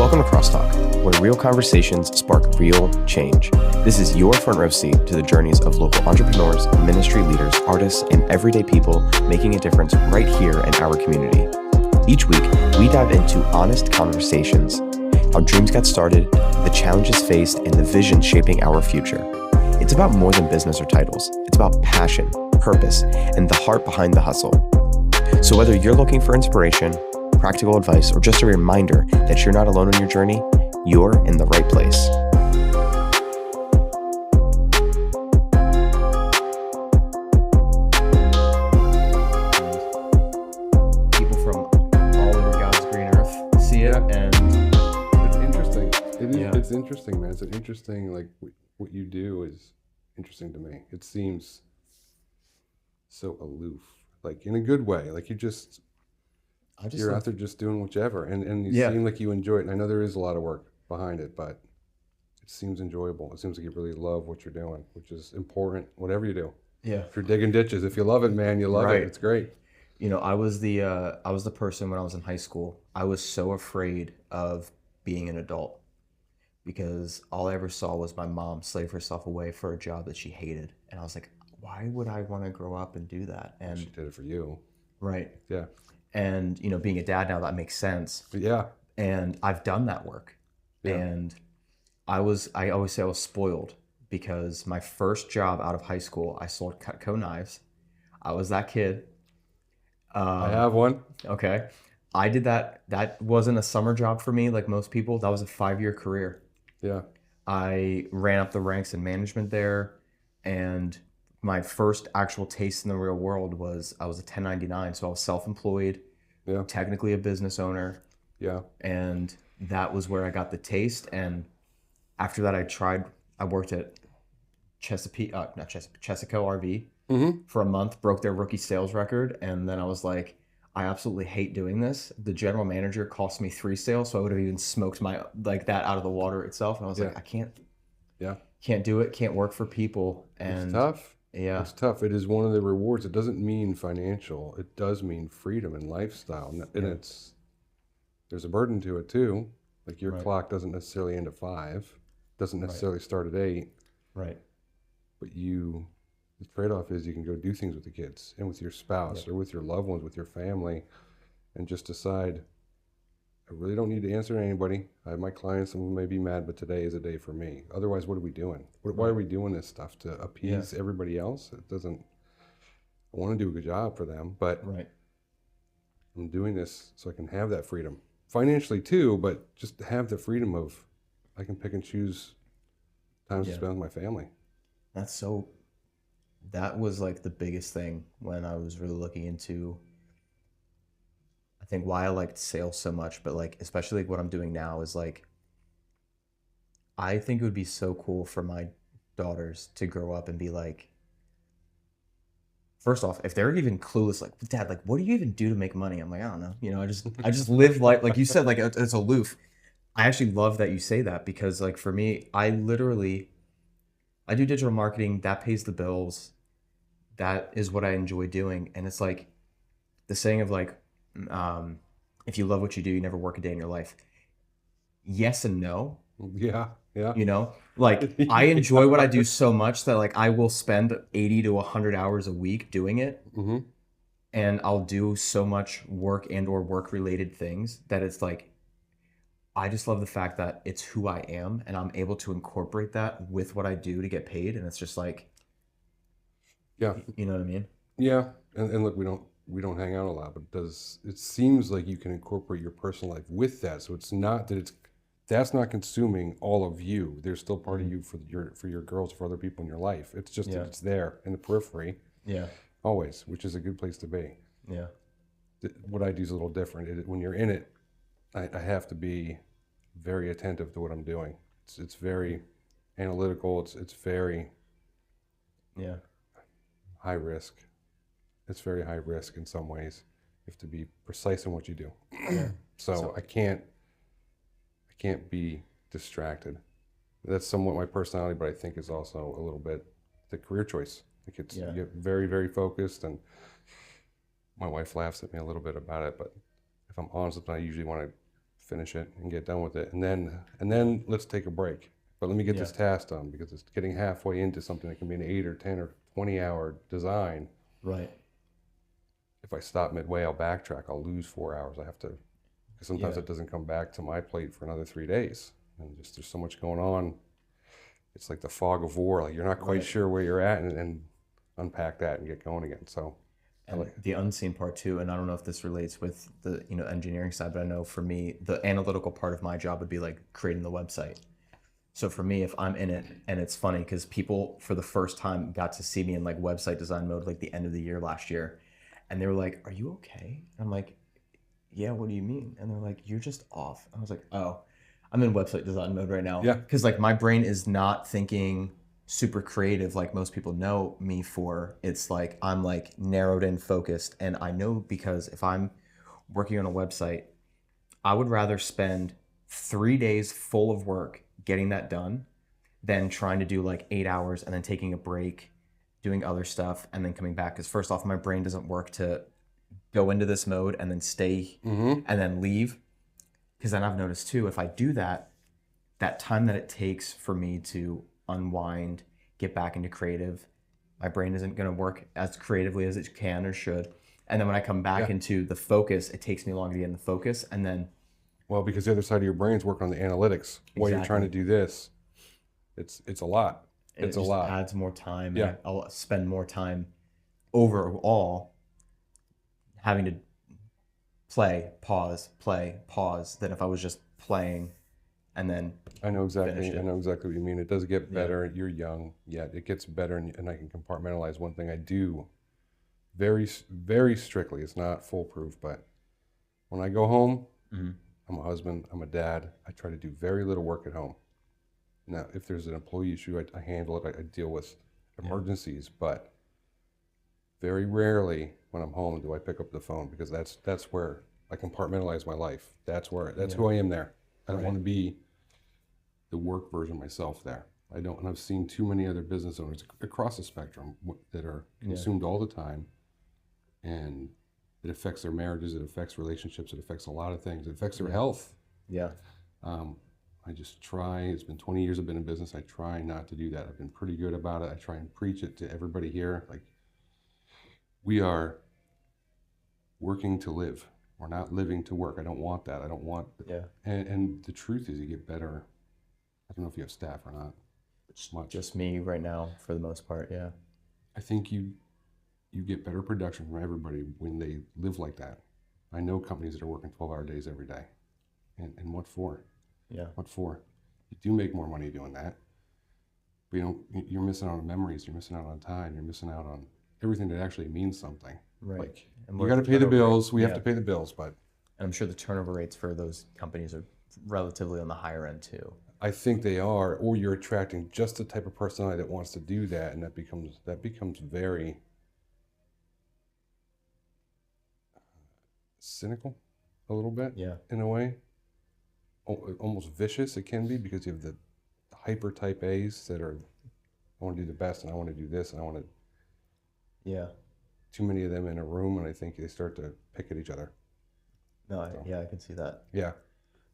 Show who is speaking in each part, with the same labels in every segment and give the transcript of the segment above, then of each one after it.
Speaker 1: Welcome to Crosstalk, where real conversations spark real change. This is your front row seat to the journeys of local entrepreneurs, ministry leaders, artists, and everyday people making a difference right here in our community. Each week, we dive into honest conversations, how dreams got started, the challenges faced, and the vision shaping our future. It's about more than business or titles. It's about passion, purpose, and the heart behind the hustle. So whether you're looking for inspiration, practical advice, or just a reminder that you're not alone on your journey, you're in the right place. People from all over God's green earth see it, and
Speaker 2: it's interesting. It's interesting, man. It's an interesting, like, what you do is interesting to me. It seems so aloof, like in a good way. Like you're out there just doing whichever, and you seem like you enjoy it. And I know there is a lot of work behind it, but it seems enjoyable. It seems like you really love what you're doing, which is important, whatever you do.
Speaker 1: Yeah.
Speaker 2: If you're digging ditches, if you love it, man, you love it. It's great.
Speaker 1: You know, I was the person when I was in high school. I was so afraid of being an adult because all I ever saw was my mom slave herself away for a job that she hated. And I was like, why would I want to grow up and do that? And
Speaker 2: she did it for you.
Speaker 1: Right.
Speaker 2: Yeah.
Speaker 1: And, you know, being a dad now, that makes sense.
Speaker 2: Yeah.
Speaker 1: And I've done that work. Yeah. And I always say I was spoiled because my first job out of high school, I sold Cutco knives. I was that kid.
Speaker 2: I have one.
Speaker 1: Okay. I did that. That wasn't a summer job for me like most people. That was a 5-year career.
Speaker 2: Yeah.
Speaker 1: I ran up the ranks in management there, and my first actual taste in the real world was I was a 1099, so I was self-employed, technically a business owner.
Speaker 2: Yeah.
Speaker 1: And that was where I got the taste. And after that, I worked at Chesapeake RV for a month, broke their rookie sales record. And then I was like, I absolutely hate doing this. The general manager cost me 3 sales, so I would have even smoked that out of the water itself. And I was like, I can't do it, can't work for people. And
Speaker 2: it's tough.
Speaker 1: Yeah.
Speaker 2: It's tough. It is one of the rewards. It doesn't mean financial. It does mean freedom and lifestyle. And there's a burden to it too. Like your clock doesn't necessarily end at 5, doesn't necessarily start at 8.
Speaker 1: Right.
Speaker 2: But the trade-off is you can go do things with the kids and with your spouse or with your loved ones, with your family, and just decide, I really don't need to answer to anybody. I have my clients, some of them may be mad, but today is a day for me. Otherwise, what are we doing? Why are we doing this stuff? To appease everybody else? It doesn't. I want to do a good job for them, but I'm doing this so I can have that freedom. Financially too, but just have the freedom of, I can pick and choose times to spend with my family.
Speaker 1: That was like the biggest thing when I was really looking into, I think, why I liked sales so much, but like especially like what I'm doing now is like, I think it would be so cool for my daughters to grow up and be like, first off, if they're even clueless, like, Dad, like, what do you even do to make money? I'm like, I don't know. You know, I just live like you said, like it's aloof. I actually love that you say that because like for me, I do digital marketing that pays the bills. That is what I enjoy doing. And it's like the saying of like, if you love what you do, you never work a day in your life. Yes and no.
Speaker 2: Yeah.
Speaker 1: You know, like I enjoy what I do so much that like I will spend 80 to 100 hours a week doing it. Mm-hmm. And I'll do so much work and or work related things that it's like, I just love the fact that it's who I am and I'm able to incorporate that with what I do to get paid. And it's just like, you know what I mean?
Speaker 2: Yeah. And look, we don't hang out a lot, but it seems like you can incorporate your personal life with that. So it's not that that's not consuming all of you. There's still part of you for your girls, for other people in your life. It's just that it's there in the periphery. Yeah. Always, which is a good place to be.
Speaker 1: Yeah.
Speaker 2: What I do is a little different. When you're in it, I have to be very attentive to what I'm doing. It's very analytical. It's very high risk. It's very high risk in some ways. You have to be precise in what you do. So I can't be distracted. That's somewhat my personality, but I think is also a little bit the career choice. Like you get very, very focused, and my wife laughs at me a little bit about it, but if I'm honest with it, I usually want to finish it and get done with it, and then let's take a break. But let me get this task done, because it's getting halfway into something that can be an 8 or 10 or 20 hour design.
Speaker 1: Right.
Speaker 2: If I stop midway, I'll backtrack. I'll lose 4 hours. I have to, because sometimes it doesn't come back to my plate for another 3 days. And just there's so much going on. It's like the fog of war. Like you're not quite sure where you're at, and unpack that and get going again. So.
Speaker 1: And the unseen part too, and I don't know if this relates with the engineering side, but I know for me, the analytical part of my job would be like creating the website. So for me, if I'm in it, and it's funny because people for the first time got to see me in like website design mode like the end of the year last year, and they were like, "Are you okay?" And I'm like, "Yeah, what do you mean?" And they're like, "You're just off." I was like, "Oh, I'm in website design mode right now."
Speaker 2: Yeah.
Speaker 1: Because like my brain is not thinking super creative like most people know me for. It's like I'm like narrowed in, focused, and I know because if I'm working on a website, I would rather spend 3 days full of work getting that done than trying to do like 8 hours and then taking a break, doing other stuff, and then coming back. Because first off, my brain doesn't work to go into this mode and then stay and then leave. Because then I've noticed too, if I do that, that time that it takes for me to unwind, get back into creative, my brain isn't going to work as creatively as it can or should. And then when I come back into the focus, it takes me longer to get in the focus. And then,
Speaker 2: well, because the other side of your brain's working on the analytics while you're trying to do this. It's a lot. It's a lot.
Speaker 1: It adds more time. Yeah. I'll spend more time overall having to play, pause, than if I was just playing and then
Speaker 2: I know exactly what you mean. It does get better. You're young yet. It gets better, and I can compartmentalize. One thing I do very, very strictly, it's not foolproof, but when I go home, I'm a husband, I'm a dad, I try to do very little work at home. Now, if there's an employee issue, I handle it, I deal with emergencies, but very rarely when I'm home do I pick up the phone, because that's where I compartmentalize my life. That's who I am there. I don't want to be the work version of myself there. I don't, and I've seen too many other business owners across the spectrum that are consumed all the time, and it affects their marriages, it affects relationships, it affects a lot of things. It affects their health. Yeah. I just try, it's been 20 years I've been in business, I try not to do that. I've been pretty good about it. I try and preach it to everybody here. Like, we are working to live. We're not living to work. I don't want that. I don't want, and the truth is you get better. I don't know if you have staff or not. It's much.
Speaker 1: Just me right now for the most part, yeah.
Speaker 2: I think you get better production from everybody when they live like that. I know companies that are working 12-hour days every day. And what for? Yeah. What for? You do make more money doing that. But you're missing out on memories, you're missing out on time, you're missing out on everything that actually means something. Right. Like, you got to pay the bills. We have to pay the bills, but.
Speaker 1: And I'm sure the turnover rates for those companies are relatively on the higher end too.
Speaker 2: I think they are, or you're attracting just the type of personality that wants to do that, and that becomes very cynical, a little bit. Yeah. In a way, almost vicious. It can be, because you have the hyper type A's that are, I want to do the best, and I want to do this, and I want to. Yeah. Too many of them in a room, and I think they start to pick at each other.
Speaker 1: No, I can see that.
Speaker 2: Yeah.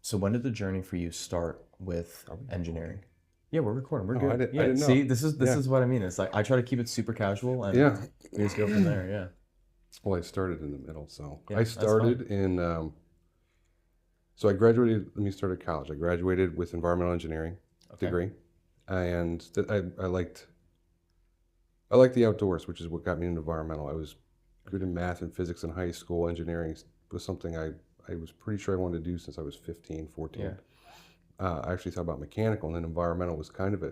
Speaker 1: So when did the journey for you start with engineering? Yeah, we're recording. We're good.
Speaker 2: I didn't know.
Speaker 1: See, this is what I mean. It's like I try to keep it super casual, and we just go from there. Yeah.
Speaker 2: Well, I started in the middle, so I started in. So I graduated. Let me start at college. I graduated with environmental engineering degree, and I liked the outdoors, which is what got me into environmental. I was good in math and physics in high school. Engineering was something I was pretty sure I wanted to do since I was 15, 14. Yeah. I actually thought about mechanical, and then environmental was kind of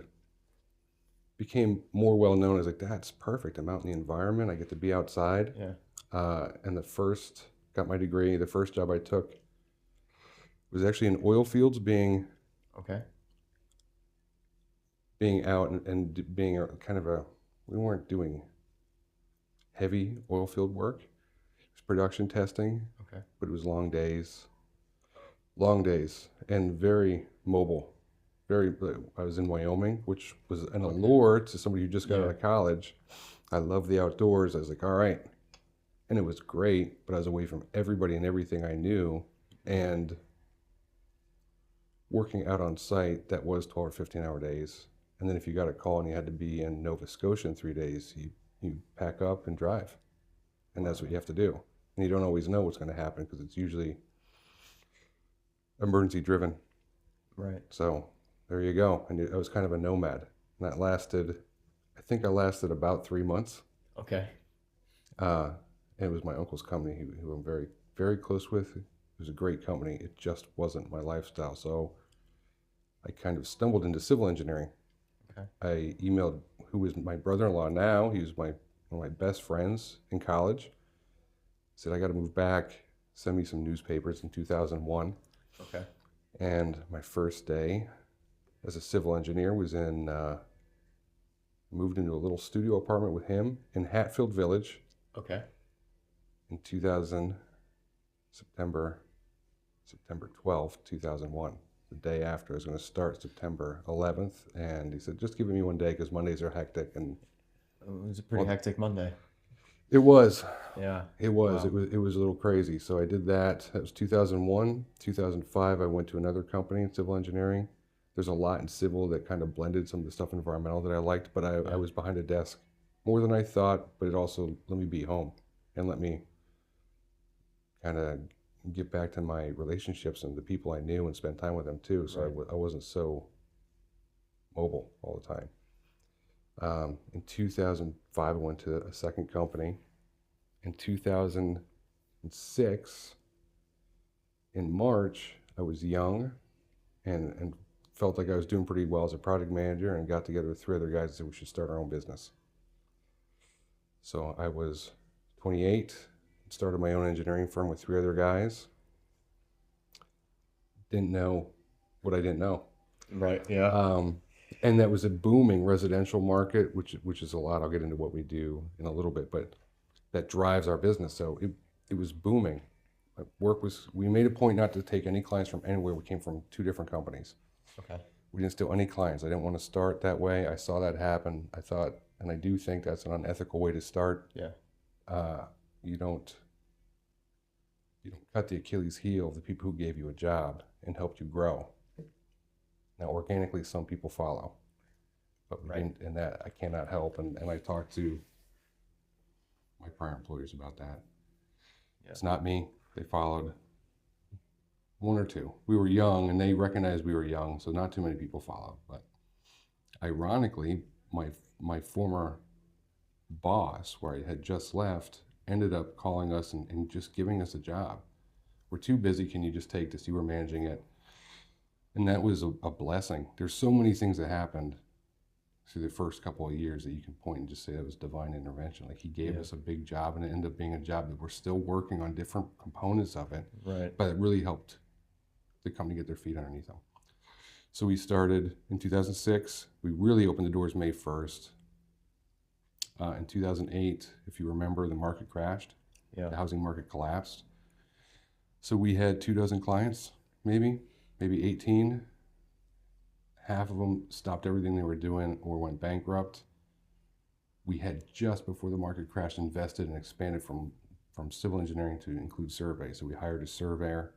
Speaker 2: became more well known as like, that's perfect. I'm out in the environment. I get to be outside. Yeah. And got my degree. The first job I took was actually in oil fields, being out and being a kind of we weren't doing heavy oil field work. It was production testing, but it was long days, and very mobile. I was in Wyoming, which was an allure to somebody who just got out of college. I love the outdoors. I was like, all right. And it was great, but I was away from everybody and everything I knew. And working out on site that was 12 or 15-hour days. And then if you got a call and you had to be in Nova Scotia in 3 days, you pack up and drive. And that's what you have to do. And you don't always know what's going to happen because it's usually emergency driven.
Speaker 1: Right.
Speaker 2: So there you go. And I was kind of a nomad. And that lasted, I think I lasted about 3 months.
Speaker 1: Okay.
Speaker 2: And it was my uncle's company who I'm very, very close with. It was a great company. It just wasn't my lifestyle. So I kind of stumbled into civil engineering.
Speaker 1: Okay.
Speaker 2: I emailed who was my brother-in-law now. He was one of my best friends in college. Said, I got to move back. Send me some newspapers in 2001.
Speaker 1: Okay.
Speaker 2: And my first day as a civil engineer was moved into a little studio apartment with him in Hatfield Village.
Speaker 1: Okay.
Speaker 2: In September 12th, 2001. The day after, I was going to start September 11th, and he said, just give me one day because Mondays are hectic. And
Speaker 1: it was a pretty hectic Monday.
Speaker 2: It was.
Speaker 1: Yeah.
Speaker 2: It was.
Speaker 1: Wow.
Speaker 2: It was a little crazy. So I did that. That was 2001. 2005, I went to another company in civil engineering. There's a lot in civil that kind of blended some of the stuff environmental that I liked, but I was behind a desk more than I thought, but it also let me be home and let me kind of get back to my relationships and the people I knew and spend time with them too. So
Speaker 1: Right.
Speaker 2: I wasn't so mobile all the time. In 2005, I went to a second company. In 2006, in March, I was young and felt like I was doing pretty well as a project manager, and got together with 3 other guys and said we should start our own business. So I was 28, started my own engineering firm with 3 other guys. Didn't know what I didn't know.
Speaker 1: Right. Yeah.
Speaker 2: And that was a booming residential market, which is a lot. I'll get into what we do in a little bit, but that drives our business. So it was booming. We made a point not to take any clients from anywhere. We came from 2 different companies.
Speaker 1: Okay.
Speaker 2: We didn't steal any clients. I didn't want to start that way. I saw that happen. I thought, and I do think that's an unethical way to start.
Speaker 1: Yeah.
Speaker 2: You don't cut the Achilles heel of the people who gave you a job and helped you grow. Now, organically, some people follow, but we didn't, and that I cannot help. And I talked to my prior employers about that. Yeah. It's not me. They followed 1 or 2. We were young, and they recognized we were young, so not too many people followed. But ironically, my former boss, where I had just left, ended up calling us and just giving us a job. We're too busy. Can you just take this? You were managing it. And that was a blessing. There's so many things that happened through the first couple of years that you can point and just say it was divine intervention. Like he gave us a big job, and it ended up being a job that we're still working on different components of it. Right. But it really helped the company get their feet underneath them. So we started in 2006. We really opened the doors May 1st. In 2008, if you remember, the market crashed. Yeah. The housing market collapsed. So we had 24 clients, maybe 18. Half of them stopped everything they were doing or went bankrupt. We had just before the market crashed invested and expanded from civil engineering to include survey. So we hired a surveyor,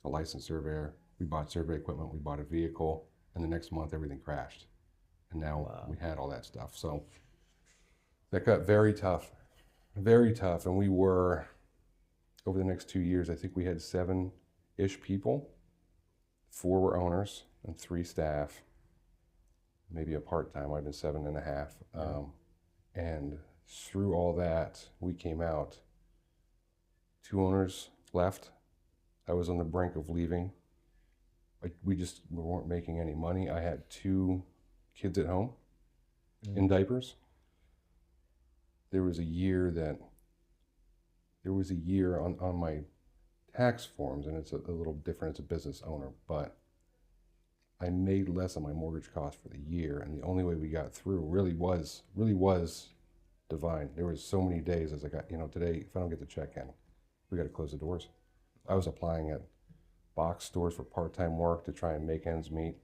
Speaker 2: a licensed surveyor. We bought survey equipment, we bought a vehicle, and the next month everything crashed. And now we had all that stuff. So that got very tough. And we were, over the next 2 years, I think we had 7-ish people. 4 were owners and 3 staff. Maybe a part-time, I've been 7.5. And through all that, we came out. 2 owners left. I was on the brink of leaving. We weren't making any money. I had 2 kids at home in diapers. There was a year on my tax forms, and it's a little different as a business owner, but I made less on my mortgage cost for the year, and the only way we got through really was divine. There was so many days as I got, today, if I don't get the check in, we got to close the doors. I was applying at box stores for part-time work to try and make ends meet,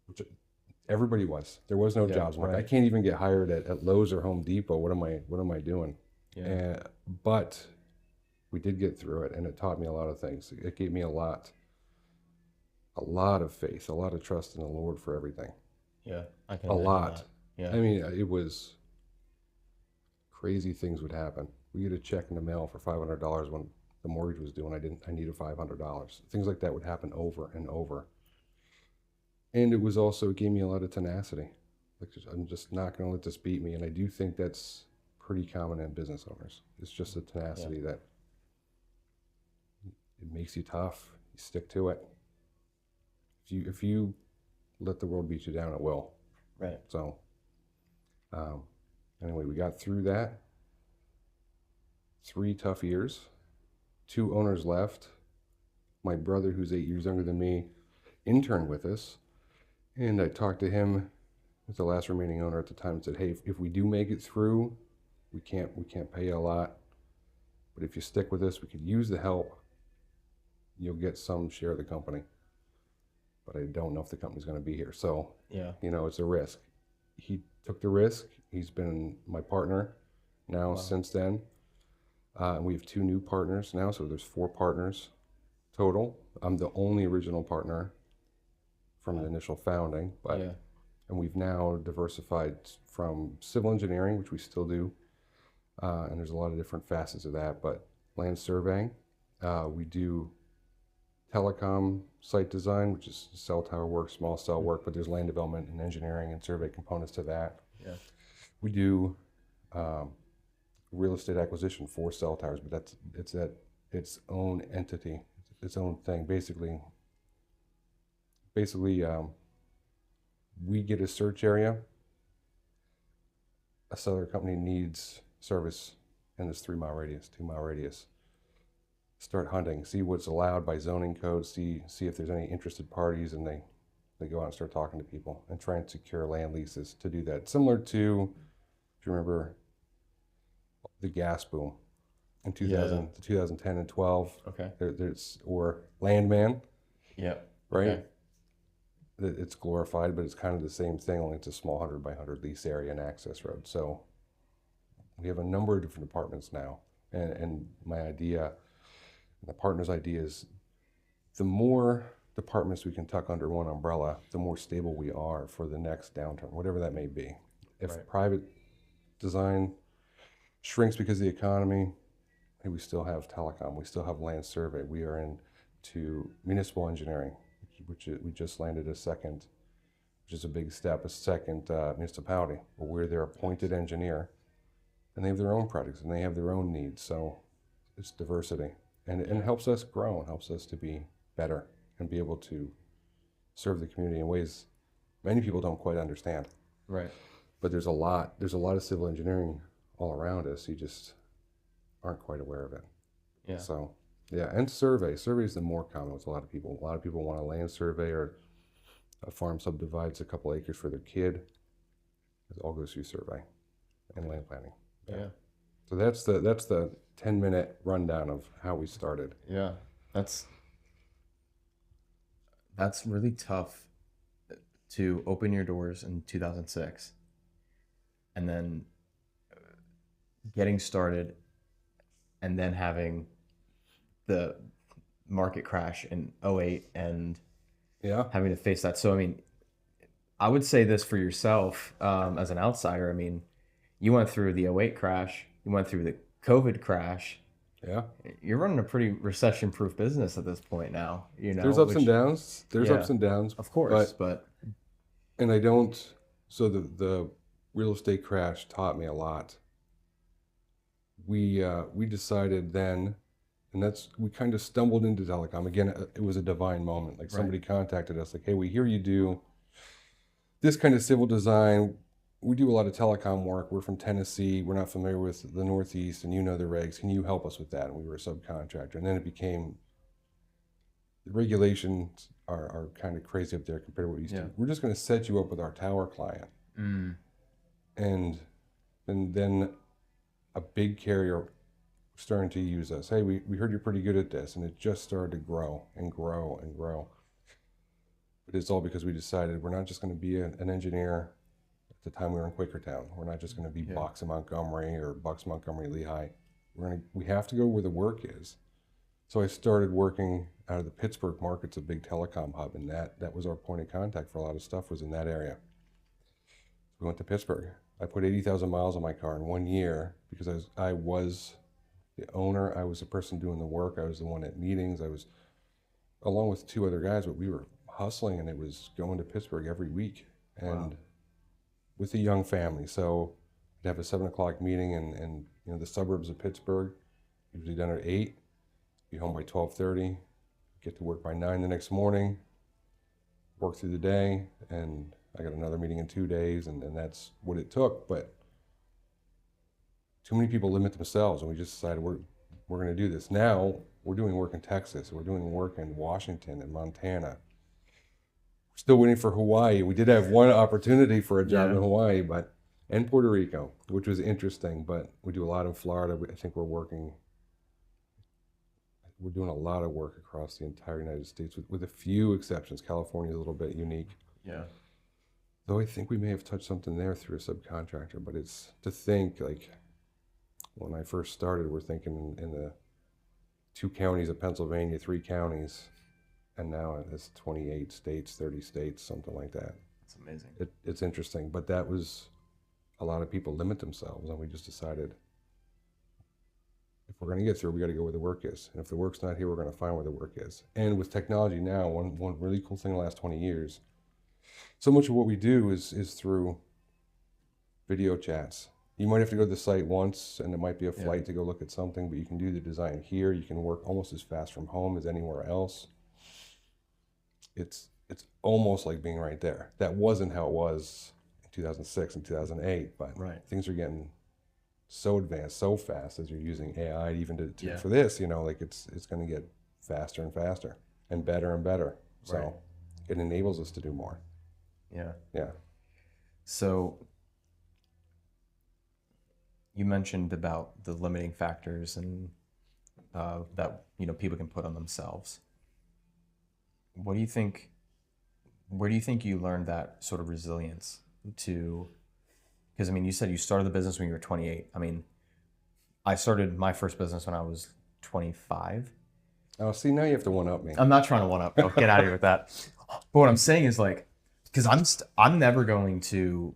Speaker 2: which everybody was. There was no jobs. Right. I can't even get hired at Lowe's or Home Depot. What am I doing? Yeah. But we did get through it, and it taught me a lot of things. It gave me a lot a lot of faith, a lot of trust in the Lord for everything.
Speaker 3: Yeah, I can
Speaker 2: A
Speaker 3: imagine
Speaker 2: lot.
Speaker 3: that. Yeah.
Speaker 2: I mean, it was crazy things would happen. We get a check in the mail for $500 when the mortgage was due, and I needed $500. Things like that would happen over and over. And it gave me a lot of tenacity. Like, I'm just not going to let this beat me. And I do think that's pretty common in business owners. It's just a tenacity that it makes you tough. You stick to it. If you let the world beat you down, it will.
Speaker 3: Right.
Speaker 2: So, anyway, we got through that. 3 tough years. 2 owners left. My brother, who's 8 years younger than me, interned with us. And I talked to him with the last remaining owner at the time and said, hey, if we do make it through, we can't pay you a lot. But if you stick with us, we could use the help. You'll get some share of the company. But I don't know if the company's going to be here. So, it's a risk. He took the risk. He's been my partner now since then. And we have 2 new partners now, so there's 4 partners total. I'm the only original partner from the initial founding, and we've now diversified from civil engineering, which we still do, and there's a lot of different facets of that, but land surveying. We do telecom site design, which is cell tower work, small cell work, but there's land development and engineering and survey components to that. Yeah. We do real estate acquisition for cell towers, but it's its own entity, its own thing. Basically, we get a search area. A seller company needs service in this 3-mile radius, 2-mile radius. Start hunting, see what's allowed by zoning code, see if there's any interested parties, and they go out and start talking to people and try and secure land leases to do that. Similar to, if you remember, the gas boom in 2010 and 12.
Speaker 3: Okay.
Speaker 2: Or Landman.
Speaker 3: Yeah.
Speaker 2: Right?
Speaker 3: Okay.
Speaker 2: It's glorified, but it's kind of the same thing, only it's a small 100 by 100 lease area and access road. So we have a number of different departments now. And my idea, the partner's idea is the more departments we can tuck under one umbrella, the more stable we are for the next downturn, whatever that may be. If private design shrinks because of the economy, we still have telecom, we still have land survey, we are into municipal engineering, which we just landed a second, which is a big step, a second municipality, where we're their appointed engineer, and they have their own projects and they have their own needs. So it's diversity, and it helps us grow and helps us to be better and be able to serve the community in ways many people don't quite understand.
Speaker 3: Right.
Speaker 2: But there's a lot of civil engineering all around us. You just aren't quite aware of it. Yeah. So, and survey. Survey is the more common with a lot of people. A lot of people want a land survey, or a farm subdivides a couple acres for their kid. It all goes through survey and land planning. Yeah. So that's the 10-minute rundown of how we started.
Speaker 3: Yeah. That's really tough to open your doors in 2006 and then getting started and then having the market crash in 2008 and having to face that. So, I mean, I would say this for yourself as an outsider. I mean, you went through the 2008 crash, you went through the COVID crash. Yeah. You're running a pretty recession-proof business at this point now.
Speaker 2: There's ups and downs. There's ups and downs.
Speaker 3: Of course, but
Speaker 2: and I don't. So the real estate crash taught me a lot. We decided then, and we kind of stumbled into telecom. Again, it was a divine moment. Like somebody contacted us, like, hey, we hear you do this kind of civil design. We do a lot of telecom work. We're from Tennessee. We're not familiar with the Northeast, and you know the regs. Can you help us with that? And we were a subcontractor. And then it became, the regulations are kind of crazy up there compared to what we used to. We're just going to set you up with our tower client. And then a big carrier starting to use us. Hey, we heard you're pretty good at this. And it just started to grow and grow and grow. But it's all because we decided we're not just going to be an engineer. At the time we were in Quakertown. We're not just going to be Bucks in Montgomery or Bucks Montgomery Lehigh. We have to go where the work is. So I started working out of the Pittsburgh market's a big telecom hub, and that was our point of contact for a lot of stuff was in that area. We went to Pittsburgh. I put 80,000 miles on my car in 1 year because I was the owner. I was the person doing the work. I was the one at meetings. I was along with 2 other guys, but we were hustling, and it was going to Pittsburgh every week, and
Speaker 3: Wow.
Speaker 2: with a young family. So I'd have a 7 o'clock meeting, and the suburbs of Pittsburgh, usually done at 8, be home by 12:30, get to work by 9 the next morning, work through the day, and I got another meeting in 2 days, and that's what it took. But too many people limit themselves, and we just decided we're going to do this. Now we're doing work in Texas, we're doing work in Washington and Montana. We're still waiting for Hawaii. We did have one opportunity for a job in Hawaii, and Puerto Rico, which was interesting, but we do a lot in Florida. I think we're doing a lot of work across the entire United States with a few exceptions. California is a little bit unique.
Speaker 3: Yeah.
Speaker 2: Though I think we may have touched something there through a subcontractor, but it's to think like when I first started, we're thinking in the 2 counties of Pennsylvania, 3 counties, and now it's 28 states, 30 states, something like that.
Speaker 3: That's amazing.
Speaker 2: It's interesting, but that was a lot of people limit themselves, and we just decided if we're going to get through, we got to go where the work is, and if the work's not here, we're going to find where the work is. And with technology now, one really cool thing in the last 20 years, so much of what we do is through video chats. You might have to go to the site once, and it might be a flight to go look at something, but you can do the design here. You can work almost as fast from home as anywhere else. It's almost like being right there. That wasn't how it was in 2006 and 2008, but things are getting so advanced so fast as you're using AI even for this, like it's going to get faster and faster and better. So it enables us to do more. Yeah.
Speaker 3: So you mentioned about the limiting factors and that people can put on themselves. Where do you think you learned that sort of resilience to? Because you said you started the business when you were 28. I started my first business when I was 25.
Speaker 2: Oh, see, now you have to one up me.
Speaker 3: I'm not trying to one up. Oh, get out of here with that. But what I'm saying is because I'm never going to.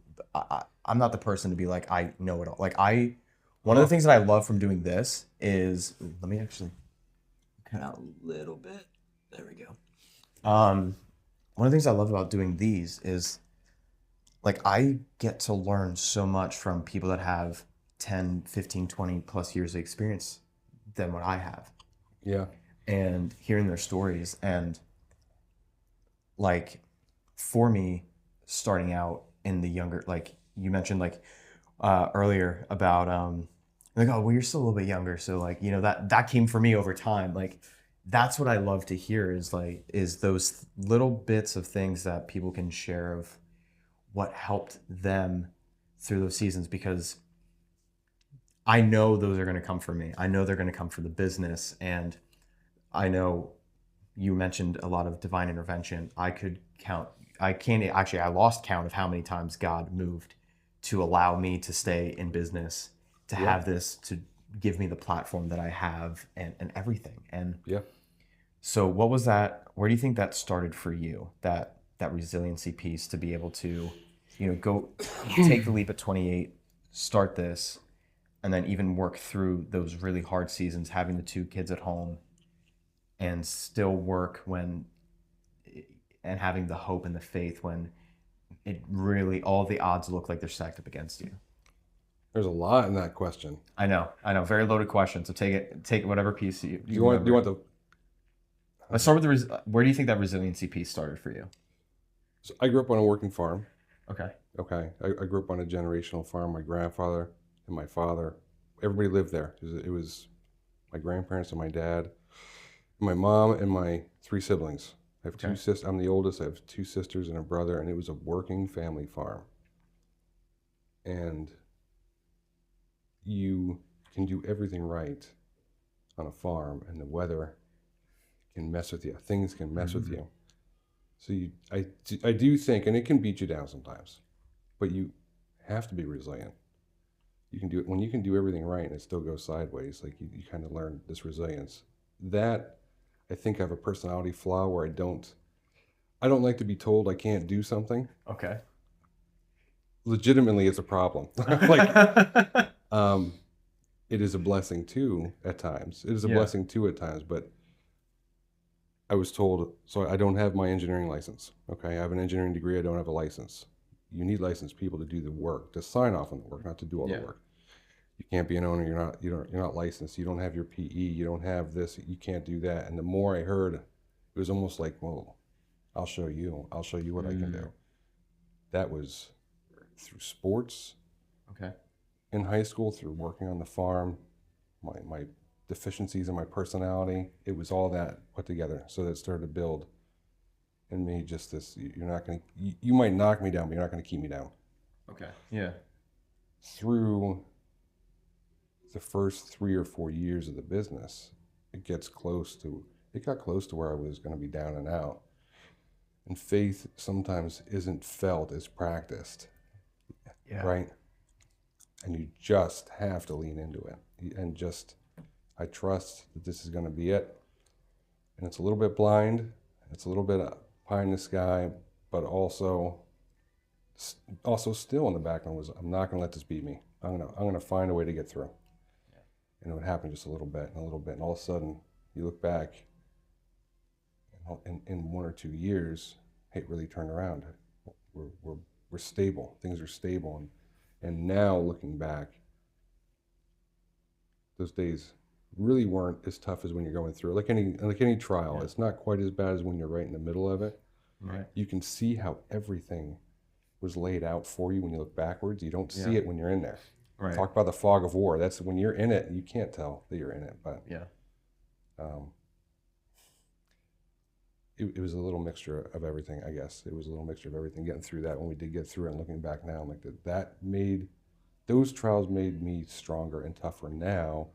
Speaker 3: I'm not the person to be like I know it all. One of the things that I love from doing this is let me actually cut out a little bit. There we go. One of the things I love about doing these is I get to learn so much from people that have 10, 15, 20 plus years of experience than what I have.
Speaker 2: Yeah.
Speaker 3: And hearing their stories and for me starting out in the younger, you mentioned earlier about oh well, you're still a little bit younger, so that came for me over time. That's what I love to hear is those little bits of things that people can share of what helped them through those seasons, because I know those are going to come for me. I know they're going to come for the business, and I know you mentioned a lot of divine intervention. I lost count of how many times God moved to allow me to stay in business, to have this, to give me the platform that I have and everything. And so what was that? Where do you think that started for you? That resiliency piece to be able to, go take the leap at 28, start this, and then even work through those really hard seasons, having the 2 kids at home and still work and having the hope and the faith when it really, all the odds look like they're stacked up against you.
Speaker 2: There's a lot in that question.
Speaker 3: I know. Very loaded question. So take whatever piece you
Speaker 2: want the.
Speaker 3: Let's start with where do you think that resiliency piece started for you?
Speaker 2: So I grew up on a working farm.
Speaker 3: Okay.
Speaker 2: I grew up on a generational farm. My grandfather and my father, everybody lived there. It was my grandparents and my dad, my mom and my 3 siblings. I have 2 sisters. I'm the oldest. I have 2 sisters and a brother, and it was a working family farm. And you can do everything right on a farm, and the weather can mess with you. Things can mess with you. So I do think, and it can beat you down sometimes, but you have to be resilient. You can do it when you can do everything right and it still goes sideways. You kind of learn this resilience. That I think I have a personality flaw where I don't like to be told I can't do something.
Speaker 3: Okay.
Speaker 2: Legitimately, it's a problem. Like, it is a blessing too at times. It is a blessing too at times, but I was told, so I don't have my engineering license. Okay, I have an engineering degree. I don't have a license. You need licensed people to do the work, to sign off on the work, not to do all the work. You can't be an owner. You're not licensed. You don't have your PE. You don't have this. You can't do that. And the more I heard, it was almost like, well, I'll show you. I'll show you what I can do. That was through sports.
Speaker 3: Okay.
Speaker 2: In high school, through working on the farm, my deficiencies in my personality, it was all that put together. So that started to build in me just this, you might knock me down, but you're not going to keep me down.
Speaker 3: Okay. Yeah.
Speaker 2: Through the first 3 or 4 years of the business, it got close to where I was going to be down and out. And faith sometimes isn't felt, it's practiced.
Speaker 3: Yeah.
Speaker 2: Right? And you just have to lean into it. And just, I trust that this is going to be it. And it's a little bit blind. It's a little bit pie in the sky, but also still in the background was, I'm not going to let this beat me. I'm going to find a way to get through. Yeah. And it would happen just a little bit and a little bit. And all of a sudden, you look back, in 1 or 2 years, it really turned around. We're stable. Things are stable. And now looking back, those days really weren't as tough as when you're going through it. Like any trial. Yeah. It's not quite as bad as when you're right in the middle of it.
Speaker 3: Right.
Speaker 2: You can see how everything was laid out for you when you look backwards. You don't see it when you're in there.
Speaker 3: Right.
Speaker 2: Talk about the fog of war. That's when you're in it, you can't tell that you're in it. But it was a little mixture of everything, I guess. It was a little mixture of everything, getting through that. When we did get through it and looking back now, I'm like, those trials made me stronger and tougher now,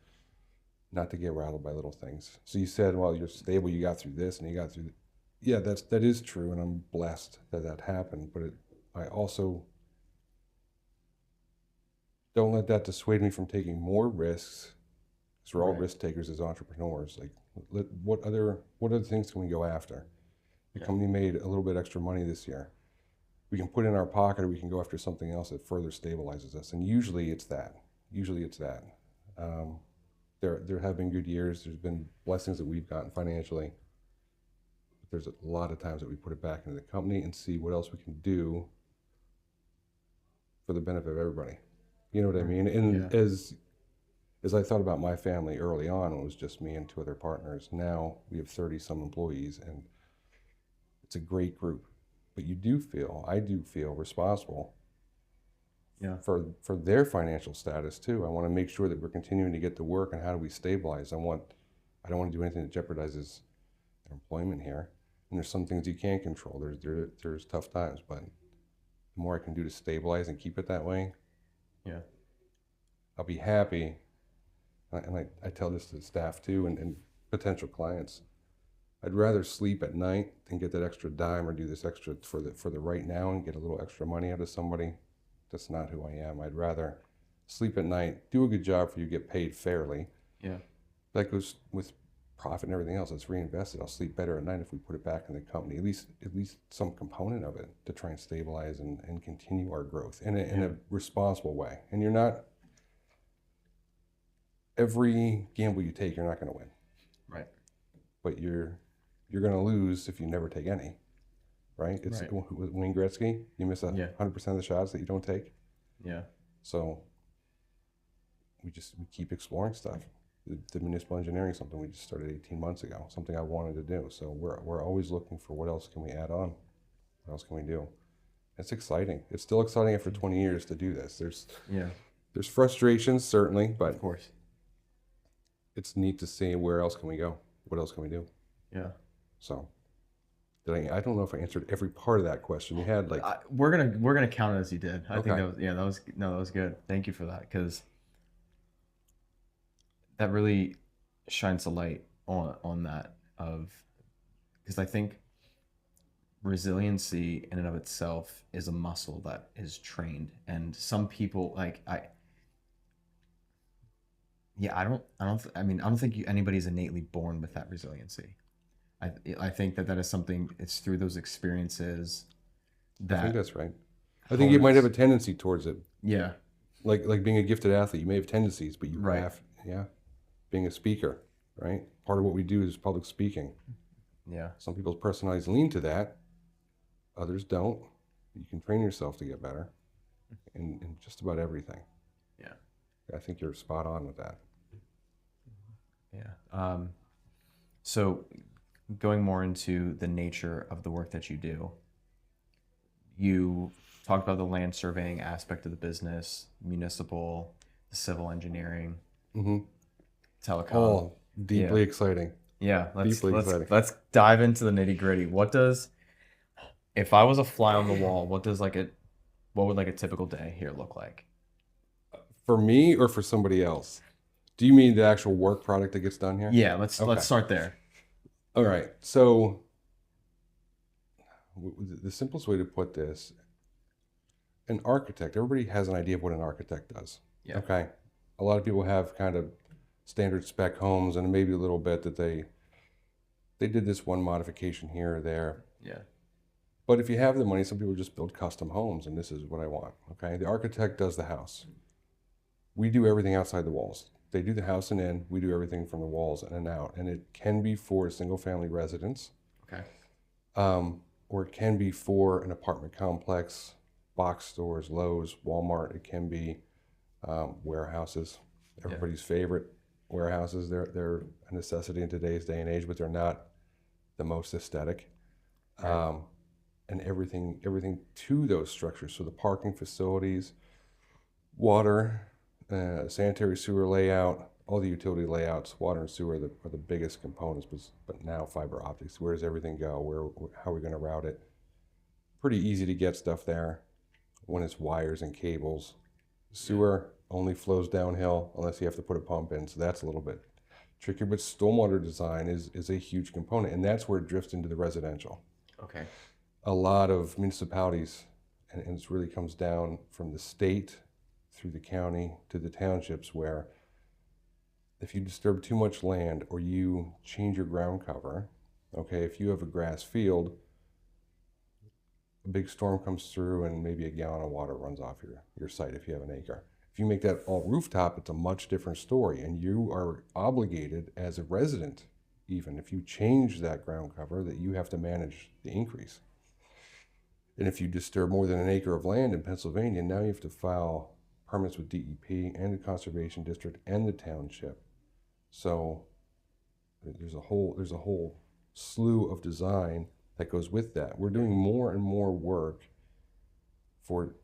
Speaker 2: not to get rattled by little things. So you said, well, you're stable, you got through this and you got through yeah, that is true, and I'm blessed that happened, but I also don't let that dissuade me from taking more risks, because we're all risk takers as entrepreneurs. Like, what other things can we go after? The company made a little bit extra money this year. We can put it in our pocket, or we can go after something else that further stabilizes us. And usually it's that. There have been good years. There's been blessings that we've gotten financially. But there's a lot of times that we put it back into the company and see what else we can do for the benefit of everybody. You know what I mean? And as I thought about my family early on, it was just me and 2 other partners. Now we have 30-some employees, and it's a great group. But I do feel responsible for their financial status too. I want to make sure that we're continuing to get to work, and how do we stabilize? I don't want to do anything that jeopardizes their employment here. And there's some things you can't control. There's tough times, but the more I can do to stabilize and keep it that way, I'll be happy. And I tell this to the staff too, and potential clients. I'd rather sleep at night than get that extra dime or do this extra for the right now and get a little extra money out of somebody. That's not who I am. I'd rather sleep at night, do a good job for you, get paid fairly. Yeah. That goes with profit and everything else. It's reinvested. I'll sleep better at night if we put it back in the company, at least some component of it, to try and stabilize and continue our growth in a responsible way. And you're not, every gamble you take, you're not going to win. Right. But you're going to lose if you never take any. Right? It's Wayne Gretzky. You miss 100% of the shots that you don't take. Yeah. So we keep exploring stuff. The municipal engineering is something we just started 18 months ago. Something I wanted to do. So we're always looking for what else can we add on. What else can we do? It's exciting. It's still exciting after 20 years to do this. There's frustrations certainly, but of course, it's neat to see where else can we go. What else can we do? Yeah. So. I don't know if I answered every part of that question. You had
Speaker 3: we're gonna count it as you did. I think that was good. Thank you for that, because that really shines a light on that because I think resiliency in and of itself is a muscle that is trained, and some people I don't think anybody's innately born with that resiliency. I think that is something, it's through those experiences
Speaker 2: I think
Speaker 3: that,
Speaker 2: that's right. I think you might have a tendency towards it.
Speaker 3: yeah,
Speaker 2: Like being a gifted athlete, you may have tendencies, but you
Speaker 3: Right.
Speaker 2: have, being a speaker, right? Part of what we do is public speaking.
Speaker 3: yeah,
Speaker 2: Some people's personalities lean to that, others don't. You can train yourself to get better in just about everything.
Speaker 3: yeah,
Speaker 2: I think you're spot on with that.
Speaker 3: yeah. So going more into the nature of the work that you do, you talked about the land surveying aspect of the business, municipal, the civil engineering, telecom.
Speaker 2: Oh, deeply exciting.
Speaker 3: Yeah,
Speaker 2: Deeply exciting.
Speaker 3: let's dive into the nitty gritty. If I was a fly on the wall, what would like a typical day here look like?
Speaker 2: For me or for somebody else? Do you mean the actual work product that gets done here?
Speaker 3: Yeah, let's start there.
Speaker 2: All right. So the simplest way to put this, an architect, everybody has an idea of what an architect does.
Speaker 3: Yeah.
Speaker 2: Okay. A lot of people have kind of standard spec homes and maybe a little bit that they did this one modification here or there.
Speaker 3: Yeah.
Speaker 2: But if you have the money, some people just build custom homes, and this is what I want. Okay. The architect does the house. We do everything outside the walls. They do the house and in. We do everything from the walls in and out. And it can be for a single family residence.
Speaker 3: Okay.
Speaker 2: Or it can be for an apartment complex, box stores, Lowe's, Walmart. It can be warehouses. Everybody's favorite warehouses. They're a necessity in today's day and age, but they're not the most aesthetic. Right. And everything to those structures. So the parking facilities, water, sanitary sewer layout, all the utility layouts, water and sewer are the biggest components, but now fiber optics. Where does everything go? How are we going to route it? Pretty easy to get stuff there when it's wires and cables. Sewer only flows downhill unless you have to put a pump in, so that's a little bit trickier. But stormwater design is a huge component, and that's where it drifts into the residential.
Speaker 3: Okay.
Speaker 2: A lot of municipalities, and it really comes down from the state through the county to the townships, where if you disturb too much land or you change your ground cover, okay, if you have a grass field, a big storm comes through and maybe a gallon of water runs off your site if you have an acre. If you make that all rooftop, it's a much different story, and you are obligated as a resident, even if you change that ground cover, that you have to manage the increase. And if you disturb more than an acre of land in Pennsylvania, now you have to file permits with DEP and the Conservation District and the township. So there's a whole slew of design that goes with that. We're doing more and more work for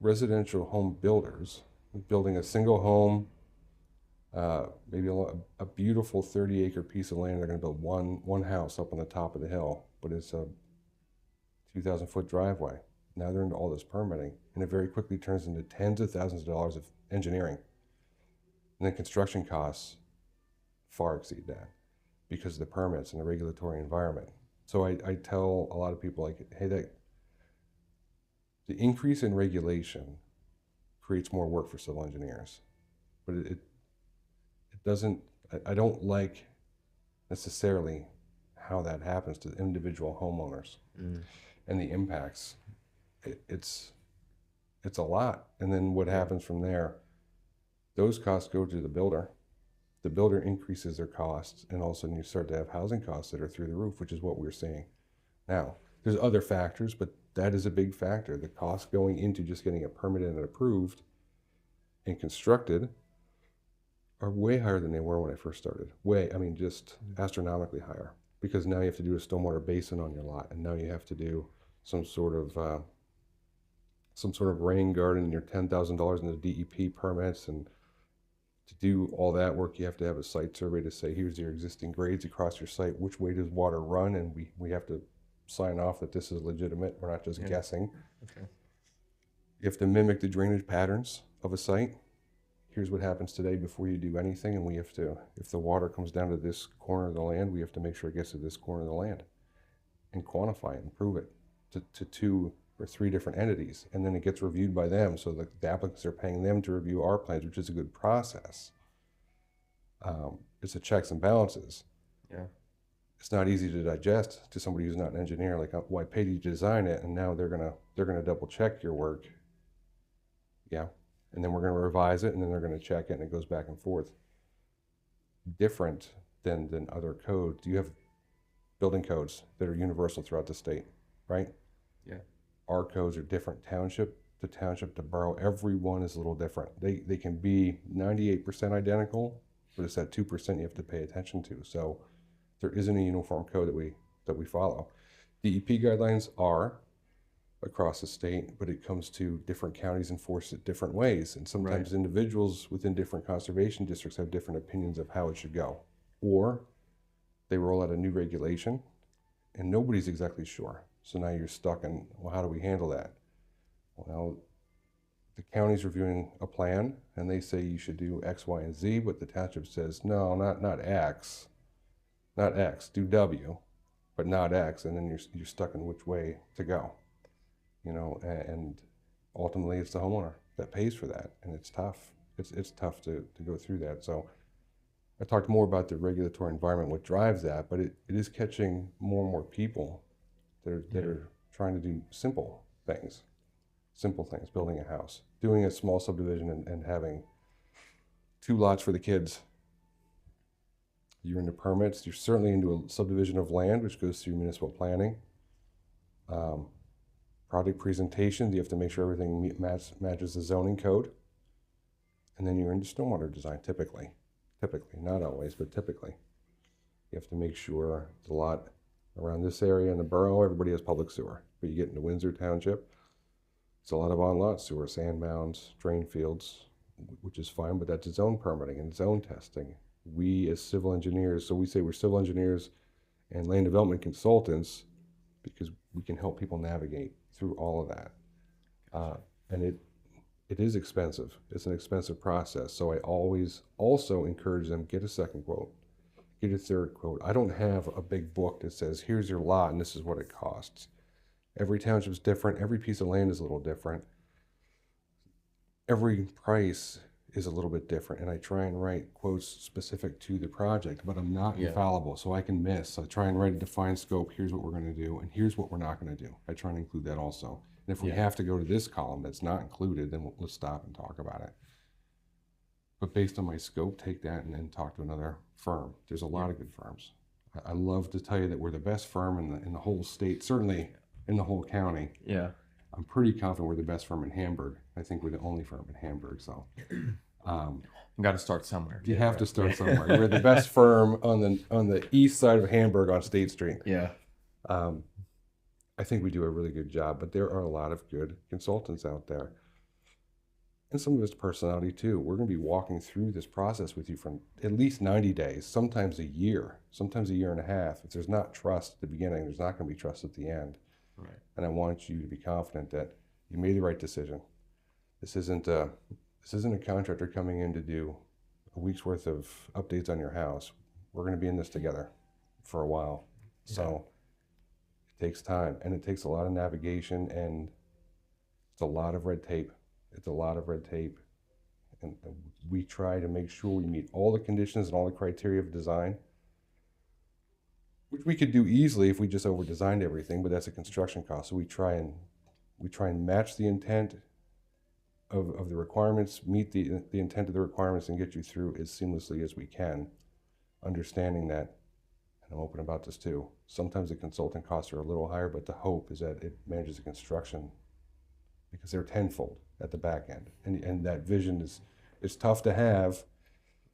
Speaker 2: residential home builders, building a single home, maybe a beautiful 30-acre piece of land. They're going to build one house up on the top of the hill, but it's a 2,000-foot driveway. Now they're into all this permitting, and it very quickly turns into tens of thousands of dollars of engineering. And then construction costs far exceed that because of the permits and the regulatory environment. So I tell a lot of people, like, hey, the increase in regulation creates more work for civil engineers, but it doesn't, I don't like necessarily how that happens to individual homeowners and the impacts. It's a lot. And then what happens from there, those costs go to the builder. The builder increases their costs, and all of a sudden you start to have housing costs that are through the roof, which is what we're seeing now. There's other factors, but that is a big factor. The costs going into just getting it permitted and approved and constructed are way higher than they were when I first started. Just astronomically higher, because now you have to do a stormwater basin on your lot, and now you have to do some sort of rain garden, and you're $10,000 in the DEP permits, and to do all that work, you have to have a site survey to say, here's your existing grades across your site, which way does water run, and we have to sign off that this is legitimate. We're not just guessing.
Speaker 3: Okay.
Speaker 2: You have to mimic the drainage patterns of a site. Here's what happens today before you do anything, and we have to, if the water comes down to this corner of the land, we have to make sure it gets to this corner of the land and quantify it and prove it to 2 or 3 different entities, and then it gets reviewed by them, so the applicants are paying them to review our plans, which is a good process. It's a checks and balances.
Speaker 3: Yeah.
Speaker 2: it's not easy to digest to somebody who's not an engineer. Like, well, I paid you to design it, and now they're gonna double check your work. Yeah, and then we're gonna revise it, and then they're gonna check it, and it goes back and forth. Different than other codes. You have building codes that are universal throughout the state, right?
Speaker 3: Yeah.
Speaker 2: Our codes are different, township to borough. Every one is a little different. They can be 98% identical, but it's that 2% you have to pay attention to. So there isn't a uniform code that we follow. DEP guidelines are across the state, but it comes to different counties enforce it different ways. And sometimes individuals within different conservation districts have different opinions of how it should go. Or they roll out a new regulation and nobody's exactly sure. So now you're stuck in, well, how do we handle that? Well, the county's reviewing a plan and they say you should do X, Y, and Z, but the township says, no, not X, do W, but not X. And then you're stuck in which way to go, you know, and ultimately it's the homeowner that pays for that. And it's tough. It's tough to go through that. So I talked more about the regulatory environment, what drives that, but it is catching more and more people that are trying to do simple things, building a house, doing a small subdivision and having 2 lots for the kids. You're into permits, you're certainly into a subdivision of land, which goes through municipal planning. Project presentations, you have to make sure everything matches the zoning code. And then you're into stormwater design, typically, not always, but typically. You have to make sure the lot around this area in the borough, everybody has public sewer. But you get into Windsor Township, it's a lot of on-lot sewer, sand mounds, drain fields, which is fine, but that's zone permitting and zone testing. We as civil engineers, so we say we're civil engineers and land development consultants because we can help people navigate through all of that. And it is expensive. It's an expensive process. So I always also encourage them, get a second quote, get a third quote. I don't have a big book that says, here's your lot and this is what it costs. Every township's different. Every piece of land is a little different. Every price is a little bit different. And I try and write quotes specific to the project, but I'm not infallible, so I can miss. I try and write a defined scope. Here's what we're going to do, and here's what we're not going to do. I try and include that also. And if we have to go to this column that's not included, then let's stop and talk about it. But based on my scope, take that and then talk to another firm. There's a lot of good firms. I love to tell you that we're the best firm in the whole state, certainly in the whole county.
Speaker 3: Yeah.
Speaker 2: I'm pretty confident we're the best firm in Hamburg. I think we're the only firm in Hamburg. So
Speaker 3: You got to start somewhere.
Speaker 2: you have to start somewhere. We're the best firm on the east side of Hamburg on State Street.
Speaker 3: Yeah.
Speaker 2: I think we do a really good job, but there are a lot of good consultants out there. And some of it's personality too. We're going to be walking through this process with you for at least 90 days, sometimes a year, sometimes a year and a half. If there's not trust at the beginning, there's not going to be trust at the end.
Speaker 3: Right.
Speaker 2: And I want you to be confident that you made the right decision. This isn't a contractor coming in to do a week's worth of updates on your house. We're going to be in this together for a while. Yeah. So it takes time and it takes a lot of navigation and it's a lot of red tape. And we try to make sure we meet all the conditions and all the criteria of design, which we could do easily if we just over-designed everything, but that's a construction cost. So we try and match the intent of the requirements, meet the intent of the requirements, and get you through as seamlessly as we can, understanding that, and I'm open about this too, sometimes the consulting costs are a little higher, but the hope is that it manages the construction because they're tenfold at the back end. And that vision is tough to have.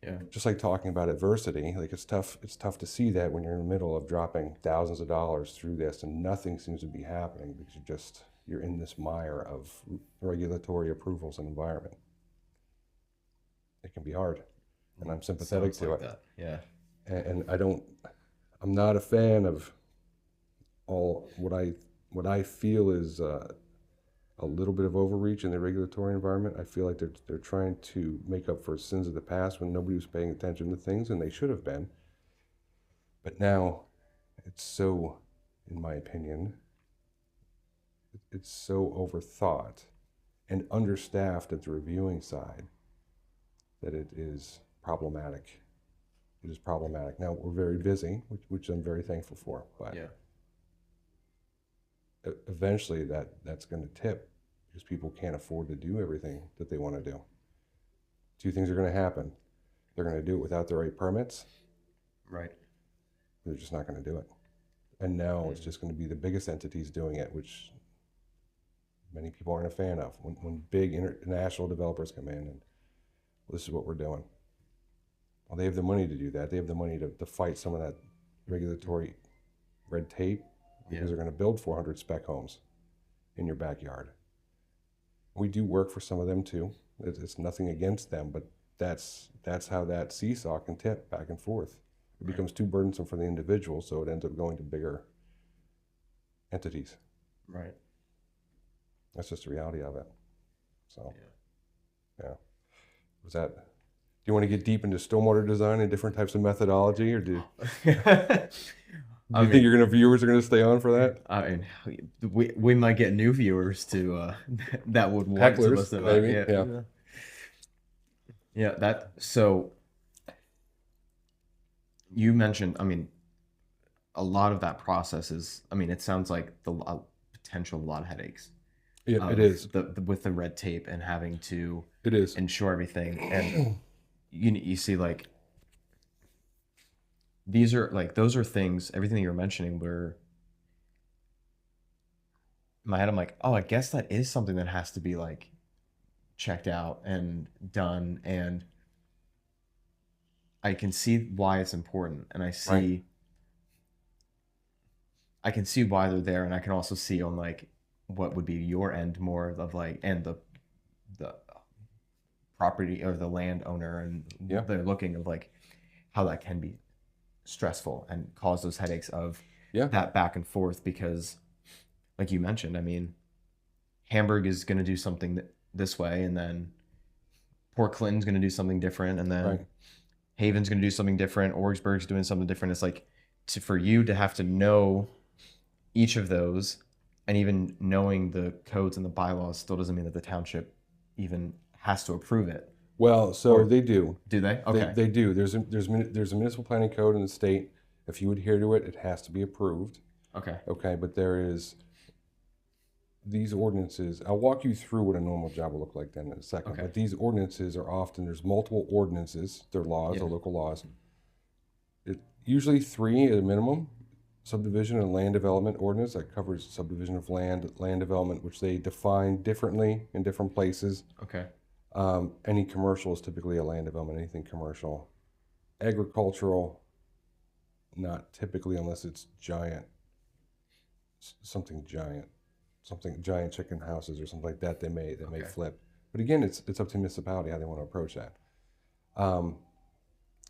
Speaker 2: Yeah. Just like talking about adversity, like it's tough to see that when you're in the middle of dropping thousands of dollars through this and nothing seems to be happening because you're in this mire of regulatory approvals and environment. It can be hard, and I'm sympathetic to it.
Speaker 3: That. Yeah.
Speaker 2: And I'm not a fan of all what I feel is a little bit of overreach in the regulatory environment. I feel like they're trying to make up for sins of the past when nobody was paying attention to things, and they should have been. But now it's so, in my opinion, it's so overthought and understaffed at the reviewing side that it is problematic. is problematic. Now we're very busy, which I'm very thankful for, but
Speaker 3: Yeah.
Speaker 2: Eventually that's going to tip because people can't afford to do everything that they want to do. Two things are going to happen. They're going to do it without the right permits.
Speaker 3: Right.
Speaker 2: They're just not going to do it. And now it's just going to be the biggest entities doing it, which many people aren't a fan of. When big international developers come in and this is what we're doing. Well, they have the money to do that. They have the money to fight some of that regulatory red tape because they're going to build 400 spec homes in your backyard. We do work for some of them too. It's nothing against them, but that's how that seesaw can tip back and forth. It becomes too burdensome for the individual, so it ends up going to bigger entities.
Speaker 3: Right.
Speaker 2: That's just the reality of it. So, yeah. Was that? Do you want to get deep into stormwater design and different types of methodology, or do you think your viewers are going to stay on for that?
Speaker 3: I mean, we might get new viewers to that would want to listen to that.
Speaker 2: Yeah.
Speaker 3: Yeah. That. So you mentioned, I mean, a lot of that process is, I mean, it sounds like the potential a lot of headaches.
Speaker 2: Yeah, it is.
Speaker 3: With the red tape and having to
Speaker 2: it
Speaker 3: ensure everything. And you see, like, these are like, those are things, everything that you're mentioning where in my head, I'm like, oh, I guess that is something that has to be like checked out and done. And I can see why it's important. And I can see why they're there. And I can also see on like what would be your end more of like, and the property or the landowner, and they're looking of like how that can be stressful and cause those headaches of that back and forth. Because like you mentioned, I mean, Hamburg is going to do something this way, and then Port Clinton's going to do something different, and then Haven's going to do something different. Augsburg's doing something different. It's like for you to have to know each of those, and even knowing the codes and the bylaws still doesn't mean that the township even has to approve it.
Speaker 2: Well, so they do.
Speaker 3: Do they? Okay.
Speaker 2: They do. There's a municipal planning code in the state. If you adhere to it, it has to be approved.
Speaker 3: Okay.
Speaker 2: Okay, but there is these ordinances. I'll walk you through what a normal job will look like then in a second.
Speaker 3: Okay.
Speaker 2: But these ordinances are often, there's multiple ordinances. They're laws, they're local laws. Usually 3 at a minimum. Subdivision and land development ordinance that covers subdivision of land development, which they define differently in different places.
Speaker 3: Okay.
Speaker 2: Any commercial is typically a land development, anything commercial. Agricultural, not typically unless it's something giant chicken houses or something like that, they may flip. But again, it's up to municipality how they want to approach that. So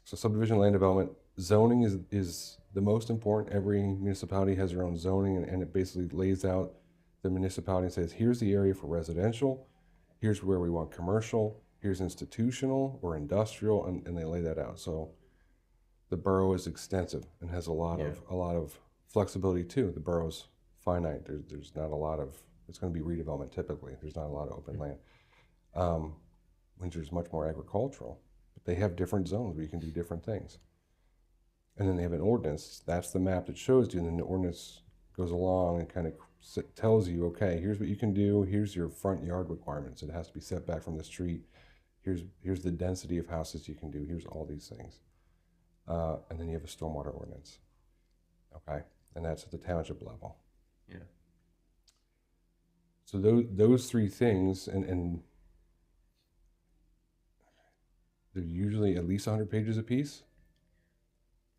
Speaker 2: subdivision, land development, zoning is the most important. Every municipality has their own zoning, and it basically lays out the municipality and says, here's the area for residential, here's where we want commercial, here's institutional or industrial, and they lay that out. So the borough is extensive and has a lot of flexibility too. The borough's finite. There's not a lot of, it's going to be redevelopment typically. There's not a lot of open land. Windsor's much more agricultural, but they have different zones where you can do different things. And then they have an ordinance. That's the map that shows you, and then the ordinance goes along and kind of tells you, okay, here's what you can do. Here's your front yard requirements. It has to be set back from the street. Here's the density of houses you can do. Here's all these things. And then you have a stormwater ordinance. Okay, and that's at the township level.
Speaker 3: Yeah.
Speaker 2: So those 3 things, and they're usually at least 100 pages apiece.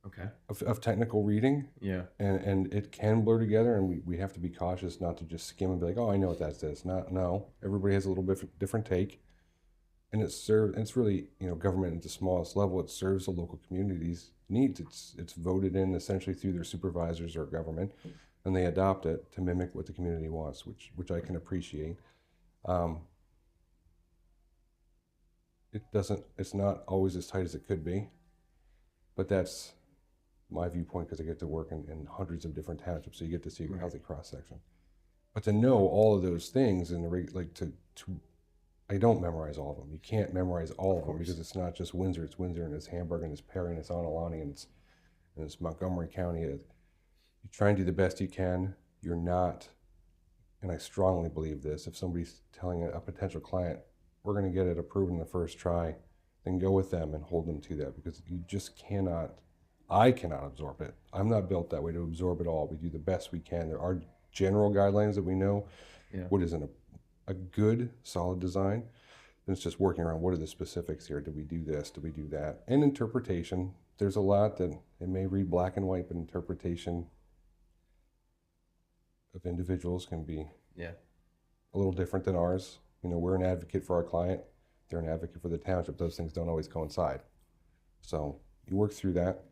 Speaker 3: Okay.
Speaker 2: Of technical reading.
Speaker 3: Yeah.
Speaker 2: And it can blur together, and we have to be cautious not to just skim and be like, oh, I know what that says. No, everybody has a little bit different take. And it's really, government at the smallest level, it serves the local community's needs. It's voted in essentially through their supervisors or government, and they adopt it to mimic what the community wants, which I can appreciate. It's not always as tight as it could be, but that's my viewpoint because I get to work in hundreds of different townships, so you get to see a healthy cross section. But to know all of those things and to I don't memorize all of them. You can't memorize all of them
Speaker 3: course.
Speaker 2: because it's not just Windsor. It's Windsor and it's Hamburg and it's Perry and it's Onalani and it's Montgomery County. You try and do the best you can. You're not, and I strongly believe this, if somebody's telling a potential client, we're going to get it approved in the first try, then go with them and hold them to that, because you just cannot, I cannot absorb it. I'm not built that way to absorb it all. We do the best we can. There are general guidelines that we know what is a good, solid design. Then it's just working around what are the specifics here. Did we do this? Did we do that? And interpretation. There's a lot that it may read black and white, but interpretation of individuals can be a little different than ours. You know, we're an advocate for our client. They're an advocate for the township. Those things don't always coincide. So you work through that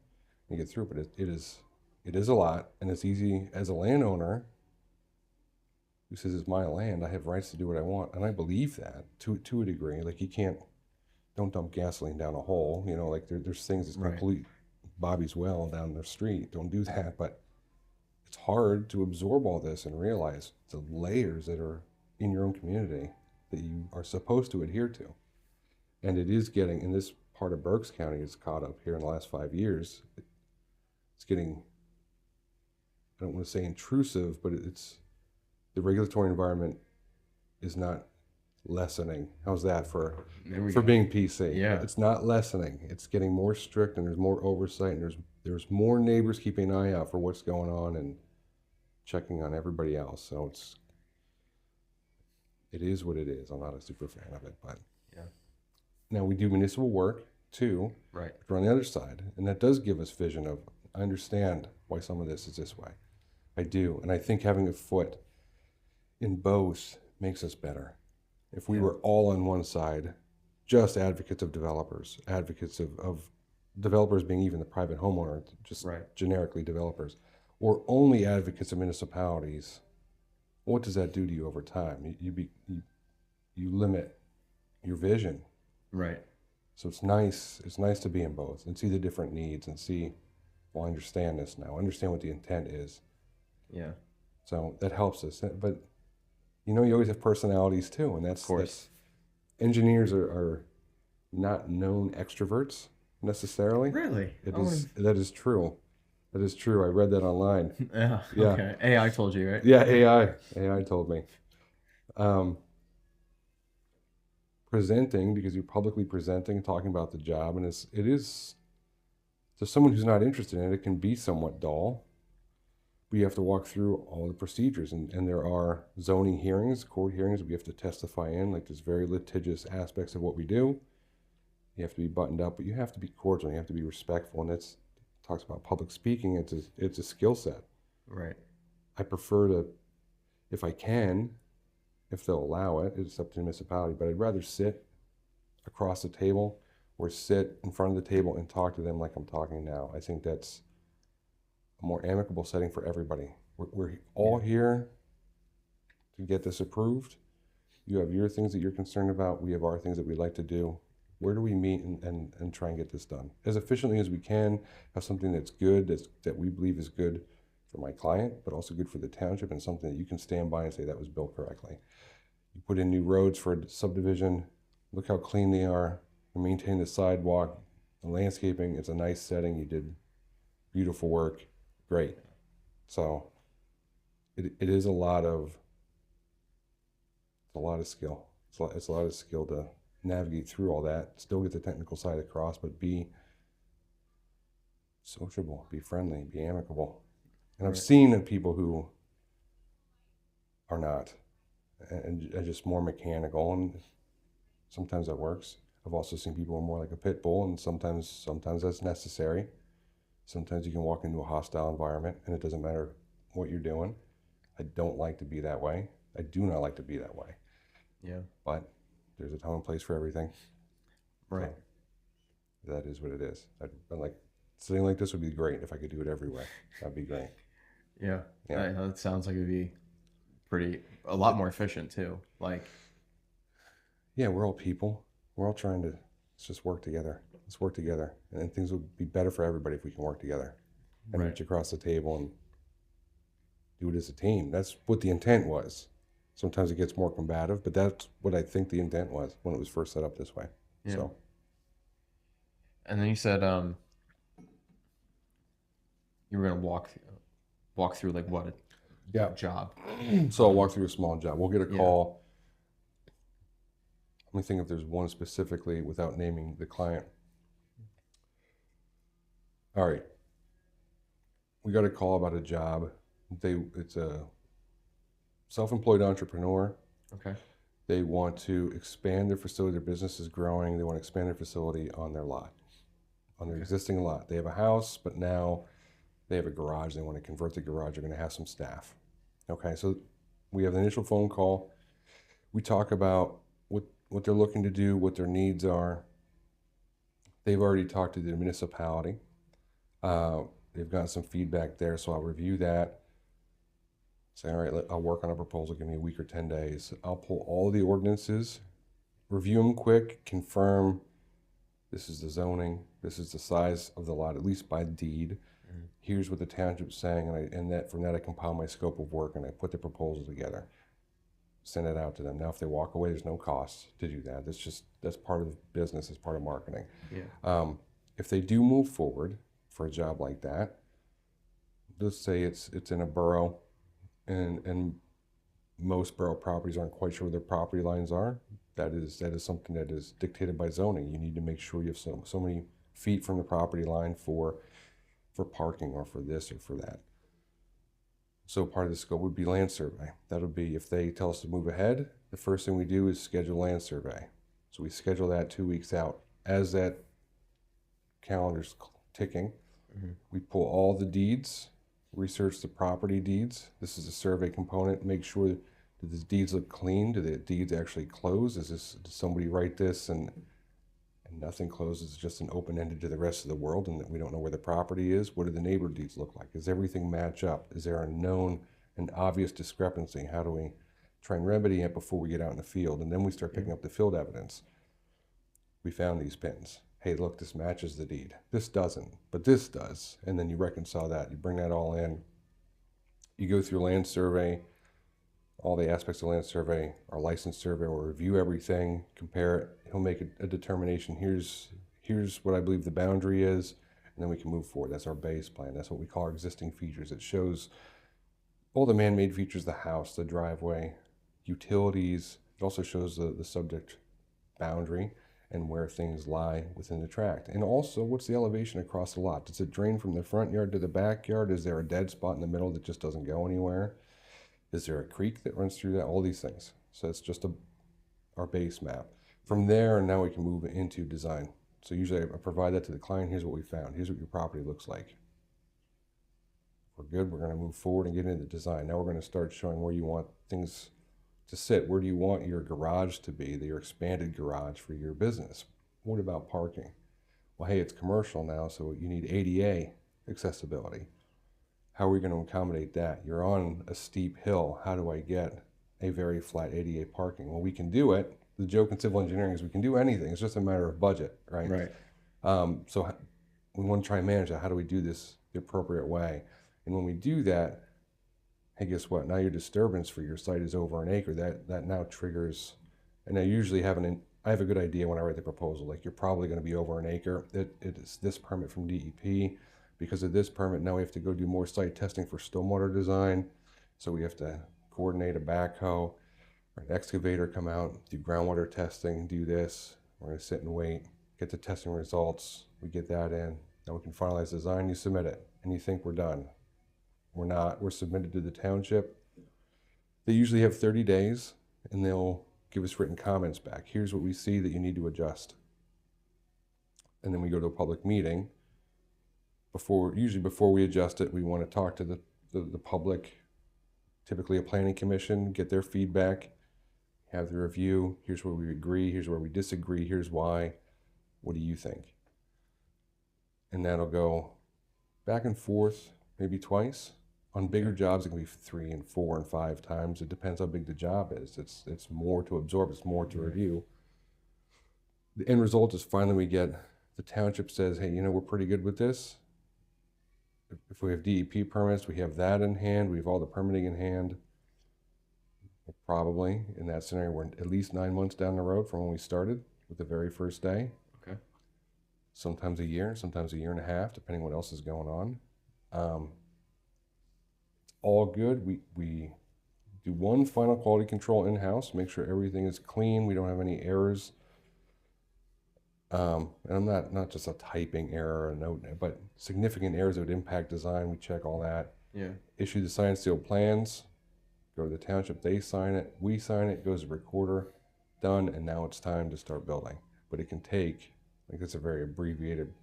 Speaker 2: and you get through it, but it is a lot, and it's easy as a landowner who says it's my land, I have rights to do what I want, and I believe that to a degree. Like, don't dump gasoline down a hole, you know, like there's things that's gonna pollute Bobby's well down the street. Don't do that. But it's hard to absorb all this and realize the layers that are in your own community that you are supposed to adhere to. And it is getting, in this part of Berks County, is caught up here in the last 5 years. It's getting, I don't want to say intrusive, but it's, the regulatory environment is not lessening. How's that for being PC?
Speaker 3: Yeah.
Speaker 2: It's not lessening. It's getting more strict, and there's more oversight, and there's more neighbors keeping an eye out for what's going on and checking on everybody else. So it is what it is. I'm not a super fan of it, but now we do municipal work too.
Speaker 3: Right.
Speaker 2: We're on the other side, and that does give us vision of, I understand why some of this is this way. I do, and I think having a foot in both makes us better. If we were all on one side, just advocates of developers, advocates of developers being even the private homeowner, just generically developers, or only advocates of municipalities, what does that do to you over time? You limit your vision.
Speaker 3: Right.
Speaker 2: So it's nice to be in both and see the different needs and see, well, I understand this now. I understand what the intent is.
Speaker 3: Yeah.
Speaker 2: So that helps us. But you know, you always have personalities too, and that's engineers are not known extroverts necessarily.
Speaker 3: Really?
Speaker 2: That is true. That is true. I read that online.
Speaker 3: Yeah. Okay. AI told you, right?
Speaker 2: Yeah, AI told me. Presenting, because you're publicly presenting, talking about the job, and it is to someone who's not interested in it, it can be somewhat dull. We have to walk through all the procedures, and there are zoning hearings, court hearings we have to testify in. Like, there's very litigious aspects of what we do. You have to be buttoned up, but you have to be cordial. You have to be respectful, and that's talks about public speaking. It's a skill set.
Speaker 3: Right.
Speaker 2: I prefer to, if I can, if they'll allow it, it's up to the municipality, but I'd rather sit across the table or sit in front of the table and talk to them like I'm talking now. I think that's a more amicable setting for everybody. We're all here to get this approved. You have your things that you're concerned about. We have our things that we'd like to do. Where do we meet and try and get this done as efficiently as we can, have something that's good, that we believe is good for my client, but also good for the township, and something that you can stand by and say that was built correctly. You put in new roads for a subdivision, look how clean they are, you maintain the sidewalk, the landscaping, it's a nice setting, you did beautiful work, great. So it is a lot of skill. It's a lot of skill to navigate through all that, still get the technical side across, but be sociable, be friendly, be amicable. And I've seen people who are not, and just more mechanical, and sometimes that works. I've also seen people who are more like a pit bull, and sometimes that's necessary. Sometimes you can walk into a hostile environment and it doesn't matter what you're doing. I don't like to be that way. I do not like to be that way.
Speaker 3: Yeah.
Speaker 2: But there's a time and place for everything.
Speaker 3: Right.
Speaker 2: So that is what it is. I'm like, sitting like this would be great if I could do it every way. That'd be great.
Speaker 3: Yeah. That sounds like it'd be a lot more efficient too. Like,
Speaker 2: yeah, we're all people. We're all trying to, let's just work together. Let's work together. And then things will be better for everybody if we can work together and reach across the table and do it as a team. That's what the intent was. Sometimes it gets more combative, but that's what I think the intent was when it was first set up this way.
Speaker 3: Yeah.
Speaker 2: So,
Speaker 3: And then you said you were gonna walk through like what a
Speaker 2: yeah.
Speaker 3: job.
Speaker 2: So I'll walk through a small job. We'll get a
Speaker 3: Yeah.
Speaker 2: call. Let me think if there's one specifically without naming the client. All right. We got a call about a job. It's a self-employed entrepreneur.
Speaker 3: Okay.
Speaker 2: They want to expand their facility. Their business is growing. They want to expand their facility on their lot, on their existing lot. They have a house, but now they have a garage. They want to convert the garage. They're going to have some staff. Okay, so we have the initial phone call. We talk about what they're looking to do, what their needs are. They've already talked to the municipality. They've gotten some feedback there, so I'll review that. Say, all right, I'll work on a proposal, give me a week or 10 days. I'll pull all of the ordinances, review them quick, confirm this is the zoning, this is the size of the lot, at least by deed.
Speaker 3: Mhm.
Speaker 2: Here's what the township's saying, and from that I compile my scope of work and I put the proposal together. Send it out to them. Now, if they walk away, there's no cost to do that. That's part of the business, it's part of marketing.
Speaker 3: Yeah.
Speaker 2: If they do move forward for a job like that, let's say it's in a borough, and most borough properties aren't quite sure where their property lines are. That is something that is dictated by zoning. You need to make sure you have so many feet from the property line for parking or for this or for that. So part of the scope would be land survey. That'll be if they tell us to move ahead, the first thing we do is schedule land survey. So we schedule that 2 weeks out. As that calendar's ticking, we pull all the deeds, research the property deeds. This is a survey component. Make sure that the deeds look clean. Do the deeds actually close? Did somebody write this and nothing closes? It's just an open-ended to the rest of the world, and that we don't know where the property is. What do the neighbor deeds look like? Does everything match up? Is there a known and obvious discrepancy? How do we try and remedy it before we get out in the field? And then we start picking up the field evidence. We found these pins. Hey, look, this matches the deed. This doesn't, but this does. And then you reconcile that. You bring that all in. You go through land survey, all the aspects of land survey. Our license survey will review everything, compare it. He'll make a determination. Here's what I believe the boundary is, and then we can move forward. That's our base plan. That's what we call our existing features. It shows all the man-made features, the house, the driveway, utilities. It also shows the subject boundary and where things lie within the tract. And also, what's the elevation across the lot? Does it drain from the front yard to the backyard? Is there a dead spot in the middle that just doesn't go anywhere? Is there a creek that runs through that? All these things. So it's just our base map. From there, now we can move into design. So usually I provide that to the client. Here's what we found. Here's what your property looks like. We're good. We're going to move forward and get into design. Now we're going to start showing where you want things to sit. Where do you want your garage to be, your expanded garage for your business? What about parking? Well, hey, it's commercial now, so you need ADA accessibility. How are we going to accommodate that? You're on a steep hill. How do I get a very flat ADA parking? Well, we can do it. The joke in civil engineering is we can do anything. It's just a matter of budget, right?
Speaker 3: Right.
Speaker 2: So we want to try and manage that. How do we do this the appropriate way? And when we do that, hey, guess what? Now your disturbance for your site is over an acre. That now triggers, and I usually I have a good idea when I write the proposal. Like, you're probably going to be over an acre. It is this permit from DEP. Because of this permit, now we have to go do more site testing for stormwater design. So we have to coordinate a backhoe or an excavator, come out, do groundwater testing, do this. We're going to sit and wait, get the testing results. We get that in. Now we can finalize design. You submit it, and you think we're done. We're not. We're submitted to the township. They usually have 30 days, and they'll give us written comments back. Here's what we see that you need to adjust. And then we go to a public meeting. Usually before we adjust it, we want to talk to the public, typically a planning commission, get their feedback, have the review. Here's where we agree, here's where we disagree, here's why. What do you think? And that'll go back and forth, maybe twice. On bigger jobs, it can be 3 and 4 and 5 times. It depends how big the job is. It's more to absorb, it's more to review. The end result is finally we get, the township says, hey, we're pretty good with this. If we have DEP permits, we have that in hand. We have all the permitting in hand. Probably in that scenario, we're at least 9 months down the road from when we started with the very first day.
Speaker 3: Okay.
Speaker 2: Sometimes a year and a half, depending what else is going on. All good. We do one final quality control in-house, make sure everything is clean, we don't have any errors. And I'm not just a typing error or a note, but significant errors that would impact design, we check all that.
Speaker 3: Yeah.
Speaker 2: Issue the signed sealed plans, go to the township, they sign it, we sign it, goes to recorder, done, and now it's time to start building. But it can take, like, it's a very abbreviated,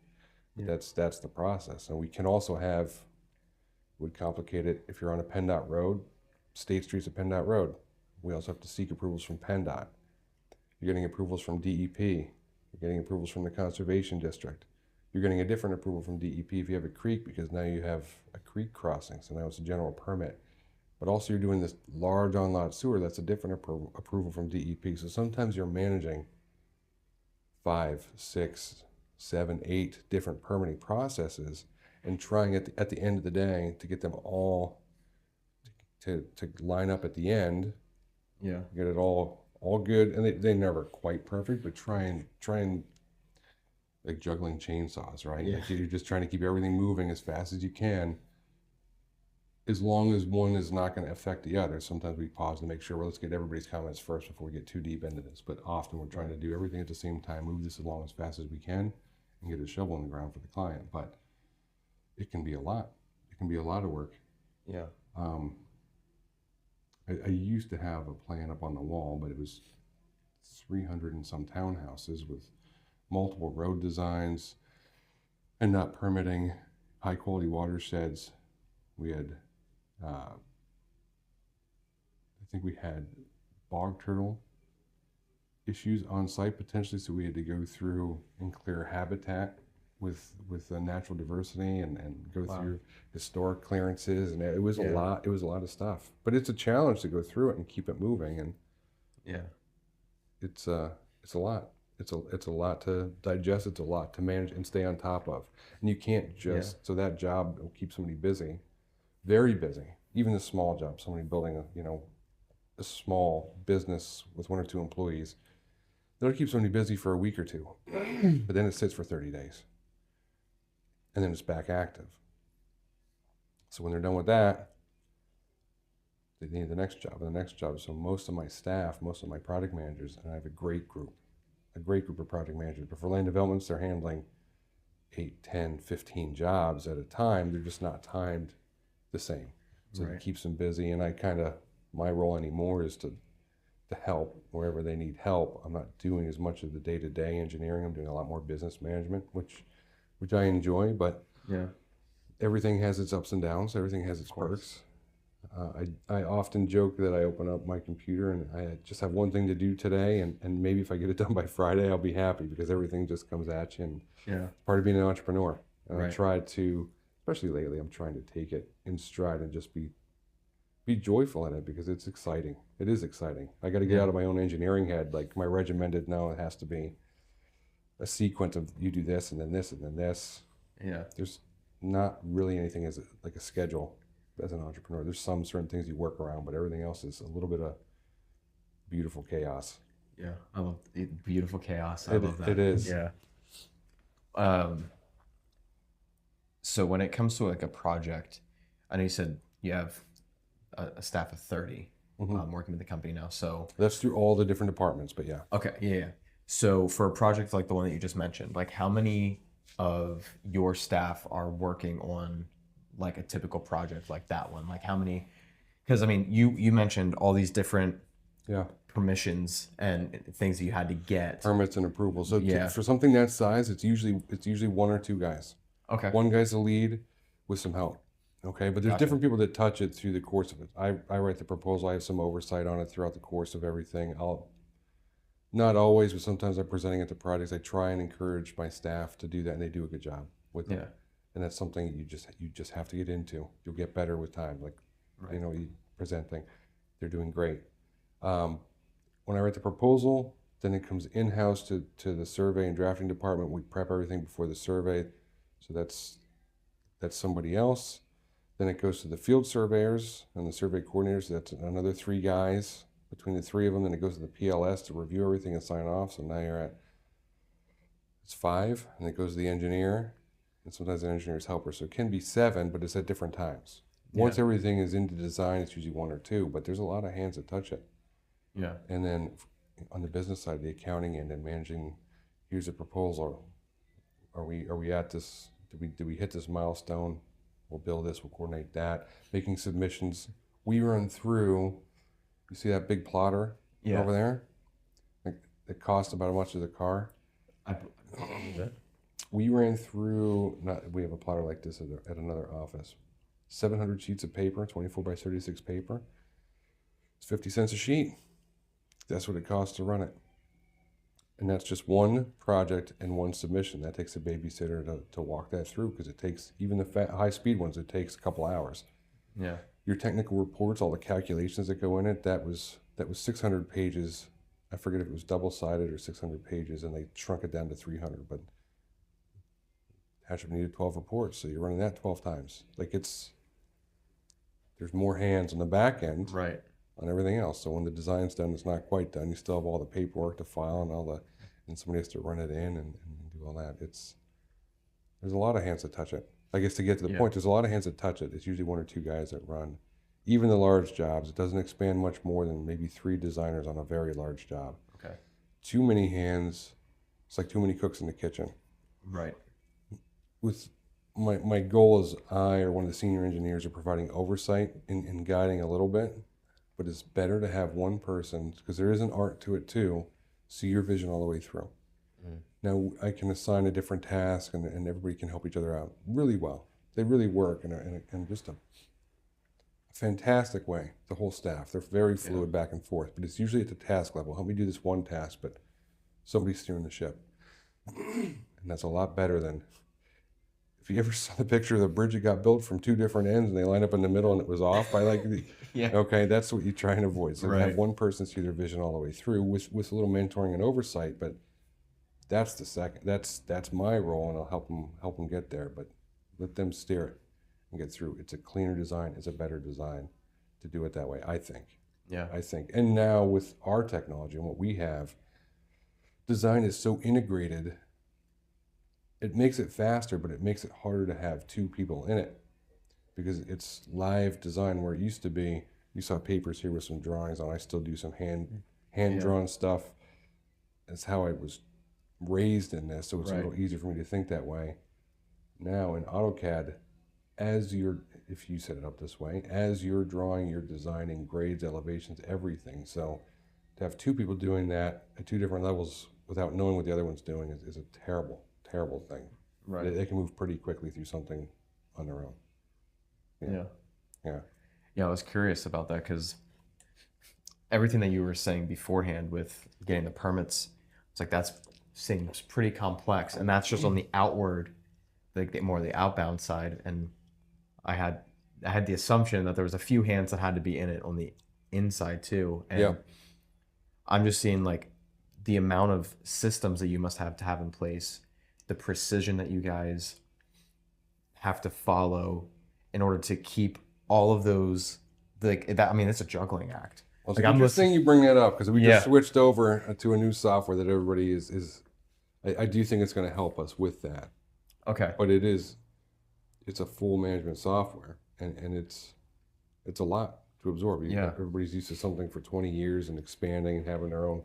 Speaker 2: that's the process. And we can also have, would complicate it, if you're on a PennDOT road, State Street's a PennDOT road. We also have to seek approvals from PennDOT. You're getting approvals from DEP. You're getting approvals from the Conservation District. You're getting a different approval from DEP if you have a creek, because now you have a creek crossing, so now it's a general permit. But also you're doing this large on-lot sewer, that's a different approval from DEP. So sometimes you're managing 5, 6, 7, 8 different permitting processes and trying at the end of the day to get them all to line up at the end.
Speaker 3: Yeah.
Speaker 2: Get it all good, and they never quite perfect, but try and like juggling chainsaws, right?
Speaker 3: Yeah.
Speaker 2: Like you're just trying to keep everything moving as fast as you can, as long as one is not going to affect the other. Sometimes we pause to make sure, well, let's get everybody's comments first before we get too deep into this. But often we're trying to do everything at the same time, move this along as fast as we can, and get a shovel in the ground for the client. But it can be a lot. It can be a lot of work.
Speaker 3: Yeah.
Speaker 2: I used to have a plan up on the wall, but it was 300 and some townhouses with multiple road designs and not permitting high quality watersheds. We had, I think we had bog turtle issues on site potentially, so we had to go through and clear habitat with natural diversity and go through historic clearances, and it was a lot. It was a lot of stuff, but it's a challenge to go through it and keep it moving. And it's a lot. It's a lot to digest. It's a lot to manage and stay on top of. And you can't just so that job will keep somebody busy, very busy. Even a small job, somebody building a small business with 1 or 2 employees, they'll keep somebody busy for a week or 2, but then it sits for 30 days. And then it's back active. So when they're done with that, they need the next job and the next job. So most of my staff, most of my project managers, and I have a great group of project managers. But for land developments, they're handling 8, 10, 15 jobs at a time. They're just not timed the same. So it keeps them busy. And my role anymore is to help wherever they need help. I'm not doing as much of the day-to-day engineering. I'm doing a lot more business management, which I enjoy, but everything has its ups and downs. Everything has its perks. I often joke that I open up my computer and I just have one thing to do today, and maybe if I get it done by Friday, I'll be happy, because everything just comes at you. And part of being an entrepreneur. And I try to, especially lately, I'm trying to take it in stride and just be joyful in it, because it's exciting. It is exciting. I got to get out of my own engineering head. Like my regimented, now it has to be a sequence of you do this and then this and then this. There's not really anything as like a schedule as an entrepreneur. There's some certain things you work around, but everything else is a little bit of beautiful chaos.
Speaker 3: I love beautiful chaos. I love that.
Speaker 2: It is.
Speaker 3: So when it comes to like a project, I know you said you have a staff of 30 working with the company now. So
Speaker 2: that's through all the different departments, but
Speaker 3: So for a project like the one that you just mentioned, like how many of your staff are working on like a typical project like that one? Like how many? Because I mean, you mentioned all these different permissions and things that you had to get.
Speaker 2: Permits and approvals. So for something that size, it's usually 1 or 2 guys.
Speaker 3: Okay.
Speaker 2: One guy's the lead with some help. Okay, but there's different people that touch it through the course of it. I write the proposal. I have some oversight on it throughout the course of everything. Not always, but sometimes I'm presenting it to projects. I try and encourage my staff to do that, and they do a good job with it. And that's something you just have to get into. You'll get better with time. Like, you present things. They're doing great. When I write the proposal, then it comes in-house to the survey and drafting department. We prep everything before the survey. So that's somebody else. Then it goes to the field surveyors and the survey coordinators. That's another 3 guys. between the three of them. Then it goes to the PLS to review everything and sign off. So now it's 5, and it goes to the engineer, and sometimes the engineer's helper. So it can be 7, but it's at different times. Once everything is into design, it's usually 1 or 2, but there's a lot of hands that touch it.
Speaker 3: Yeah.
Speaker 2: And then on the business side, the accounting end and managing, here's a proposal. Are we at this? Did we hit this milestone? We'll build this, we'll coordinate that. Making submissions. We run through, you see that big plotter over there? Like, it costs about how much of the car?
Speaker 3: I believe it.
Speaker 2: We ran through, we have a plotter like this at another office. 700 sheets of paper, 24 by 36 paper. It's 50 cents a sheet. That's what it costs to run it. And that's just one project and one submission. That takes a babysitter to walk that through, because it takes, even the high-speed ones, it takes a couple hours.
Speaker 3: Yeah.
Speaker 2: Your technical reports, all the calculations that go in it, that was 600 pages. I forget if it was double-sided or 600 pages, and they shrunk it down to 300. But Hatchup needed 12 reports, so you're running that 12 times. Like, there's more hands on the back end.
Speaker 3: Right.
Speaker 2: On everything else. So when the design's done, it's not quite done. You still have all the paperwork to file and somebody has to run it in and do all that. There's a lot of hands that touch it. I guess to get to the point, there's a lot of hands that touch it. It's usually 1 or 2 guys that run. Even the large jobs, it doesn't expand much more than maybe 3 designers on a very large job.
Speaker 3: Okay.
Speaker 2: Too many hands, it's like too many cooks in the kitchen.
Speaker 3: Right.
Speaker 2: With my goal is I or one of the senior engineers are providing oversight and guiding a little bit. But it's better to have one person, because there is an art to it too, see your vision all the way through. Now, I can assign a different task, and everybody can help each other out really well. They really work in just a fantastic way, the whole staff. They're very fluid back and forth, but it's usually at the task level. Help me do this one task, but somebody's steering the ship. And that's a lot better than, if you ever saw the picture of the bridge that got built from 2 different ends and they line up in the middle and it was off by like, okay, that's what you try and avoid. So have one person see their vision all the way through with a little mentoring and oversight, but that's that's my role, and I'll help them get there, but let them steer it and get through. It's a cleaner design, it's a better design to do it that way, I think.
Speaker 3: Yeah.
Speaker 2: I think. And now with our technology and what we have, design is so integrated. It makes it faster, but it makes it harder to have 2 people in it, because it's live design, where it used to be, you saw papers here with some drawings on. I still do some hand-drawn stuff. That's how I was raised in this, so it's a little easier for me to think that way. Now in AutoCAD, if you set it up this way, as you're drawing, you're designing grades, elevations, everything. So to have 2 people doing that at 2 different levels without knowing what the other one's doing is a terrible thing. Right. They can move pretty quickly through something on their own.
Speaker 3: Yeah, I was curious about that, because everything that you were saying beforehand with getting the permits, it's like that seems pretty complex, and that's just on the outward, like more the outbound side. And I had the assumption that there was a few hands that had to be in it on the inside too. And I'm just seeing like the amount of systems that you must have to have in place, the precision that you guys have to follow in order to keep all of those, like that. I mean, it's a juggling act.
Speaker 2: Well, it's interesting you bring that up, because we just switched over to a new software that everybody is I do think it's going to help us with that.
Speaker 3: Okay.
Speaker 2: But it's a full management software, and it's a lot to absorb. Everybody's used to something for 20 years and expanding and having their own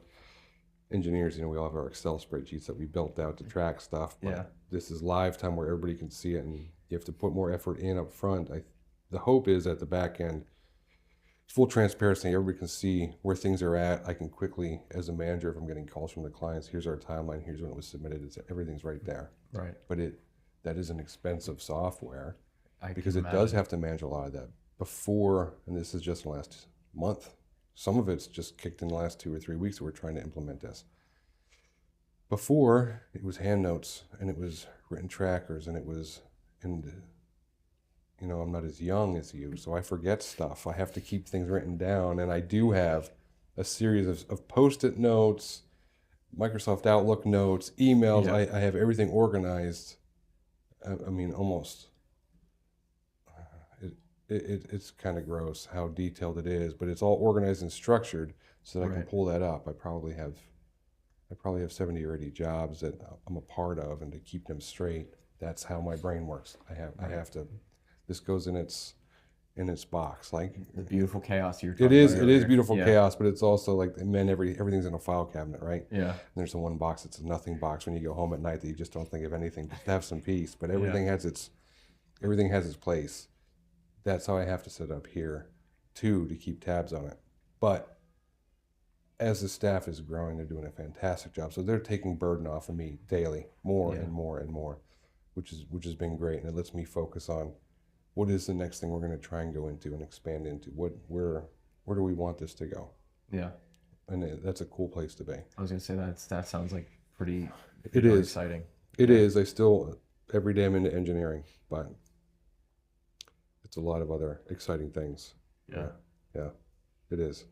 Speaker 2: engineers. We all have our Excel spreadsheets that we built out to track stuff. But this is live time where everybody can see it, and you have to put more effort in up front. The hope is at the back end, full transparency, everybody can see where things are at. I can quickly, as a manager, if I'm getting calls from the clients, here's our timeline, here's when it was submitted, everything's right there.
Speaker 3: Right.
Speaker 2: But that is an expensive software, because it does have to manage a lot of that before, and this is just the last month. Some of it's just kicked in the last 2 or 3 weeks that we're trying to implement this. Before, it was hand notes, and it was written trackers, and I'm not as young as you, so I forget stuff. I have to keep things written down, and I do have a series of Post-it notes, Microsoft Outlook notes, emails. I have everything organized. I mean, almost. it's kind of gross how detailed it is, but it's all organized and structured so that I can
Speaker 3: Right.
Speaker 2: pull that up. I probably have 70 or 80 jobs that I'm a part of, and to keep them straight, that's how my brain works. I have to. This goes in its box. Like
Speaker 3: The beautiful chaos you were
Speaker 2: it
Speaker 3: talking about
Speaker 2: is
Speaker 3: earlier.
Speaker 2: beautiful
Speaker 3: Yeah.
Speaker 2: chaos, but it's also like everything's in a file cabinet, right?
Speaker 3: Yeah.
Speaker 2: And there's the one box that's a nothing box when you go home at night that you just don't think of anything, just to have some peace. But
Speaker 3: Yeah.
Speaker 2: everything has its place. That's how I have to set up here too, to keep tabs on it. But as the staff is growing, they're doing a fantastic job. So they're taking burden off of me daily, more
Speaker 3: Yeah.
Speaker 2: and more and more, which has been great, and it lets me focus on what is the next thing we're going to try and go into and expand into. Where do we want this to go?
Speaker 3: Yeah.
Speaker 2: And that's a cool place to be.
Speaker 3: I was gonna say that sounds like pretty
Speaker 2: It
Speaker 3: really
Speaker 2: is
Speaker 3: exciting.
Speaker 2: It is. I still every day I'm into engineering, but it's a lot of other exciting things.
Speaker 3: Yeah.
Speaker 2: Yeah, it is.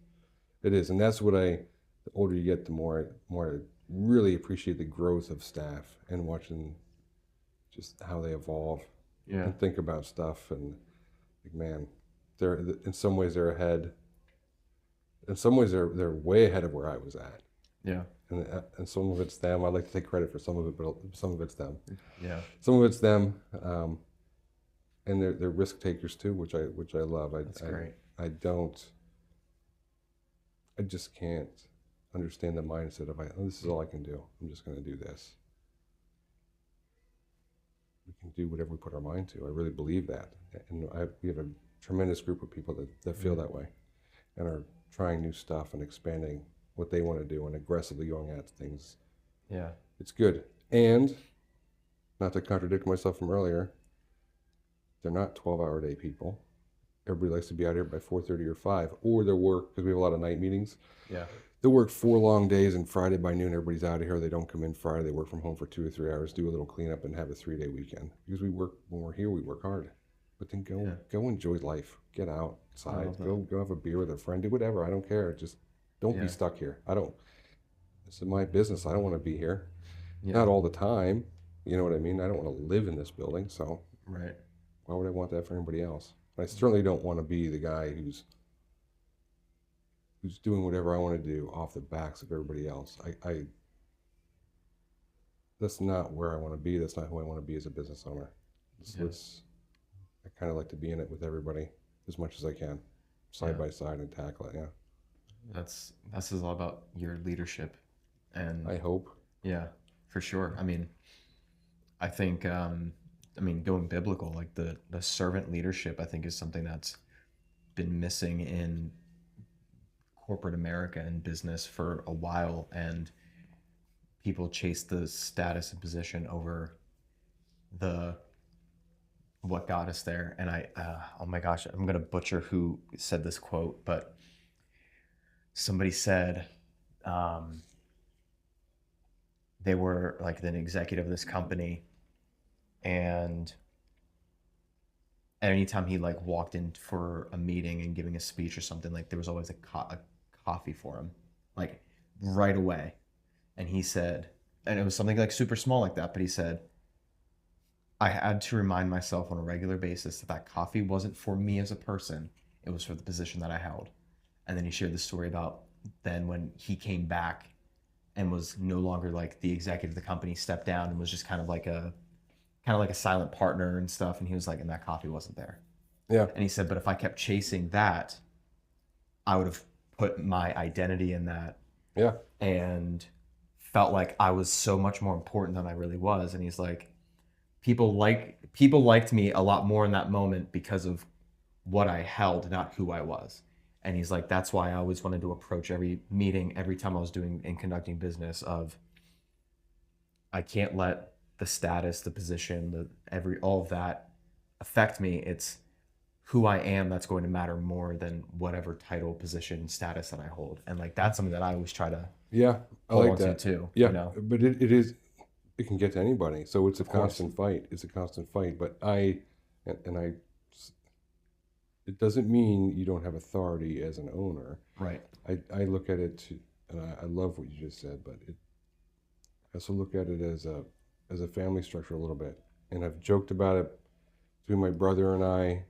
Speaker 2: It is, and that's what the older you get, the more I really appreciate the growth of staff and watching just how they evolve
Speaker 3: Yeah.
Speaker 2: and think about stuff. And like, man, they're in some ways they're ahead. In some ways they're way ahead of where I was at.
Speaker 3: Yeah.
Speaker 2: And some of it's them. I like to take credit for some of it, but some of it's them.
Speaker 3: Yeah.
Speaker 2: Some of it's them, and they're risk takers too, which I love.
Speaker 3: That's great.
Speaker 2: I just can't understand the mindset of this is all I can do. I'm just going to do this. We can do whatever we put our mind to. I really believe that, and we have a tremendous group of people that feel that way, and are trying new stuff and expanding what they want to do and aggressively going at things.
Speaker 3: Yeah.
Speaker 2: It's good. And not to contradict myself from earlier, they're not 12-hour day people. Everybody likes to be out here by 4:30 or 5, or they'll work, because we have a lot of night meetings.
Speaker 3: Yeah.
Speaker 2: They'll work 4 long days, and Friday by noon, everybody's out of here. They don't come in Friday. They work from home for 2 or 3 hours, do a little cleanup, and have a 3-day weekend. Because when we're here, we work hard. But then go enjoy life. Get outside. Go have a beer with a friend. Do whatever. I don't care. Just don't be stuck here. This is my business. I don't want to be here.
Speaker 3: Yeah.
Speaker 2: Not all the time. You know what I mean? I don't want to live in this building. So
Speaker 3: Right.
Speaker 2: why would I want that for anybody else? I certainly don't want to be the guy who's doing whatever I want to do off the backs of everybody else. That's not where I want to be. That's not who I want to be as a business owner. I kind of like to be in it with everybody as much as I can, side by side, and tackle it. Yeah.
Speaker 3: That says a lot about your leadership, and
Speaker 2: I hope.
Speaker 3: Yeah, for sure. I mean, I think, going biblical, like the servant leadership, I think is something that's been missing in corporate America and business for a while, and people chase the status and position over what got us there. And oh my gosh, I'm gonna butcher who said this quote, but somebody said they were like an executive of this company, and anytime he like walked in for a meeting and giving a speech or something, like there was always a coffee for him, like right away. And he said, and it was something like super small like that, but he said, I had to remind myself on a regular basis that coffee wasn't for me as a person, it was for the position that I held. And then he shared the story about then when he came back and was no longer like the executive of the company, stepped down and was just kind of like a silent partner and stuff. And he was like, and that coffee wasn't there.
Speaker 2: Yeah.
Speaker 3: And he said, but if I kept chasing that, I would have put my identity in that.
Speaker 2: Yeah.
Speaker 3: And felt like I was so much more important than I really was. And he's like, people liked me a lot more in that moment because of what I held, not who I was. And he's like, that's why I always wanted to approach every meeting, every time I was doing and conducting business, of I can't let the status, the position, all of that affect me. It's who I am that's going to matter more than whatever title, position, status that I hold. And like that's something that I always try to
Speaker 2: I like that
Speaker 3: too.
Speaker 2: Yeah,
Speaker 3: you know?
Speaker 2: But it can get to anybody. So it's a constant fight. It's a constant fight. But it doesn't mean you don't have authority as an owner.
Speaker 3: Right.
Speaker 2: I look at it and I love what you just said, but I also look at it as a family structure a little bit. And I've joked about it between my brother and I,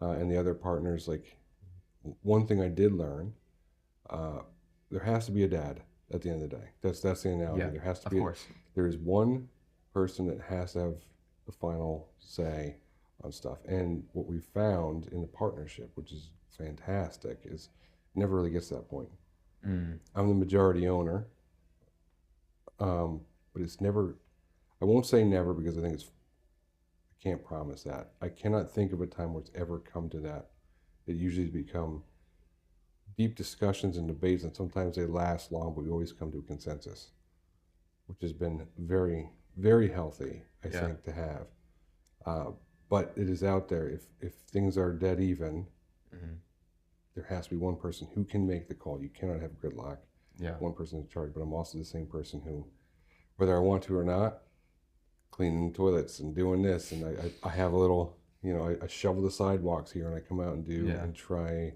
Speaker 2: and the other partners, like one thing I did learn, there has to be a dad at the end of the day. That's the analogy.
Speaker 3: Yeah,
Speaker 2: There has to
Speaker 3: of
Speaker 2: be.
Speaker 3: course.
Speaker 2: There is one person that has to have the final say on stuff. And what we found in the partnership, which is fantastic, is it never really gets to that point. I'm the majority owner, but it's never. I won't say never because I think I can't promise that. I cannot think of a time where it's ever come to that. It usually become deep discussions and debates, and sometimes they last long, but we always come to a consensus, which has been very, very healthy, I think, to have. But it is out there. If things are dead even, there has to be one person who can make the call. You cannot have gridlock.
Speaker 3: Yeah.
Speaker 2: One person in charge, but I'm also the same person who, whether I want to or not, cleaning toilets and doing this, and I have a little, I shovel the sidewalks here, and I come out and do and try.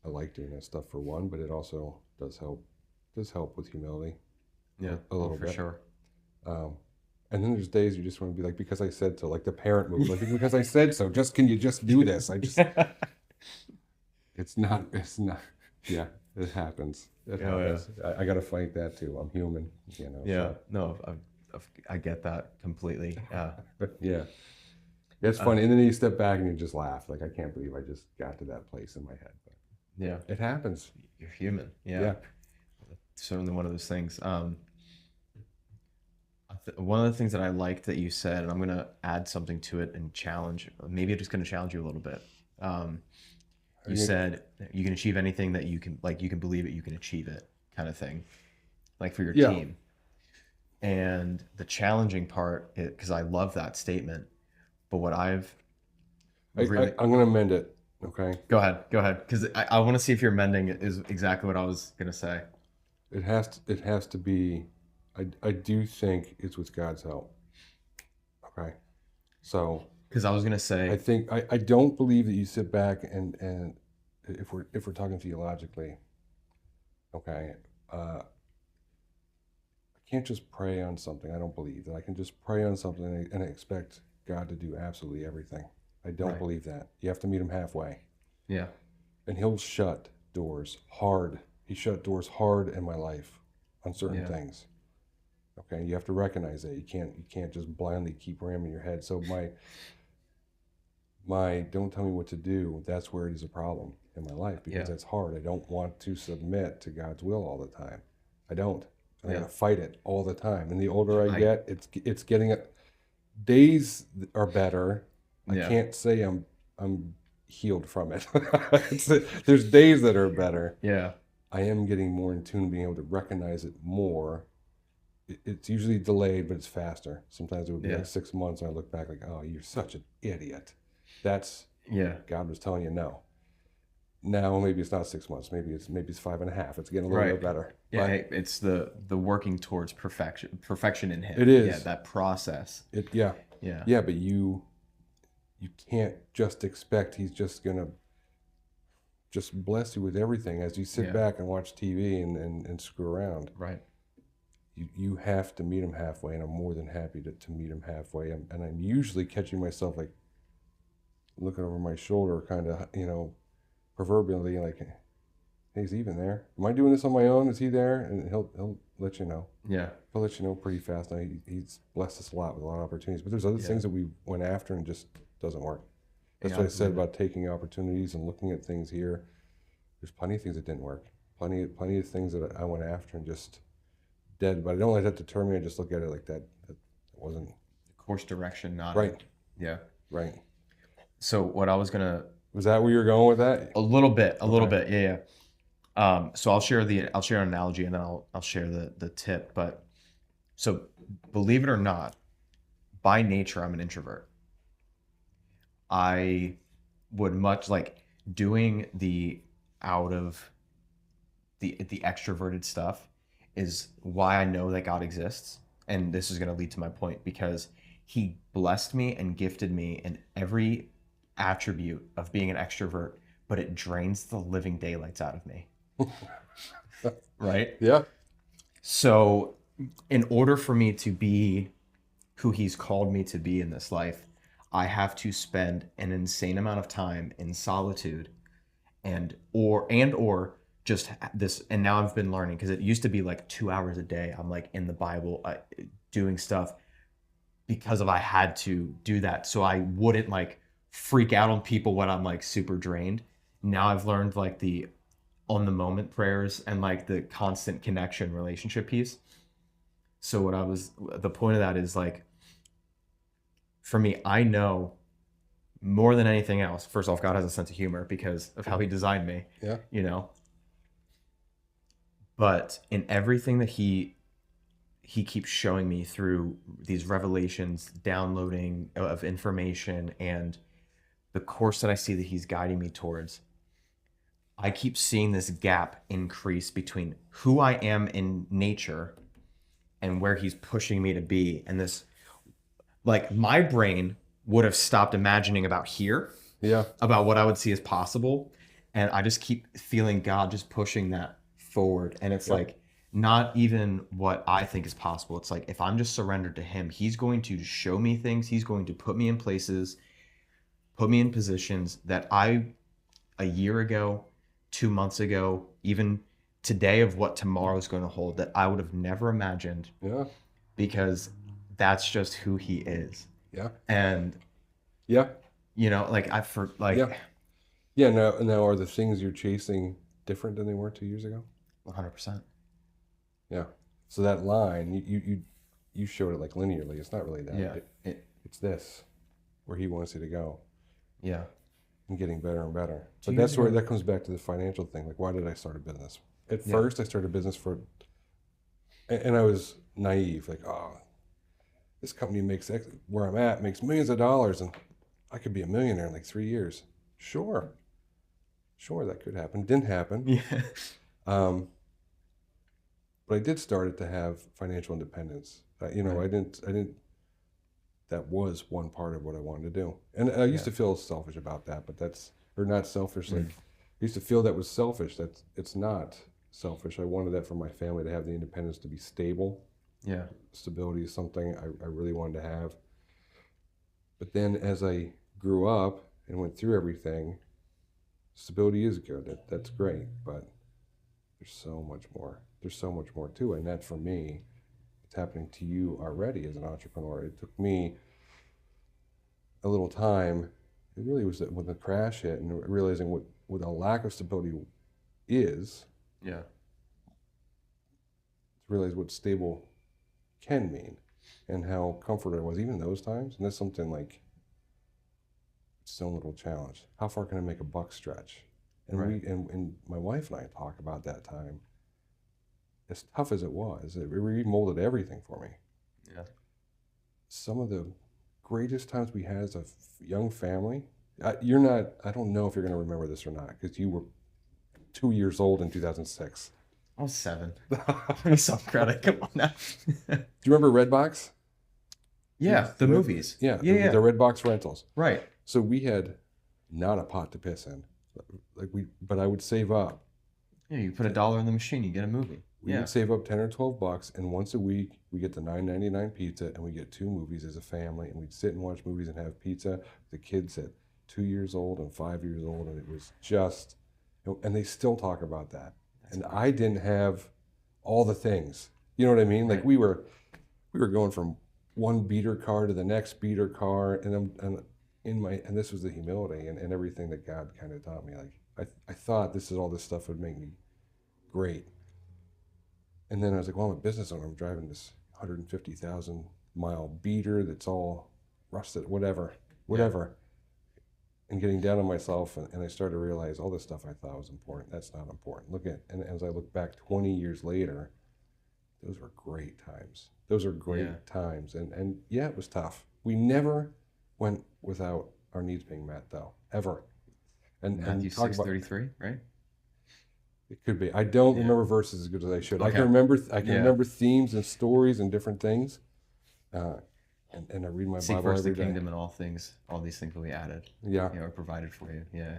Speaker 2: I like doing that stuff for one, but it also does help with humility.
Speaker 3: Yeah,
Speaker 2: a little
Speaker 3: for
Speaker 2: bit.
Speaker 3: sure.
Speaker 2: And then there's days you just want to be like, because I said so, like the parent move, like because I said so. Can you just do this? It's not. Yeah, it happens. It happens. I got to fight that too. I'm human,
Speaker 3: Yeah,
Speaker 2: So.
Speaker 3: no, I get that completely.
Speaker 2: Yeah, it's funny. And then you step back and you just laugh. Like, I can't believe I just got to that place in my head. But
Speaker 3: Yeah,
Speaker 2: it happens.
Speaker 3: you're human.
Speaker 2: Yeah.
Speaker 3: Certainly one of those things. One of the things that I liked that you said, and I'm going to add something to it and challenge, maybe I'm just going to challenge you a little bit. You said you can achieve anything that you can believe it, you can achieve it, kind of thing, like for your team. And the challenging part, because I love that statement, but what I'm
Speaker 2: going to amend it. Okay.
Speaker 3: Go ahead, because I want to see if you're amending it is exactly what I was going to say.
Speaker 2: It has to be. I do think it's with God's help. Okay. So.
Speaker 3: Because I was going to say.
Speaker 2: I think I don't believe that you sit back and if we're talking theologically, okay. I can't just pray on something. I don't believe that I can just pray on something and expect God to do absolutely everything. I don't believe that. You have to meet him halfway.
Speaker 3: Yeah.
Speaker 2: And he'll shut doors hard. He shut doors hard in my life on certain things. Okay, you have to recognize that. You can't just blindly keep ramming your head. So my don't tell me what to do, that's where it is a problem in my life, because it's hard. I don't want to submit to God's will all the time. I don't. I gotta fight it all the time. And the older I get, it's getting it. Days are better. I can't say I'm healed from it. There's days that are better.
Speaker 3: Yeah.
Speaker 2: I am getting more in tune, being able to recognize it more. It's usually delayed, but it's faster. Sometimes it would be like 6 months, and I look back like, oh, you're such an idiot. That's God was telling you no. Now maybe it's not 6 months. Maybe it's 5.5. It's getting a little bit better.
Speaker 3: Yeah, it's the working towards perfection in Him.
Speaker 2: It is.
Speaker 3: Yeah, that process.
Speaker 2: Yeah. But you can't just expect He's just gonna just bless you with everything as you sit back and watch TV and screw around.
Speaker 3: Right.
Speaker 2: You have to meet him halfway, and I'm more than happy to meet him halfway. And I'm usually catching myself like looking over my shoulder, kind of, proverbially like, hey, is he even there? Am I doing this on my own? Is he there? And he'll let you know.
Speaker 3: Yeah.
Speaker 2: He'll let you know pretty fast. Now, he's blessed us a lot with a lot of opportunities, but there's other things that we went after and just doesn't work. That's what I said about taking opportunities and looking at things here. There's plenty of things that didn't work. Plenty of things that I went after and just dead, but I don't let that deter me. I just look at it like that wasn't
Speaker 3: course direction, not
Speaker 2: right.
Speaker 3: Yeah.
Speaker 2: Right.
Speaker 3: So what I was gonna.
Speaker 2: Was that where you're going with that?
Speaker 3: A little bit. Yeah. So I'll share an analogy, and then I'll share the tip. But so believe it or not, by nature I'm an introvert. I would much like doing the out of the extroverted stuff is why I know that God exists. And this is going to lead to my point, because He blessed me and gifted me in every attribute of being an extrovert, but it drains the living daylights out of me. Right?
Speaker 2: Yeah.
Speaker 3: So in order for me to be who He's called me to be in this life, I have to spend an insane amount of time in solitude or just this. And now I've been learning, because it used to be like 2 hours a day I'm like in the Bible, doing stuff, because I had to do that so I wouldn't like freak out on people when I'm like super drained. Now I've learned like the on the moment prayers and like the constant connection relationship piece. So the point of that is like, for me, I know more than anything else, first off, God has a sense of humor because of how he designed me.
Speaker 2: Yeah.
Speaker 3: You know, but in everything that he keeps showing me through these revelations, downloading of information, and the course that I see that he's guiding me towards, I keep seeing this gap increase between who I am in nature and where he's pushing me to be. And this, like, my brain would have stopped imagining about here, about what I would see as possible. And I just keep feeling God just pushing that forward. And it's like, not even what I think is possible. It's like, if I'm just surrendered to him, he's going to show me things. He's going to put me in places, put me in positions that a year ago, 2 months ago, even today, of what tomorrow is going to hold, that I would have never imagined.
Speaker 2: Yeah.
Speaker 3: Because that's just who he is.
Speaker 2: Yeah.
Speaker 3: And
Speaker 2: yeah,
Speaker 3: you know, like
Speaker 2: yeah. Now are the things you're chasing different than they were 2 years ago?
Speaker 3: 100%.
Speaker 2: Yeah. So that line, you showed it like linearly. It's not really that.
Speaker 3: Yeah.
Speaker 2: It's this, where he wants you to go.
Speaker 3: Yeah.
Speaker 2: And getting better and better. But that's where that comes back to the financial thing. Like, why did I start a business? At first, I started a business and I was naive. Like, oh, this company makes where I'm at makes millions of dollars, and I could be a millionaire in like 3 years. Sure, that could happen. Didn't happen.
Speaker 3: Yeah.
Speaker 2: But I did start it to have financial independence. I didn't. That was one part of what I wanted to do, and I used to feel selfish about that. But not selfish. Like, I used to feel that was selfish. It's not selfish. I wanted that for my family, to have the independence, to be stable.
Speaker 3: Yeah.
Speaker 2: Stability is something I really wanted to have. But then as I grew up and went through everything, stability is good. That's great. But there's so much more. There's so much more to it. And that, for me, it's happening to you already as an entrepreneur. It took me a little time. It really was when the crash hit and realizing what a lack of stability is.
Speaker 3: Yeah.
Speaker 2: To realize what stable can mean and how comforted I was even in those times. And that's something like its own little challenge. How far can I make a buck stretch? And and my wife and I talk about that time. As tough as it was, it remolded everything for me.
Speaker 3: Yeah.
Speaker 2: Some of the greatest times we had as a young family. I don't know if you're going to remember this or not, because you were 2 years old in 2006.
Speaker 3: I was 7. Give me some credit. Come on now.
Speaker 2: Do you remember Redbox?
Speaker 3: Yeah, the movies.
Speaker 2: Yeah, the Redbox rentals.
Speaker 3: Right.
Speaker 2: So we had not a pot to piss in, but I would save up.
Speaker 3: Yeah, you put $1 in the machine, you get a movie.
Speaker 2: We would save up $10 or $12, and once a week we get the $9.99 pizza, and we get 2 movies as a family, and we'd sit and watch movies and have pizza. The kids at 2 years old and 5 years old, and it was just, and they still talk about that. And I didn't have all the things. You know what I mean? Like, we were going from one beater car to the next beater car, and this was the humility and everything that God kind of taught me. Like, I thought all this stuff would make me great. And then I was like, well, I'm a business owner. I'm driving this 150,000 mile beater that's all rusted, whatever. And getting down on myself, and I started to realize all this stuff I thought was important. That's not important. And as I look back 20 years later, those were great times. Times. And yeah, it was tough. We never went without our needs being met, though, ever. And
Speaker 3: Matthew 6:33, right?
Speaker 2: It could be. I don't remember verses as good as I should.
Speaker 3: Okay.
Speaker 2: I can remember themes and stories and different things. And I read my
Speaker 3: Seek
Speaker 2: Bible
Speaker 3: first
Speaker 2: every
Speaker 3: the
Speaker 2: day.
Speaker 3: kingdom, and all these things will be added.
Speaker 2: Yeah.
Speaker 3: Are provided for you. Yeah.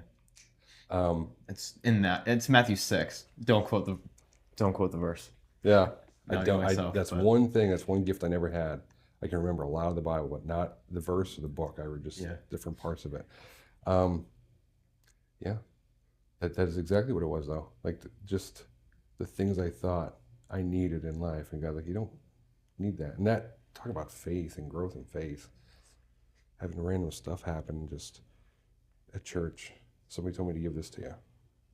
Speaker 2: It's
Speaker 3: It's Matthew 6. Don't quote the verse.
Speaker 2: Yeah.
Speaker 3: That's
Speaker 2: one thing. That's one gift I never had. I can remember a lot of the Bible, but not the verse of the book. I read just different parts of it. Yeah, that is exactly what it was, though. Like just the things I thought I needed in life, and God's like, you don't need that. And that, talk about faith and growth in faith. Having random stuff happen just at church. Somebody told me to give this to you.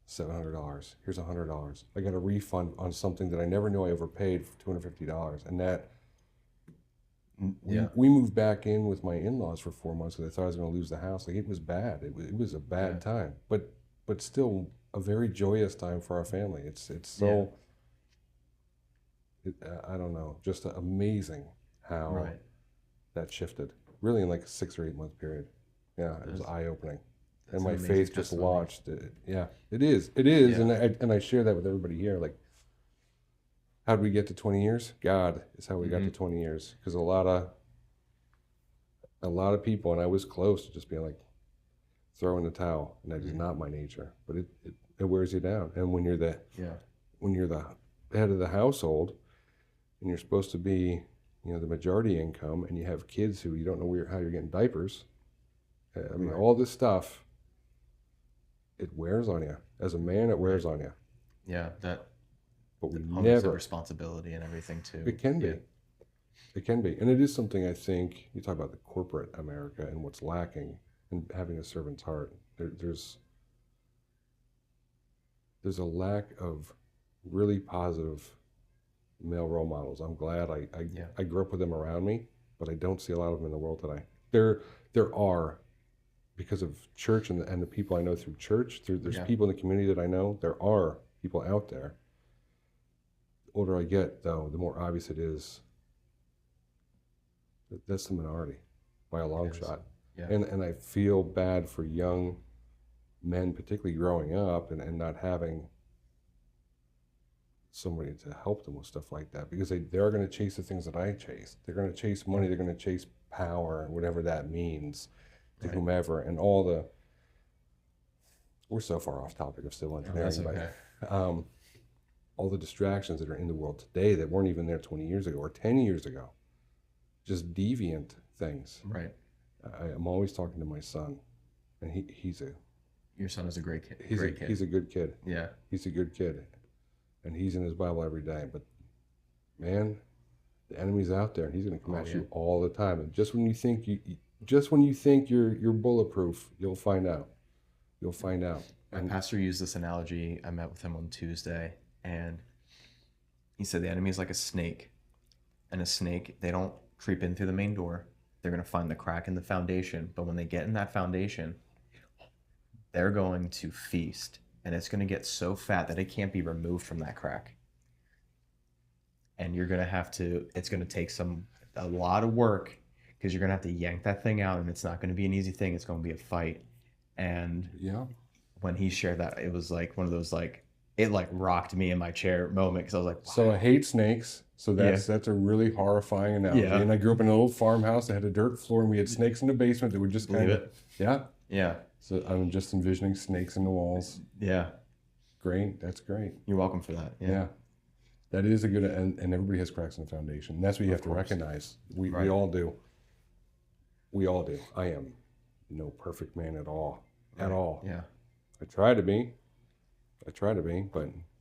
Speaker 2: $700. Here's $100. I got a refund on something that I never knew I overpaid for $250. And that, we moved back in with my in-laws for 4 months because I thought I was going to lose the house. Like, it was bad. It was a bad time, but still a very joyous time for our family. It's so, I don't know, just amazing how that shifted. Really in like a 6 or 8 month period. Yeah, it was eye-opening. And my faith just launched. Yeah, it is. Yeah. And I share that with everybody here. Like, how did we get to 20 years? God is how we got to 20 years. Because a lot of people, and I was close to just being like, throw in the towel. And that is not my nature. But it wears you down. And when you're the head of the household, and you're supposed to be, the majority income, and you have kids who you don't know how you're getting diapers. I mean, all this stuff, it wears on you. As a man, it wears on you.
Speaker 3: Yeah, that.
Speaker 2: But we
Speaker 3: never. Responsibility and everything too.
Speaker 2: It can be. It can be, and it is something I think you talk about the corporate America and what's lacking, and having a servant's heart. There's a lack of really positive male role models. I'm glad I grew up with them around me, but I don't see a lot of them in the world today. There are, because of church and the people I know through church, there's people in the community that I know, there are people out there. The older I get, though, the more obvious it is that that's the minority by a long shot. Yeah. And I feel bad for young men, particularly growing up and not having somebody to help them with stuff like that, because they're going to chase the things that I chase. They're going to chase money. They're going to chase power, whatever that means, to whomever. And we're so far off topic of civil engineering, but all the distractions that are in the world today that weren't even there 20 years ago or 10 years ago, just deviant things.
Speaker 3: Right.
Speaker 2: I'm always talking to my son, and
Speaker 3: your son is a great kid.
Speaker 2: He's a good kid.
Speaker 3: Yeah.
Speaker 2: He's a good kid. And he's in his Bible every day. But man, the enemy's out there, and he's going to come at you all the time. And just when you think you're bulletproof, you'll find out.
Speaker 3: My pastor used this analogy. I met with him on Tuesday, and he said the enemy is like a snake. And a snake, they don't creep in through the main door. They're going to find the crack in the foundation. But when they get in that foundation, they're going to feast. And it's going to get so fat that it can't be removed from that crack. And you're going to it's going to take a lot of work, because you're going to have to yank that thing out, and it's not going to be an easy thing. It's going to be a fight. And when he shared that, it was like one of those, like, it like rocked me in my chair moment, because I was like, wow.
Speaker 2: So I hate snakes. So that's a really horrifying analogy. Yeah. And I grew up in an old farmhouse that had a dirt floor, and we had snakes in the basement that would just kind of,
Speaker 3: Yeah.
Speaker 2: So I'm just envisioning snakes in the walls.
Speaker 3: Yeah.
Speaker 2: Great. That's great.
Speaker 3: You're welcome for that.
Speaker 2: Yeah. That is a good, and everybody has cracks in the foundation. And that's what you have to recognize. We all do. We all do. I am no perfect man at all. At all.
Speaker 3: Yeah.
Speaker 2: I try to be, but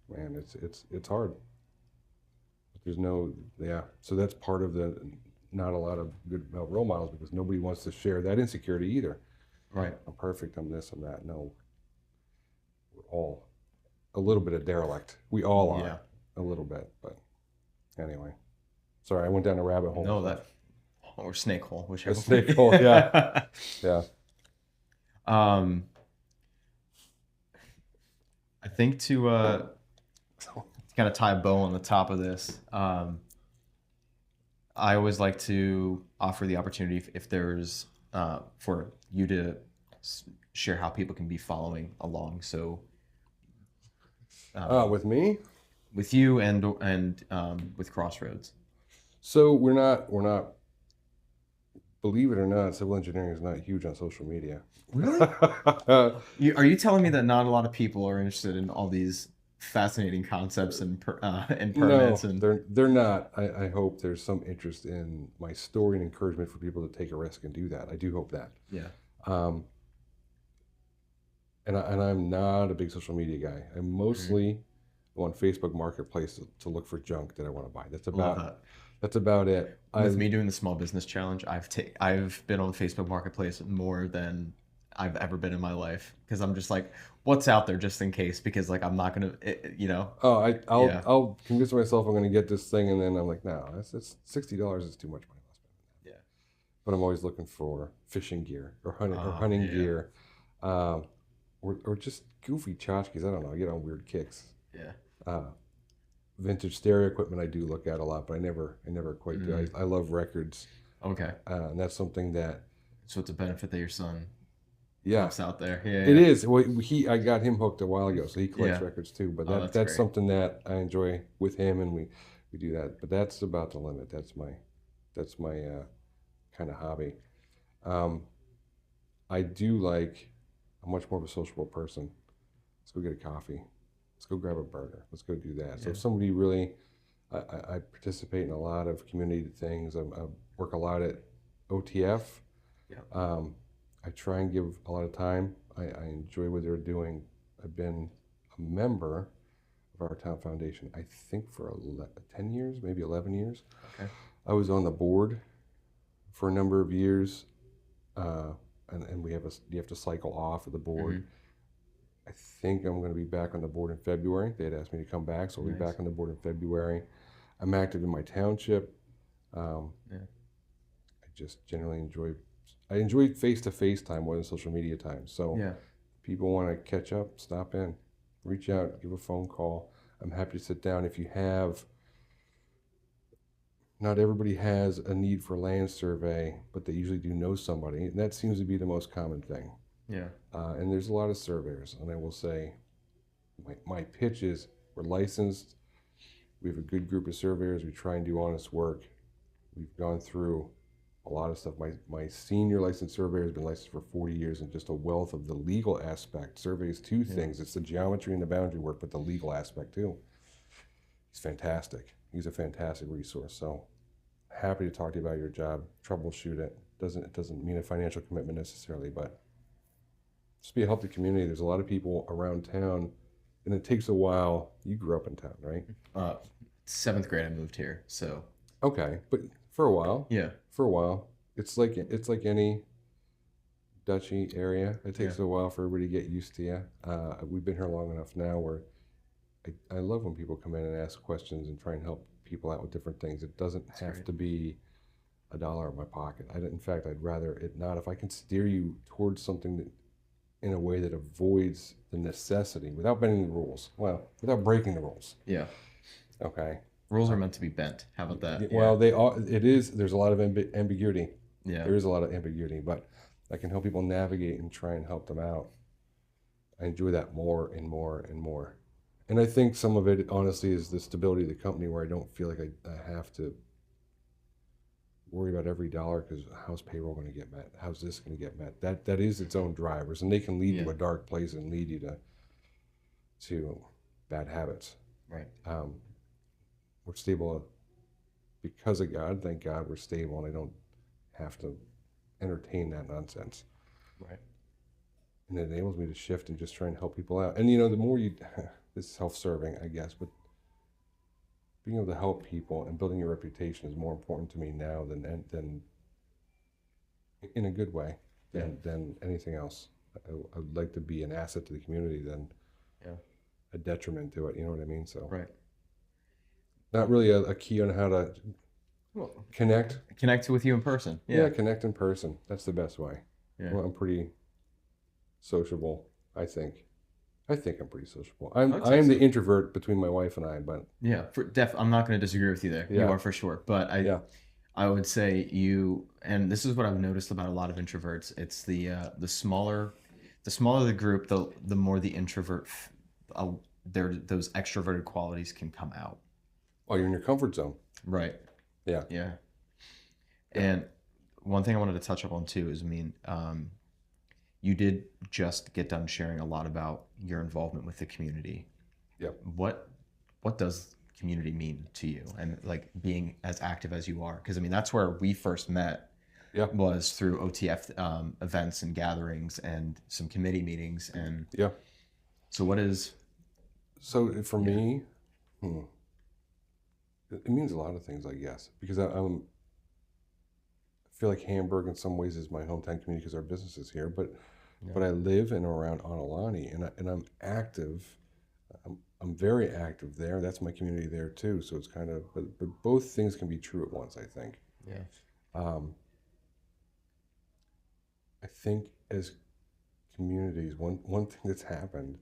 Speaker 2: man, it's hard. There's so that's part of the not a lot of good role models, because nobody wants to share that insecurity either.
Speaker 3: Right.
Speaker 2: I'm perfect, I'm this, I'm that. No. We're all a little bit of derelict. We all are a little bit, but anyway. Sorry, I went down a rabbit hole.
Speaker 3: No, or snake hole, whichever.
Speaker 2: A snake hole, yeah. Yeah.
Speaker 3: I think to kind of tie a bow on the top of this, I always like to offer the opportunity, if there's for you to share how people can be following along. So
Speaker 2: with me,
Speaker 3: with you, and with Crossroads.
Speaker 2: So we're not, believe it or not, civil engineering is not huge on social media.
Speaker 3: Really? Are you telling me that not a lot of people are interested in all these fascinating concepts and and
Speaker 2: No,
Speaker 3: permits and
Speaker 2: they're not. I hope there's some interest in my story and encouragement for people to take a risk and do that. I do hope that.
Speaker 3: yeah.
Speaker 2: Um, and I'm not a big social media guy. I mostly go on Facebook Marketplace to look for junk that I want to buy.
Speaker 3: Love that.
Speaker 2: That's about it.
Speaker 3: With me doing the small business challenge, I've been on Facebook Marketplace more than I've ever been in my life because I'm just like, what's out there just in case? Because like I'm not gonna,
Speaker 2: I'll convince myself I'm going to get this thing, and then I'm like, no, it's $60 is too much money.
Speaker 3: Yeah.
Speaker 2: But I'm always looking for fishing gear or hunting gear, or just goofy tchotchkes. I don't know. I get on weird kicks.
Speaker 3: Yeah.
Speaker 2: Vintage stereo equipment I do look at a lot, but I never quite do. I love records.
Speaker 3: Okay.
Speaker 2: And that's something that.
Speaker 3: So it's a benefit that your son
Speaker 2: Yeah,
Speaker 3: helps out there. Yeah.
Speaker 2: It is. Well, I got him hooked a while ago, so he collects
Speaker 3: Yeah.
Speaker 2: records too. But
Speaker 3: That's
Speaker 2: that's
Speaker 3: great.
Speaker 2: something that I enjoy with him, and we do that. But that's about the limit. That's my kind of hobby. I do like. I'm much more of a sociable person. Let's go get a coffee. Let's go grab a burger. Let's go do that. So if somebody really, I participate in a lot of community things. I work a lot at OTF.
Speaker 3: Yeah.
Speaker 2: I try and give a lot of time. I enjoy what they're doing. I've been a member of our town foundation, I think for 10 years, maybe 11 years.
Speaker 3: Okay.
Speaker 2: I was on the board for a number of years, and you have to cycle off of the board. I think I'm going to be back on the board in February. They had asked me to come back, so I'll be back on the board in February. I'm active in my township. I just generally enjoy face-to-face time more than social media time. So people want to catch up, stop in, reach out, give a phone call. I'm happy to sit down. If you have, not everybody has a need for land survey, but they usually do know somebody. And that seems to be the most common thing.
Speaker 3: Yeah.
Speaker 2: And there's a lot of surveyors, and I will say, my pitch is we're licensed. We have a good group of surveyors. We try and do honest work. We've gone through a lot of stuff. My senior licensed surveyor has been licensed for 40 years, and just a wealth of the legal aspect. Surveys two things. It's the geometry and the boundary work, but the legal aspect too. He's fantastic. He's a fantastic resource. So happy to talk to you about your job. Troubleshoot it. It doesn't mean a financial commitment necessarily, but just be a healthy community. There's a lot of people around town, and it takes a while. You grew up in town, right?
Speaker 3: 7th grade I moved here, so.
Speaker 2: Okay, but for a while.
Speaker 3: Yeah.
Speaker 2: For a while, it's like any duchy area. It takes a while for everybody to get used to you. We've been here long enough now where I love when people come in and ask questions and try and help people out with different things. It doesn't have to be $1 in my pocket. In fact, I'd rather it not. If I can steer you towards something that, in a way that avoids the necessity without bending the rules. Well, without breaking the rules.
Speaker 3: Yeah.
Speaker 2: Okay.
Speaker 3: Rules are meant to be bent. How about that?
Speaker 2: Well, it is. There's a lot of ambiguity.
Speaker 3: Yeah.
Speaker 2: There is a lot of ambiguity, but I can help people navigate and try and help them out. I enjoy that more and more and more. And I think some of it, honestly, is the stability of the company where I don't feel like I have to worry about every dollar because how's payroll going to get met? How's this going to get met? That is its own drivers, and they can lead you to a dark place and lead you to bad habits.
Speaker 3: Right.
Speaker 2: We're stable because of God. Thank God we're stable, and I don't have to entertain that nonsense.
Speaker 3: Right.
Speaker 2: And it enables me to shift and just try and help people out. And the more this is self-serving, I guess, but being able to help people and building your reputation is more important to me now than in a good way than anything else. I would like to be an asset to the community than a detriment to it. You know what I mean? So not really a key on how to connect
Speaker 3: with you in person.
Speaker 2: Yeah, connect in person. That's the best way.
Speaker 3: Yeah.
Speaker 2: Well, I'm pretty sociable, I think. I'm pretty sociable. I am the introvert between my wife and I, but
Speaker 3: I'm not going to disagree with you there.
Speaker 2: Yeah.
Speaker 3: You are for sure. But I would say you, and this is what I've noticed about a lot of introverts. It's the smaller the group, the more the introvert, those extroverted qualities can come out.
Speaker 2: Oh, you're in your comfort zone.
Speaker 3: Right.
Speaker 2: Yeah.
Speaker 3: Yeah. And one thing I wanted to touch up on too is, you did just get done sharing a lot about your involvement with the community.
Speaker 2: Yep.
Speaker 3: What does community mean to you, and like being as active as you are? Because I mean, that's where we first met.
Speaker 2: Yeah.
Speaker 3: Was through OTF events and gatherings and some committee meetings. And
Speaker 2: Yeah.
Speaker 3: so what is...
Speaker 2: So for me, it means a lot of things, I guess, because I feel like Hamburg in some ways is my hometown community because our business is here, but I live in and around Onalani, and I'm active. I'm very active there. That's my community there too. So it's kind of, but both things can be true at once, I think.
Speaker 3: Yeah.
Speaker 2: I think as communities, one thing that's happened,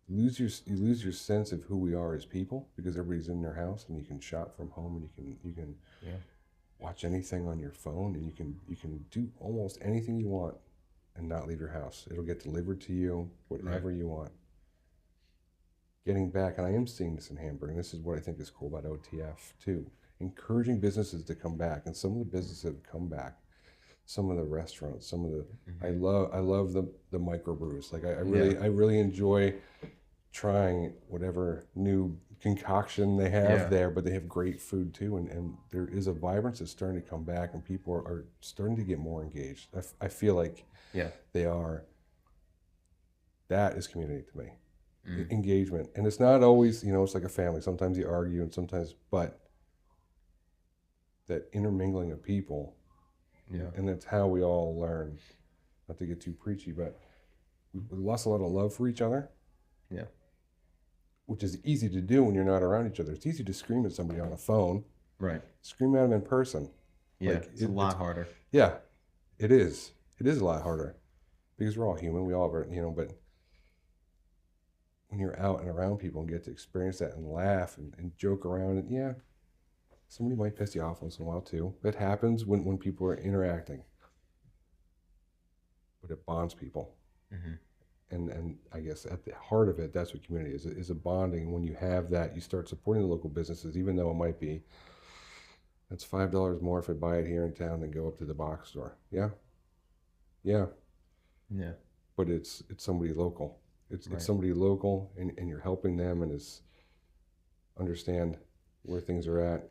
Speaker 2: you lose your sense of who we are as people because everybody's in their house and you can shop from home and you can watch anything on your phone and you can do almost anything you want and not leave your house. It'll get delivered to you, whatever you want. Getting back, and I am seeing this in Hamburg, and this is what I think is cool about OTF too, encouraging businesses to come back, and some of the businesses have come back. Some of the restaurants, some of the, I love the microbrews. Like I really enjoy trying whatever new concoction they have there, but they have great food too. And there is a vibrance that's starting to come back and people are starting to get more engaged. I feel like they are. That is community to me. Engagement. And it's not always, it's like a family. Sometimes you argue and sometimes, but that intermingling of people. Yeah. And that's how we all learn. Not to get too preachy, but we lost a lot of love for each other.
Speaker 3: Yeah.
Speaker 2: Which is easy to do when you're not around each other. It's easy to scream at somebody on a phone.
Speaker 3: Right.
Speaker 2: Scream at them in person.
Speaker 3: Yeah, like, it's a lot harder.
Speaker 2: Yeah, it is. It is a lot harder because we're all human. We all have, but when you're out and around people and get to experience that and laugh and joke around, and somebody might piss you off once in a while too. It happens when people are interacting. But it bonds people. And I guess at the heart of it, that's what community is a bonding. And when you have that, you start supporting the local businesses, even though it might be, that's $5 more if I buy it here in town than go up to the box store. Yeah. But it's somebody local. It's somebody local and you're helping them and understand where things are at.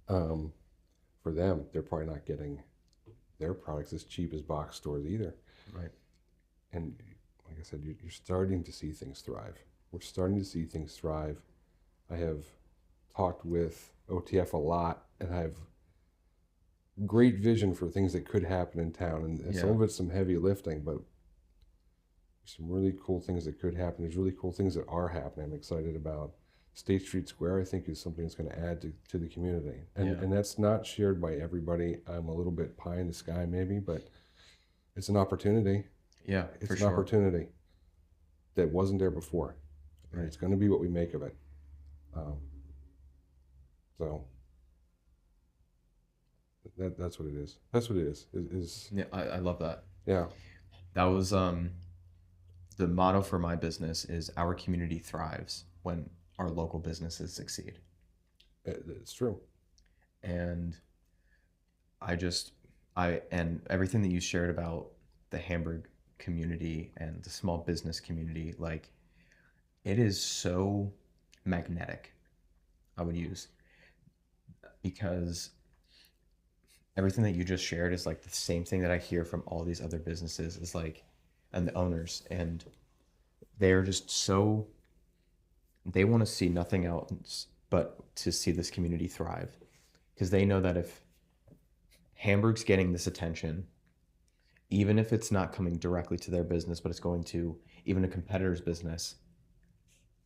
Speaker 2: For them, they're probably not getting their products as cheap as box stores either.
Speaker 3: Right.
Speaker 2: And like I said, you're starting to see things thrive. We're starting to see things thrive. I have talked with OTF a lot, and I have great vision for things that could happen in town. And some of it's some heavy lifting, but there's some really cool things that could happen. There's really cool things that are happening. I'm excited about. State Street Square, I think, is something that's going to add to the community. And that's not shared by everybody. I'm a little bit pie in the sky maybe, but it's an opportunity.
Speaker 3: Yeah,
Speaker 2: it's an opportunity that wasn't there before. Right. And it's going to be what we make of it. So that's what it is. That's what it is.
Speaker 3: Yeah, I love that.
Speaker 2: Yeah.
Speaker 3: That was the motto for my business is our community thrives when our local businesses succeed.
Speaker 2: It's true.
Speaker 3: And and everything that you shared about the Hamburg community and the small business community, like, it is so magnetic, I would use, because everything that you just shared is like the same thing that I hear from all these other businesses is like, and the owners, and they're just so, they want to see nothing else but to see this community thrive, because they know that if Hamburg's getting this attention, even if it's not coming directly to their business, but it's going to even a competitor's business,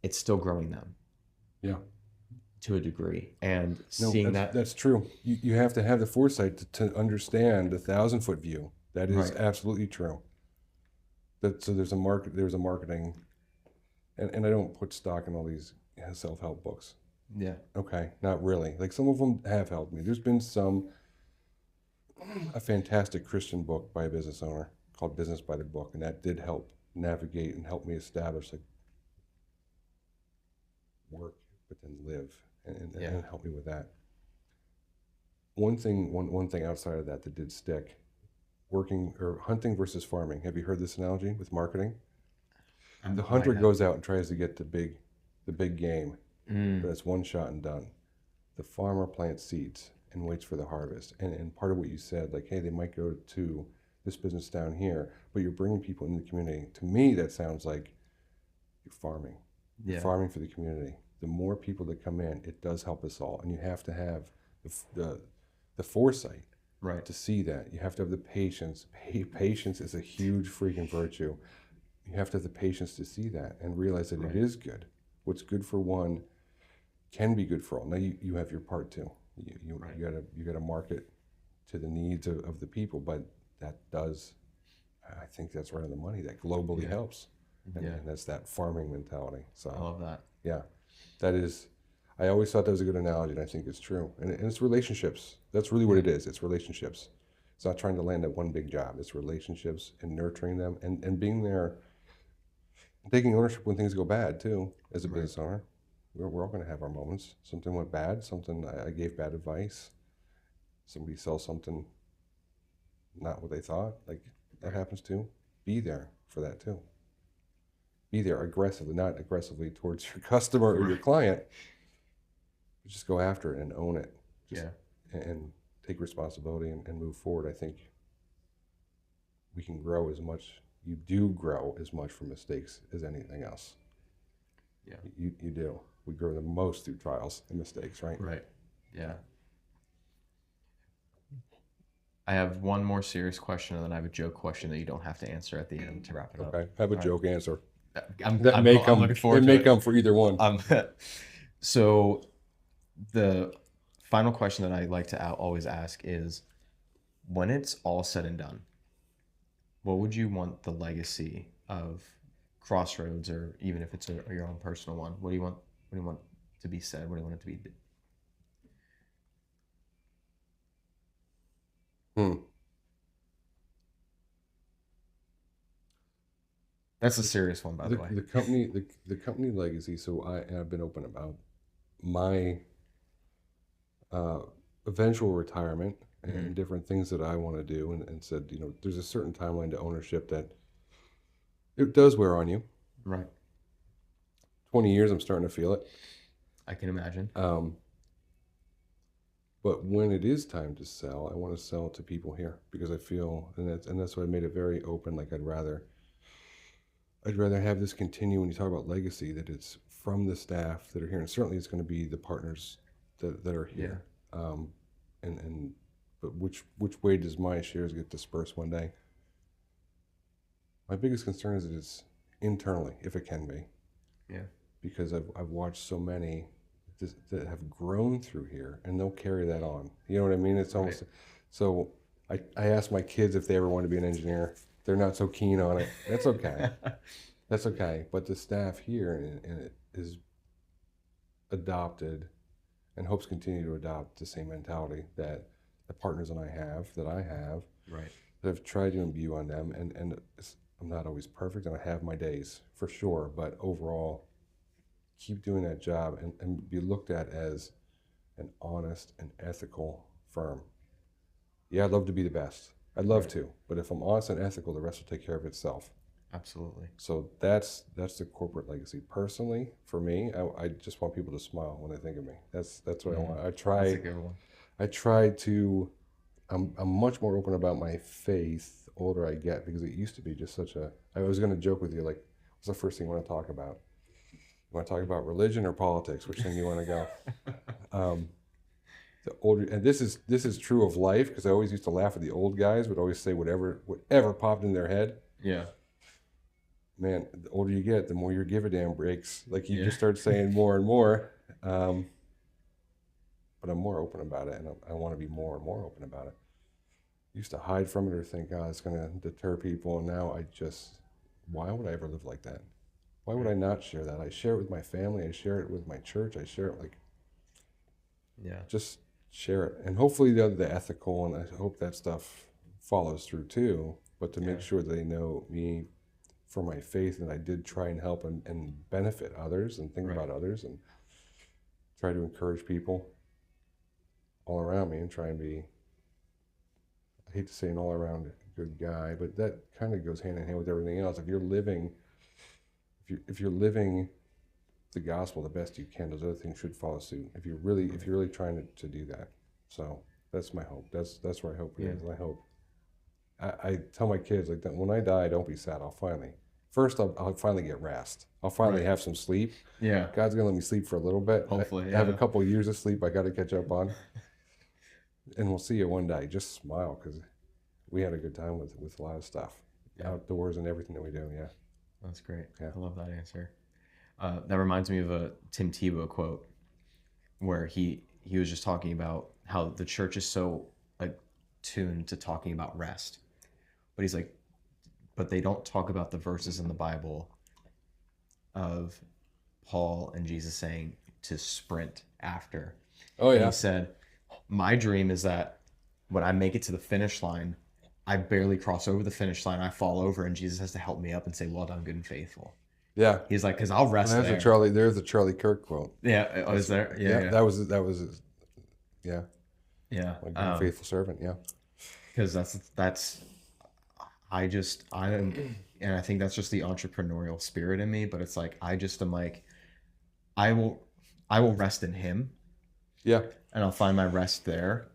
Speaker 3: it's still growing them.
Speaker 2: Yeah.
Speaker 3: To a degree. And seeing
Speaker 2: that's true. You have to have the foresight to understand the 1,000-foot view. That is absolutely true. So there's a marketing, and I don't put stock in all these self-help books.
Speaker 3: Yeah.
Speaker 2: Okay, not really. Like, some of them have helped me. There's been a fantastic Christian book by a business owner called Business by the Book, and that did help navigate and help me establish, like, work but then live, and help me with that. One thing outside of that did stick, hunting versus farming. Have you heard this analogy with marketing? The hunter goes out and tries to get the big game, but it's one shot and done. The farmer plants seeds and waits for the harvest. And part of what you said, like, hey, they might go to this business down here, but you're bringing people in the community. To me, that sounds like you're farming. You're farming for the community. The more people that come in, it does help us all. And you have to have the foresight to see that. You have to have the patience. Patience is a huge freaking virtue. You have to have the patience to see that and realize that it is good. What's good for one can be good for all. Now you have your part too. You gotta market to the needs of the people, but that does, I think that's right on the money. That globally helps, and that's that farming mentality. So
Speaker 3: I love that.
Speaker 2: Yeah, that is. I always thought that was a good analogy, and I think it's true. And it's relationships. That's really what it is. It's relationships. It's not trying to land at one big job. It's relationships and nurturing them and being there, and taking ownership when things go bad too. As a business owner, we're all going to have our moments. Something went bad. Something I gave bad advice. Somebody sells something not what they thought. Like that happens too. Be there for that too. Be there aggressively, not aggressively towards your customer or your client. Just go after it and own it. And take responsibility and move forward. I think we can grow as much. You do grow as much from mistakes as anything else. Yeah. You do. We grow the most through trials and mistakes, right?
Speaker 3: Right. Yeah. I have one more serious question, and then I have a joke question that you don't have to answer at the end to wrap it up.
Speaker 2: Okay. I have a joke answer.
Speaker 3: I'm looking forward to it.
Speaker 2: It may come for either one.
Speaker 3: So the final question that I like to always ask is, when it's all said and done, what would you want the legacy of Crossroads, or even if it's your own personal one, what do you want to be said? What do you want it to be? That's a serious one, by the way.
Speaker 2: The company legacy. So I've been open about my eventual retirement and different things that I want to do, and said, there's a certain timeline to ownership that it does wear on you.
Speaker 3: Right.
Speaker 2: 20 years, I'm starting to feel it.
Speaker 3: I can imagine.
Speaker 2: But when it is time to sell, I want to sell to people here, because I feel, and that's why I made it very open. Like I'd rather have this continue. When you talk about legacy, that it's from the staff that are here, and certainly it's going to be the partners that are here. But which way does my shares get dispersed one day? My biggest concern is that it's internally, if it can be. Yeah. Because I've watched so many that have grown through here, and they'll carry that on. You know what I mean? It's almost so. I asked my kids if they ever want to be an engineer. They're not so keen on it. That's okay. That's okay. But the staff here and it is adopted, and hopes continue to adopt the same mentality that the partners that I have, that I've tried to imbue on them. And I'm not always perfect, and I have my days for sure. But overall, keep doing that job and be looked at as an honest and ethical firm. Yeah, I'd love to be the best. I'd love to. But if I'm honest and ethical, the rest will take care of itself.
Speaker 3: Absolutely.
Speaker 2: So that's the corporate legacy. Personally, for me, I just want people to smile when they think of me. That's what I want.
Speaker 3: That's a good one.
Speaker 2: I try to. I'm much more open about my faith the older I get, because it used to be just such a. I was going to joke with you, like, what's the first thing you want to talk about? You want to talk about religion or politics? Which thing you want to go? The older, and this is true of life, because I always used to laugh at the old guys, would always say whatever popped in their head. Yeah. Man, the older you get, the more your give a damn breaks. Like you just start saying more and more. But I'm more open about it, and I want to be more and more open about it. I used to hide from it or think, it's going to deter people, and now why would I ever live like that? Why would I not share that? I share it with my family. I share it with my church. I share it just share it. And hopefully the ethical, and I hope that stuff follows through too, but to make sure they know me for my faith, and I did try and help and benefit others and think about others and try to encourage people all around me, and try and be, I hate to say an all around good guy, but that kind of goes hand in hand with everything else. If if you're living the gospel the best you can, those other things should follow suit. If you're really trying to do that. So that's my hope. That's where I hope it is. And I hope I tell my kids like that when I die, don't be sad. I'll finally get rest. I'll finally have some sleep.
Speaker 3: Yeah.
Speaker 2: God's gonna let me sleep for a little bit.
Speaker 3: Hopefully,
Speaker 2: I have a couple of years of sleep I got to catch up on. And we'll see you one day. Just smile, because we had a good time with a lot of stuff, outdoors and everything that we do. Yeah.
Speaker 3: That's great.
Speaker 2: Yeah.
Speaker 3: I love that answer. That reminds me of a Tim Tebow quote where he was just talking about how the church is so attuned to talking about rest. But he's like, but they don't talk about the verses in the Bible of Paul and Jesus saying to sprint after.
Speaker 2: Oh, yeah.
Speaker 3: And he said, my dream is that when I make it to the finish line, I barely cross over the finish line. I fall over and Jesus has to help me up and say, well done, good and faithful.
Speaker 2: Yeah.
Speaker 3: He's like, because I'll rest there.
Speaker 2: There's a Charlie Kirk quote.
Speaker 3: Yeah. Oh, is there? Yeah.
Speaker 2: That was yeah.
Speaker 3: Yeah.
Speaker 2: Like a faithful servant. Yeah.
Speaker 3: Because that's and I think that's just the entrepreneurial spirit in me. But it's like, I'm like, I will rest in him.
Speaker 2: Yeah.
Speaker 3: And I'll find my rest there.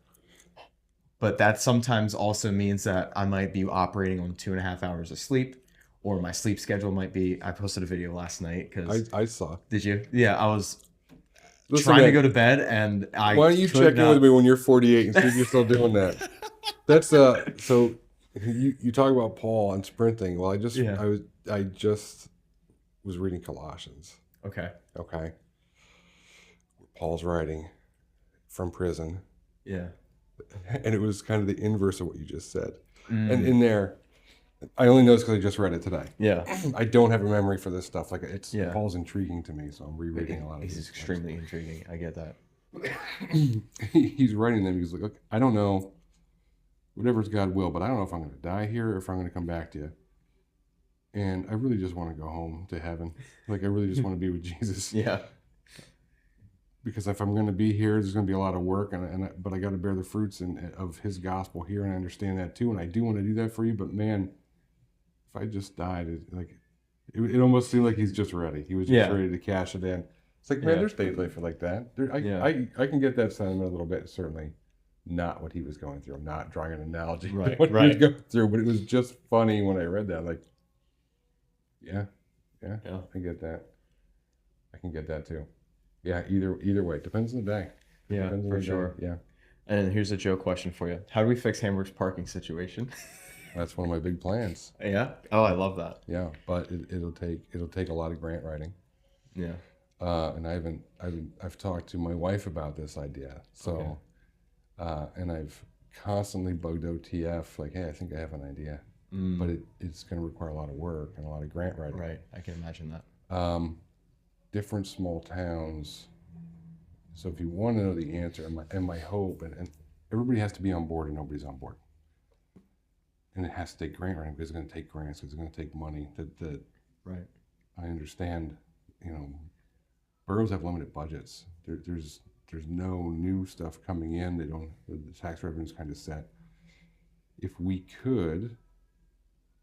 Speaker 3: But that sometimes also means that I might be operating on 2.5 hours of sleep, or my sleep schedule might be, I posted a video last night because
Speaker 2: I saw.
Speaker 3: Did you? Yeah, I was trying to go to bed and I
Speaker 2: Why don't you check in with me when you're 48 and see if you're still doing that? That's so you talk about Paul and sprinting. Well, I just was reading Colossians.
Speaker 3: Okay.
Speaker 2: Paul's writing from prison.
Speaker 3: Yeah.
Speaker 2: And it was kind of the inverse of what you just said. And in there, I only know this because I just read it today.
Speaker 3: Yeah.
Speaker 2: I don't have a memory for this stuff. Paul's intriguing to me, so I'm rereading a lot of
Speaker 3: He's extremely intriguing. I get that.
Speaker 2: He's writing them. He's like, look, I don't know, whatever's God will, but I don't know if I'm going to die here or if I'm going to come back to you. And I really just want to go home to heaven. Like, I really just want to be with Jesus.
Speaker 3: Yeah.
Speaker 2: Because if I'm going to be here, there's going to be a lot of work, but I got to bear the fruits of His gospel here, and I understand that too, and I do want to do that for you. But man, if I just died, it almost seemed like He's just ready. He was just ready to cash it in. It's like, man, there's days I feel like that. I can get that sentiment a little bit. Certainly, not what he was going through. I'm not drawing an analogy to what he was going through, but it was just funny when I read that. Like, yeah, I get that. I can get that too. Yeah, either way. Depends on the day.
Speaker 3: Yeah, for sure.
Speaker 2: Yeah.
Speaker 3: And here's a joke question for you. How do we fix Hamburg's parking situation?
Speaker 2: That's one of my big plans.
Speaker 3: Yeah? Oh, I love that.
Speaker 2: Yeah, but it'll take a lot of grant writing.
Speaker 3: Yeah.
Speaker 2: And I've talked to my wife about this idea. So, and I've constantly bugged OTF, like, hey, I think I have an idea. But it's going to require a lot of work and a lot of grant writing.
Speaker 3: Right, I can imagine that.
Speaker 2: Different small towns. So if you want to know the answer, and my hope, and everybody has to be on board, and nobody's on board. And it has to take grant writing because it's going to take grants, because it's going to take money.
Speaker 3: Right.
Speaker 2: I understand, boroughs have limited budgets. There's no new stuff coming in. The tax revenue's kind of set. If we could,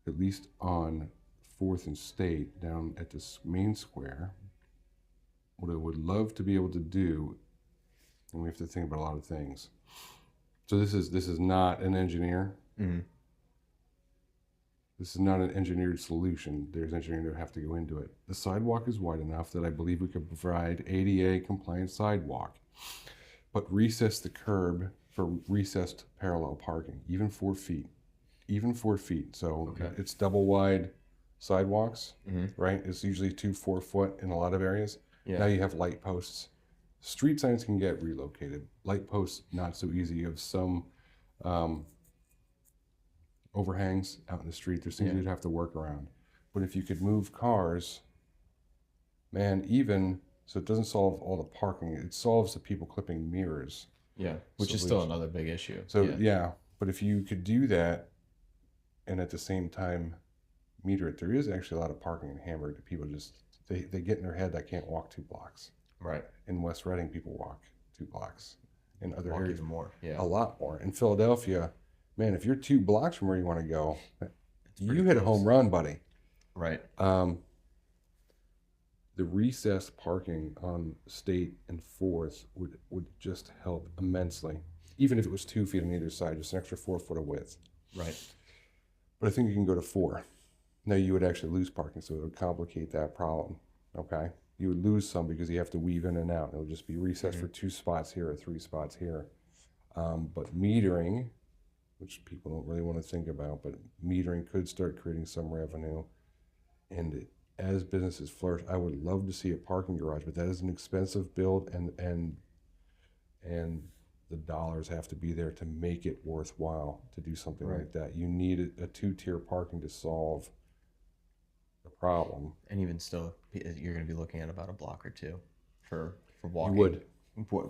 Speaker 2: at least on 4th and State, down at this main square, what I would love to be able to do, and we have to think about a lot of things. So this is not an engineer.
Speaker 3: Mm-hmm.
Speaker 2: This is not an engineered solution. There's engineering that would have to go into it. The sidewalk is wide enough that I believe we could provide ADA compliant sidewalk, but recess the curb for recessed parallel parking, even 4 feet. So it's double wide sidewalks, right? It's usually 2 4-foot in a lot of areas. Yeah. Now you have light posts. Street signs can get relocated. Light posts, not so easy. You have some overhangs out in the street. There's things you'd have to work around. But if you could move cars, man, so it doesn't solve all the parking. It solves the people clipping mirrors.
Speaker 3: Yeah, which is still another big issue.
Speaker 2: So but if you could do that, and at the same time meter it, there is actually a lot of parking in Hamburg that people just, they get in their head, I can't walk 2 blocks.
Speaker 3: Right.
Speaker 2: In West Reading, people walk 2 blocks. In other areas,
Speaker 3: even more. Yeah.
Speaker 2: A lot more. In Philadelphia, man, if you're 2 blocks from where you want to go, you hit a home run, buddy.
Speaker 3: Right.
Speaker 2: the recessed parking on State and 4th would just help immensely. Even if it was 2 feet on either side, just an extra 4 foot of width.
Speaker 3: Right.
Speaker 2: But I think you can go to 4. Now you would actually lose parking, so it would complicate that problem. Okay, you would lose some because you have to weave in and out. It would just be recessed for 2 spots here or 3 spots here. But metering, which people don't really want to think about, but metering could start creating some revenue. And as businesses flourish, I would love to see a parking garage, but that is an expensive build, and the dollars have to be there to make it worthwhile to do something like that. You need a 2-tier parking to solve the problem.
Speaker 3: And even still, you're going to be looking at about a block or two for walking.
Speaker 2: You would.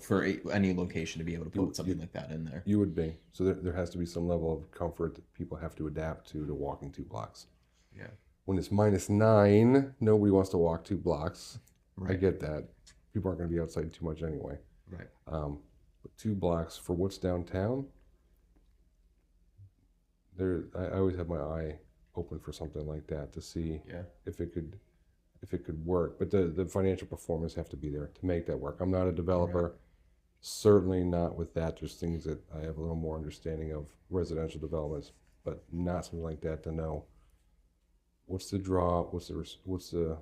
Speaker 3: For any location to be able to put something like that in there.
Speaker 2: You would be. So there has to be some level of comfort that people have to adapt to walking 2 blocks.
Speaker 3: Yeah.
Speaker 2: When it's -9, nobody wants to walk 2 blocks.
Speaker 3: Right.
Speaker 2: I get that. People aren't going to be outside too much anyway.
Speaker 3: Right.
Speaker 2: But 2 blocks for what's downtown, I always have my eye open for something like that to see if it could work. But the financial performance have to be there to make that work. I'm not a developer, certainly not with that. There's things that I have a little more understanding of residential developments, but not something like that to know what's the draw, what's the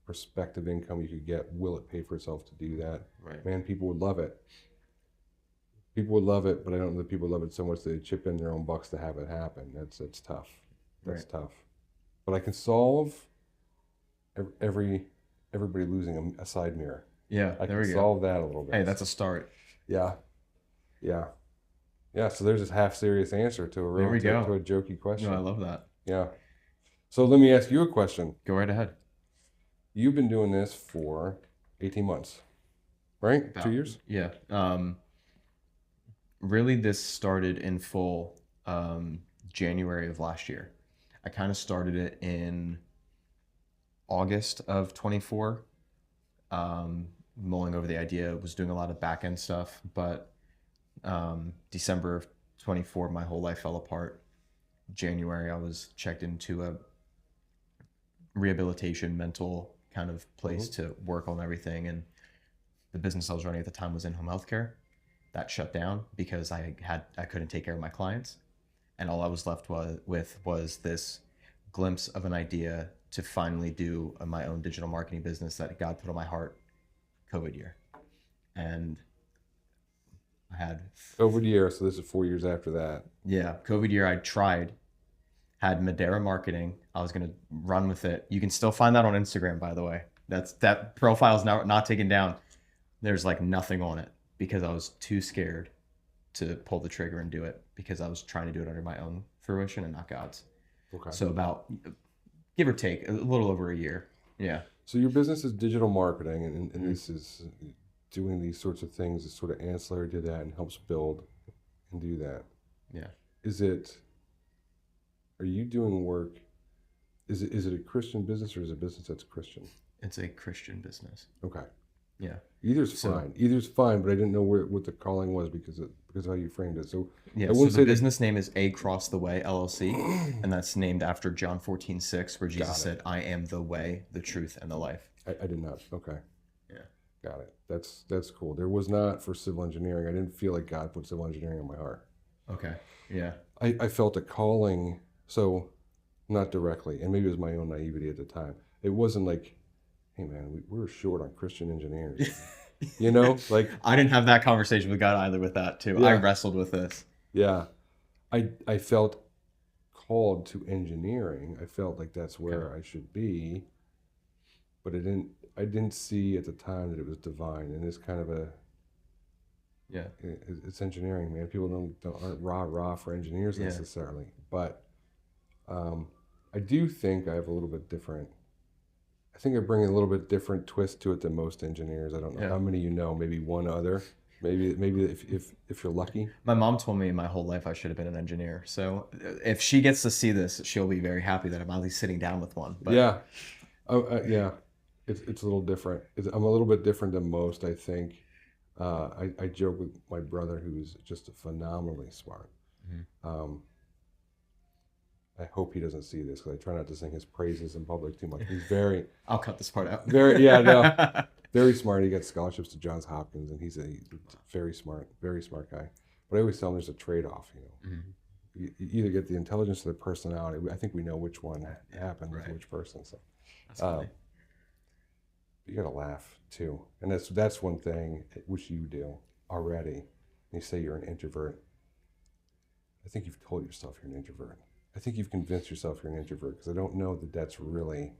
Speaker 2: prospective income you could get, will it pay for itself to do that?
Speaker 3: Right.
Speaker 2: Man, people would love it. People would love it, but I don't know that people love it so much they chip in their own bucks to have it happen. That's tough. That's tough. But I can solve everybody losing a side mirror.
Speaker 3: Yeah,
Speaker 2: I
Speaker 3: there
Speaker 2: can
Speaker 3: we go.
Speaker 2: solve that a little bit.
Speaker 3: Hey, that's a start.
Speaker 2: Yeah. So there's this half serious answer to to a jokey question.
Speaker 3: No, I love that.
Speaker 2: Yeah. So let me ask you a question.
Speaker 3: Go right ahead.
Speaker 2: You've been doing this for 18 months, right? 2 years?
Speaker 3: Yeah. Really, this started in full January of last year. I kind of started it in August of 24, mulling over the idea, was doing a lot of back end stuff, but December of 24, my whole life fell apart. January, I was checked into a rehabilitation mental kind of place to work on everything, and the business I was running at the time was in-home healthcare. That shut down because I couldn't take care of my clients, and all I was left with was this glimpse of an idea to finally do my own digital marketing business that God put on my heart. COVID year, and I had
Speaker 2: COVID year. So this is 4 years after that.
Speaker 3: Yeah, COVID year. I had Madeira marketing. I was gonna run with it. You can still find that on Instagram, by the way. That profile's now not taken down. There's like nothing on it because I was too scared to pull the trigger and do it because I was trying to do it under my own fruition and not God's.
Speaker 2: Okay.
Speaker 3: So about, give or take, a little over a year. Yeah.
Speaker 2: So your business is digital marketing, and this is doing these sorts of things is sort of ancillary to that and helps build and do that.
Speaker 3: Yeah.
Speaker 2: Are you doing work? Is it a Christian business or is it a business that's Christian?
Speaker 3: It's a Christian business.
Speaker 2: Okay.
Speaker 3: Yeah.
Speaker 2: Either's fine, but I didn't know what the calling was because of how you framed it. So
Speaker 3: yeah,
Speaker 2: I wouldn't
Speaker 3: so the business name is Across the Way LLC, and that's named after John 14:6, where Jesus said, "I am the way, the truth, and the life."
Speaker 2: I did not. Okay.
Speaker 3: Yeah.
Speaker 2: Got it. That's cool. There was not for civil engineering. I didn't feel like God put civil engineering on my heart.
Speaker 3: Okay. Yeah.
Speaker 2: I felt a calling, so not directly, and maybe it was my own naivety at the time. It wasn't like, hey man, we're short on Christian engineers. You know, like
Speaker 3: I didn't have that conversation with God either with that too.
Speaker 2: Yeah.
Speaker 3: I wrestled with this.
Speaker 2: Yeah. I felt called to engineering. I felt like that's where I should be, but I didn't see at the time that it was divine, and it's kind of it's engineering, man. People aren't rah for engineers necessarily, but I do think I have a little bit different. I think I bring a little bit different twist to it than most engineers. I don't know how many maybe one other, maybe if you're lucky.
Speaker 3: My mom told me my whole life I should have been an engineer. So if she gets to see this, she'll be very happy that I'm at least sitting down with one. But
Speaker 2: yeah, it's a little different. I'm a little bit different than most, I think. I joke with my brother, who's just phenomenally smart. I hope he doesn't see this because I try not to sing his praises in public too much. He's very,
Speaker 3: I'll cut this part out.
Speaker 2: no, very smart. He got scholarships to Johns Hopkins, and he's a very smart guy. But I always tell him there's a trade-off. You either get the intelligence or the personality. I think we know which one happened with which person. So
Speaker 3: That's funny.
Speaker 2: you got to laugh too, and that's one thing which you do already. You say you're an introvert. I think you've told yourself you're an introvert. I think you've convinced yourself you're an introvert because I don't know that that's really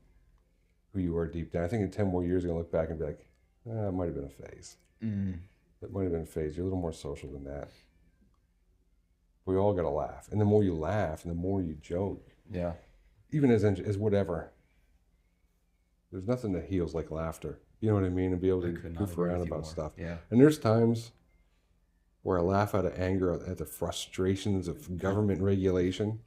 Speaker 2: who you are deep down. I think in 10 more years you're going to look back and be like, it might have been a phase. That might have been a phase. You're a little more social than that. We all got to laugh. And the more you laugh and the more you joke, even as whatever, there's nothing that heals like laughter. You know what I mean? And be able to goof around about stuff.
Speaker 3: Yeah.
Speaker 2: And there's times where I laugh out of anger at the frustrations of government regulation.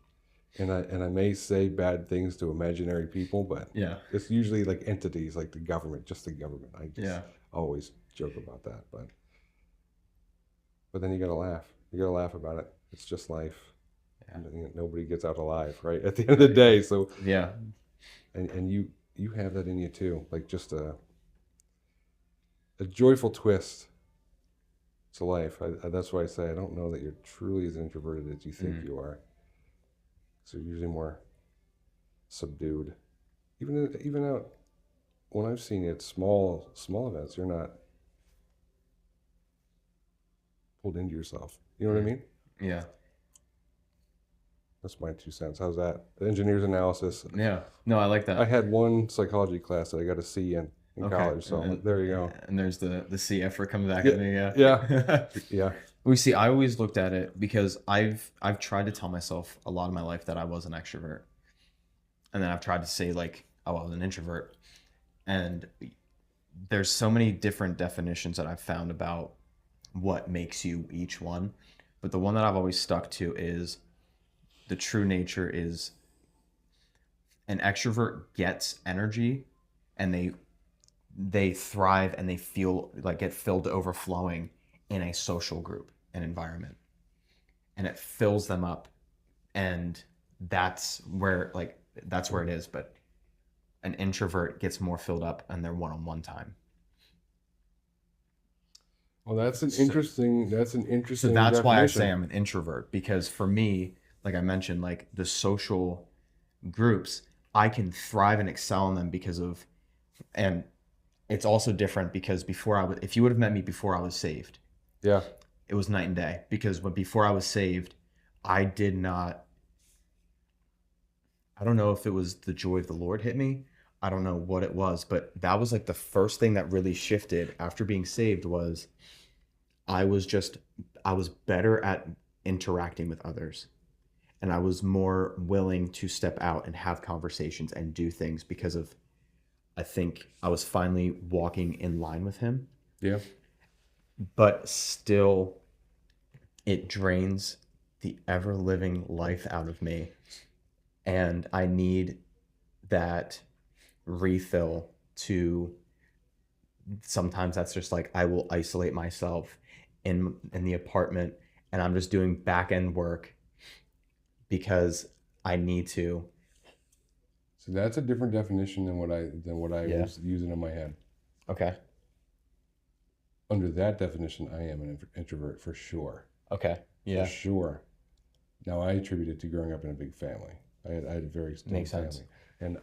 Speaker 2: And I may say bad things to imaginary people, but it's usually like entities like the government, just the government. I just always joke about that. But then you gotta laugh. You gotta laugh about it. It's just life. Yeah. And, nobody gets out alive, right? At the end of the day. So and you have that in you too. Like just a joyful twist to life. That's why I say I don't know that you're truly as introverted as you think you are. So you're usually more subdued. Even out when I've seen you at small events, you're not pulled into yourself. You know what I mean?
Speaker 3: Yeah.
Speaker 2: That's my 2 cents. How's that? The engineer's analysis.
Speaker 3: Yeah. No, I like that.
Speaker 2: I had one psychology class that I got a C in college. So there you go.
Speaker 3: And there's the CF for coming back at me.
Speaker 2: Yeah.
Speaker 3: We see, I always looked at it because I've tried to tell myself a lot of my life that I was an extrovert. And then I've tried to say like, oh, I was an introvert. And there's so many different definitions that I've found about what makes you each one. But the one that I've always stuck to is the true nature is an extrovert gets energy and they thrive and they feel like get filled to overflowing in a social group and environment, and it fills them up, and that's where it is. But an introvert gets more filled up in their one-on-one time.
Speaker 2: Well, that's an interesting. So
Speaker 3: that's why I say I'm an introvert, because for me, like I mentioned, like the social groups, I can thrive and excel in them and it's also different because if you would have met me before I was saved, it was night and day. Because before I was saved, I don't know if it was the joy of the Lord hit me. I don't know what it was, but that was like the first thing that really shifted after being saved was I was better at interacting with others. And I was more willing to step out and have conversations and do things because I think I was finally walking in line with him.
Speaker 2: Yeah.
Speaker 3: But still, it drains the ever-living life out of me. And I need that refill to, sometimes that's just like, I will isolate myself in the apartment and I'm just doing back-end work because I need to.
Speaker 2: So that's a different definition than what I was using in my head.
Speaker 3: Okay.
Speaker 2: Under that definition, I am an introvert for sure.
Speaker 3: Okay. Yeah.
Speaker 2: For sure. Now I attribute it to growing up in a big family. I had a very extended family. Sense. And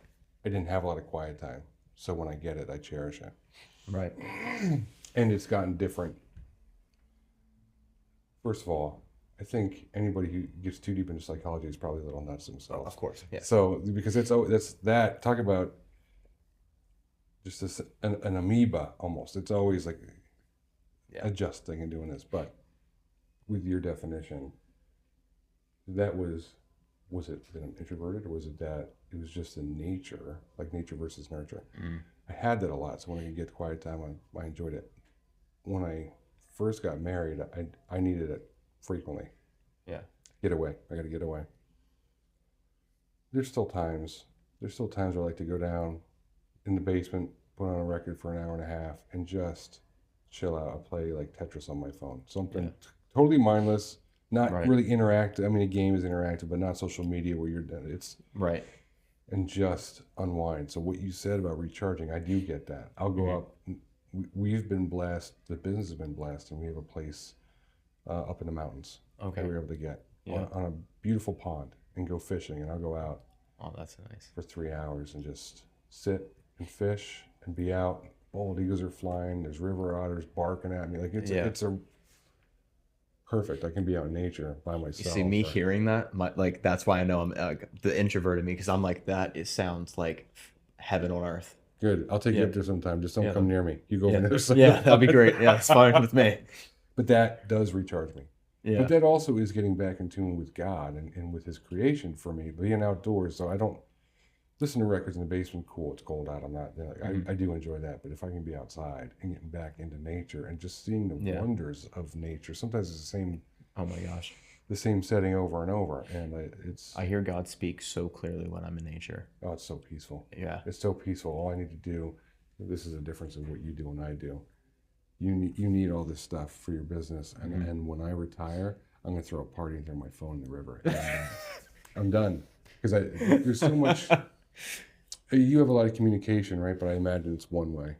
Speaker 2: I didn't have a lot of quiet time. So when I get it, I cherish it.
Speaker 3: Right.
Speaker 2: And it's gotten different. First of all, I think anybody who gets too deep into psychology is probably a little nuts themselves.
Speaker 3: Of course, yeah.
Speaker 2: So because talk about just this an amoeba almost. It's always like adjusting and doing this. But with your definition, that was it that I'm introverted, or was it that it was just in nature, like nature versus nurture? I had that a lot. So when I could get quiet time, I enjoyed it. When I first got married, I needed it frequently.
Speaker 3: Yeah.
Speaker 2: Get away. I got to get away. There's still times where I like to go down in the basement, put on a record for an hour and a half, and just chill out. I'll play like Tetris on my phone. Something totally mindless, Not
Speaker 3: Right.
Speaker 2: really interactive. I mean, a game is interactive, but not social media where it's
Speaker 3: Right.
Speaker 2: and just unwind. So what you said about recharging, I do get that. I'll go
Speaker 3: Mhm.
Speaker 2: up. We've been blessed. The business has been blessed, and we have a place up in the mountains
Speaker 3: Okay.
Speaker 2: that we're able to get
Speaker 3: Yeah.
Speaker 2: on a beautiful pond and go fishing. And I'll go out
Speaker 3: Oh, that's nice.
Speaker 2: for 3 hours and just sit and fish and be out. Bald eagles are flying. There's river otters barking at me. Like it's
Speaker 3: Yeah.
Speaker 2: it's a perfect. I can be out in nature by
Speaker 3: You
Speaker 2: myself.
Speaker 3: see, me
Speaker 2: or-
Speaker 3: hearing that, like that's why I know I'm the introvert in me, because I'm like that. It sounds like heaven on earth.
Speaker 2: Good. I'll take you
Speaker 3: Yeah.
Speaker 2: up there sometime. Just don't
Speaker 3: Yeah.
Speaker 2: come near me. You go
Speaker 3: Yeah,
Speaker 2: over the other side.
Speaker 3: yeah, that'd be great. Yeah, it's fine with me.
Speaker 2: But that does recharge me.
Speaker 3: Yeah.
Speaker 2: But that also is getting back in tune with God and with His creation for me, being outdoors. So I don't listen to records in the basement. Cool, it's cold out. I'm not. I do enjoy that. But if I can be outside and getting back into nature and just seeing the
Speaker 3: Yeah.
Speaker 2: wonders of nature, sometimes it's
Speaker 3: Oh my gosh.
Speaker 2: the same setting over and over, and it's
Speaker 3: I hear God speak so clearly when I'm in nature.
Speaker 2: oh, it's so peaceful.
Speaker 3: Yeah.
Speaker 2: It's so peaceful. All I need to do. This is a difference in what you do and I do. You need all this stuff for your business, and when I retire, I'm gonna throw a party and throw my phone in the river. And, I'm done because there's so much. You have a lot of communication, right? But I imagine it's one way.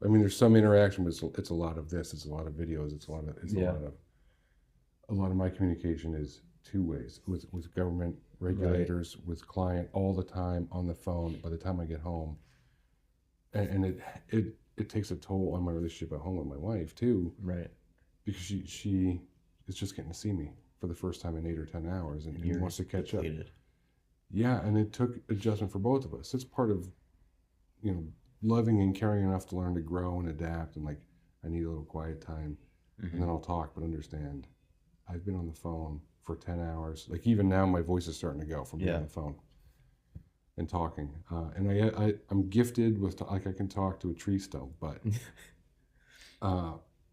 Speaker 2: I mean, there's some interaction, but it's a lot of this. It's a lot of videos. It's
Speaker 3: Yeah.
Speaker 2: a lot of my communication is two ways with government regulators, with client all the time on the phone. By the time I get home, and it takes a toll on my relationship at home with my wife too,
Speaker 3: Right.
Speaker 2: because she is just getting to see me for the first time in 8 or 10 hours and
Speaker 3: You're
Speaker 2: wants to catch up.
Speaker 3: depleted.
Speaker 2: Yeah, and it took adjustment for both of us. It's part of, loving and caring enough to learn to grow and adapt. And like, I need a little quiet time, and then I'll talk. But understand, I've been on the phone for 10 hours. Like even now, my voice is starting to go from being
Speaker 3: Yeah.
Speaker 2: on the phone and talking. And I'm gifted with like I can talk to a tree stump, but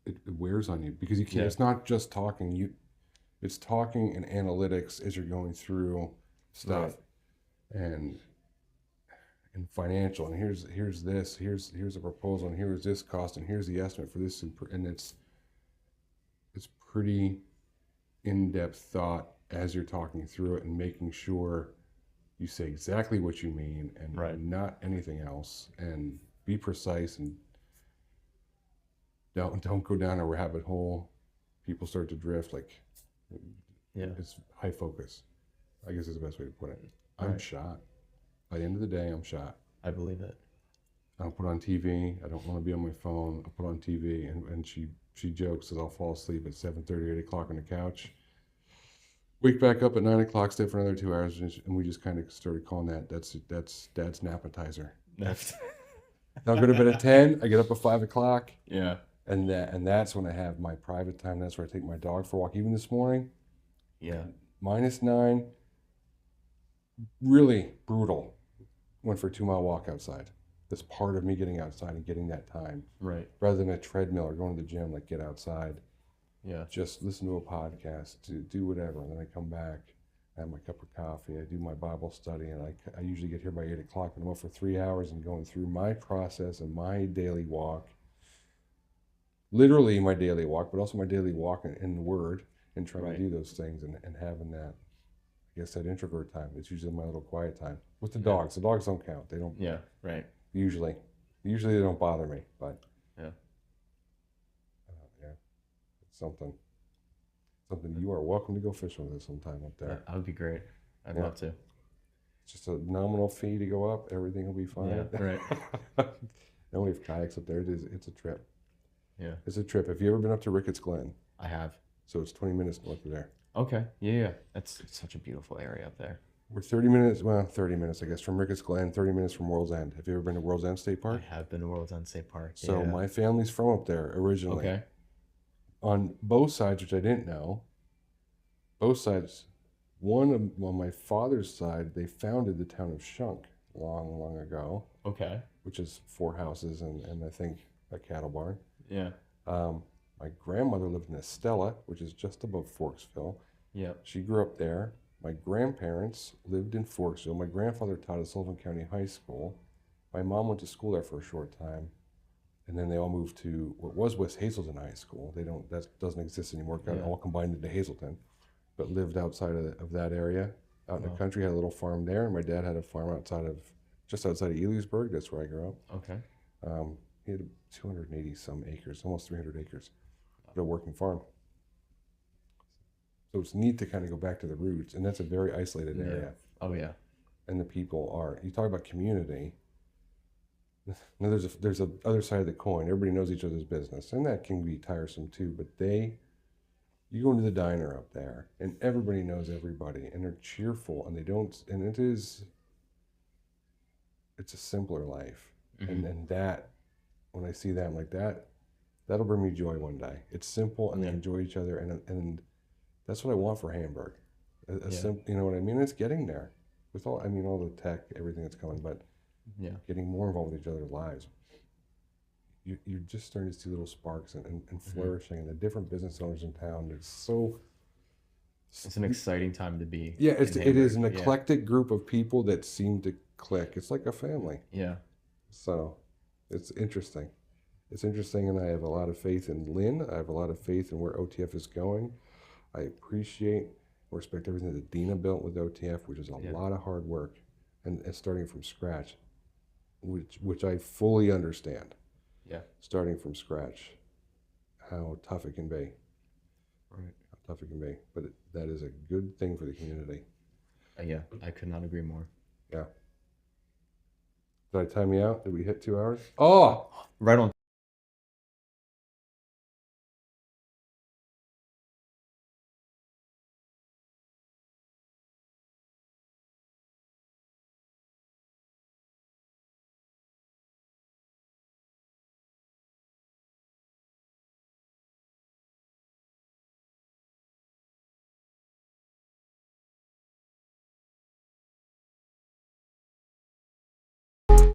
Speaker 2: it wears on you because you can't.
Speaker 3: Yeah.
Speaker 2: It's not just talking. It's talking and analytics as you're going through stuff. And financial, and here's a proposal, and here's this cost, and here's the estimate for this, and it's pretty in-depth thought as you're talking through it and making sure you say exactly what you mean and not anything else, and be precise and don't go down a rabbit hole. People start to drift. Like it's high focus, I guess is the best way to put it. I'm shot. By the end of the day, I'm shot.
Speaker 3: I believe it.
Speaker 2: I don't put on TV. I don't want to be on my phone. I put on TV, and she jokes that I'll fall asleep at 7:30, 8 o'clock on the couch. Wake back up at 9 o'clock, stay for another 2 hours, and we just kind of started calling that's Dad's nappetizer. I'll go to bed at 10. I get up at 5 o'clock.
Speaker 3: Yeah.
Speaker 2: And that's when I have my private time. That's where I take my dog for a walk. Even this morning,
Speaker 3: Yeah.
Speaker 2: -9, really brutal. Went for a 2-mile walk outside. That's part of me getting outside and getting that time.
Speaker 3: Right.
Speaker 2: Rather than a treadmill or going to the gym, like get outside.
Speaker 3: Yeah.
Speaker 2: Just listen to a podcast, to do whatever. And then I come back, I have my cup of coffee, I do my Bible study, and I usually get here by 8 o'clock, and I'm up for 3 hours and going through my process and my daily walk. Literally my daily walk, but also my daily walk in the Word, and trying to do those things and having that, I guess, that introvert time. It's usually my little quiet time. With the dogs. The dogs don't count. They don't.
Speaker 3: Yeah. Right.
Speaker 2: Usually they don't bother me, but
Speaker 3: Yeah.
Speaker 2: it's something you are welcome to go fishing with us sometime up there.
Speaker 3: That would be great. I'd love to.
Speaker 2: It's just a nominal fee to go up. Everything will be fine.
Speaker 3: Yeah. Right.
Speaker 2: And we have kayaks up there. It's a trip.
Speaker 3: Yeah.
Speaker 2: It's a trip. Have you ever been up to Ricketts Glen?
Speaker 3: I have.
Speaker 2: So it's 20 minutes north of there.
Speaker 3: Okay. Yeah. It's such a beautiful area up there.
Speaker 2: We're 30 minutes, I guess, from Ricketts Glen, 30 minutes from World's End. Have you ever been to World's End State Park?
Speaker 3: I have been to World's End State Park.
Speaker 2: So my family's from up there originally.
Speaker 3: Okay.
Speaker 2: On both sides, which I didn't know, both sides, on my father's side, they founded the town of Shunk long, long ago,
Speaker 3: Okay.
Speaker 2: which is 4 houses and I think a cattle barn.
Speaker 3: Yeah.
Speaker 2: My grandmother lived in Estella, which is just above Forksville.
Speaker 3: Yeah.
Speaker 2: She grew up there. My grandparents lived in Forksville. My grandfather taught at Sullivan County High School. My mom went to school there for a short time. And then they all moved to what was West Hazelton High School. That doesn't exist anymore. Got all combined into Hazelton. but lived outside of that area, out in the country. Had a little farm there. And my dad had a farm just outside of Elysburg. That's where I grew up.
Speaker 3: Okay.
Speaker 2: He had 280 some acres, almost 300 acres, but a working farm. So it's neat to kind of go back to the roots, and that's a very isolated area.
Speaker 3: Oh yeah.
Speaker 2: And the people are. You talk about community. Now there's a other side of the coin. Everybody knows each other's business, and that can be tiresome too. But you go into the diner up there, and everybody knows everybody, and they're cheerful, and they don't. And it's a simpler life, and that when I see that, I'm like that'll bring me joy one day. It's simple, and they enjoy each other, and that's what I want for Hamburg. You know what I mean? It's getting there with all the tech, everything that's coming, but getting more involved with each other's lives. You're just starting to see little sparks and flourishing, and the different business owners in town. It's
Speaker 3: an exciting time to be.
Speaker 2: Yeah, it is an eclectic group of people that seem to click. It's like a family.
Speaker 3: Yeah.
Speaker 2: So it's interesting. It's interesting, and I have a lot of faith in Lynn. I have a lot of faith in where OTF is going. I appreciate and respect everything that Dina built with OTF, which is a lot of hard work, and starting from scratch, which I fully understand.
Speaker 3: Yeah.
Speaker 2: Starting from scratch, how tough it can be.
Speaker 3: Right.
Speaker 2: How tough it can be, but that is a good thing for the community.
Speaker 3: Yeah, I could not agree more.
Speaker 2: Yeah. Did I time you out? Did we hit 2 hours? Oh,
Speaker 3: right on.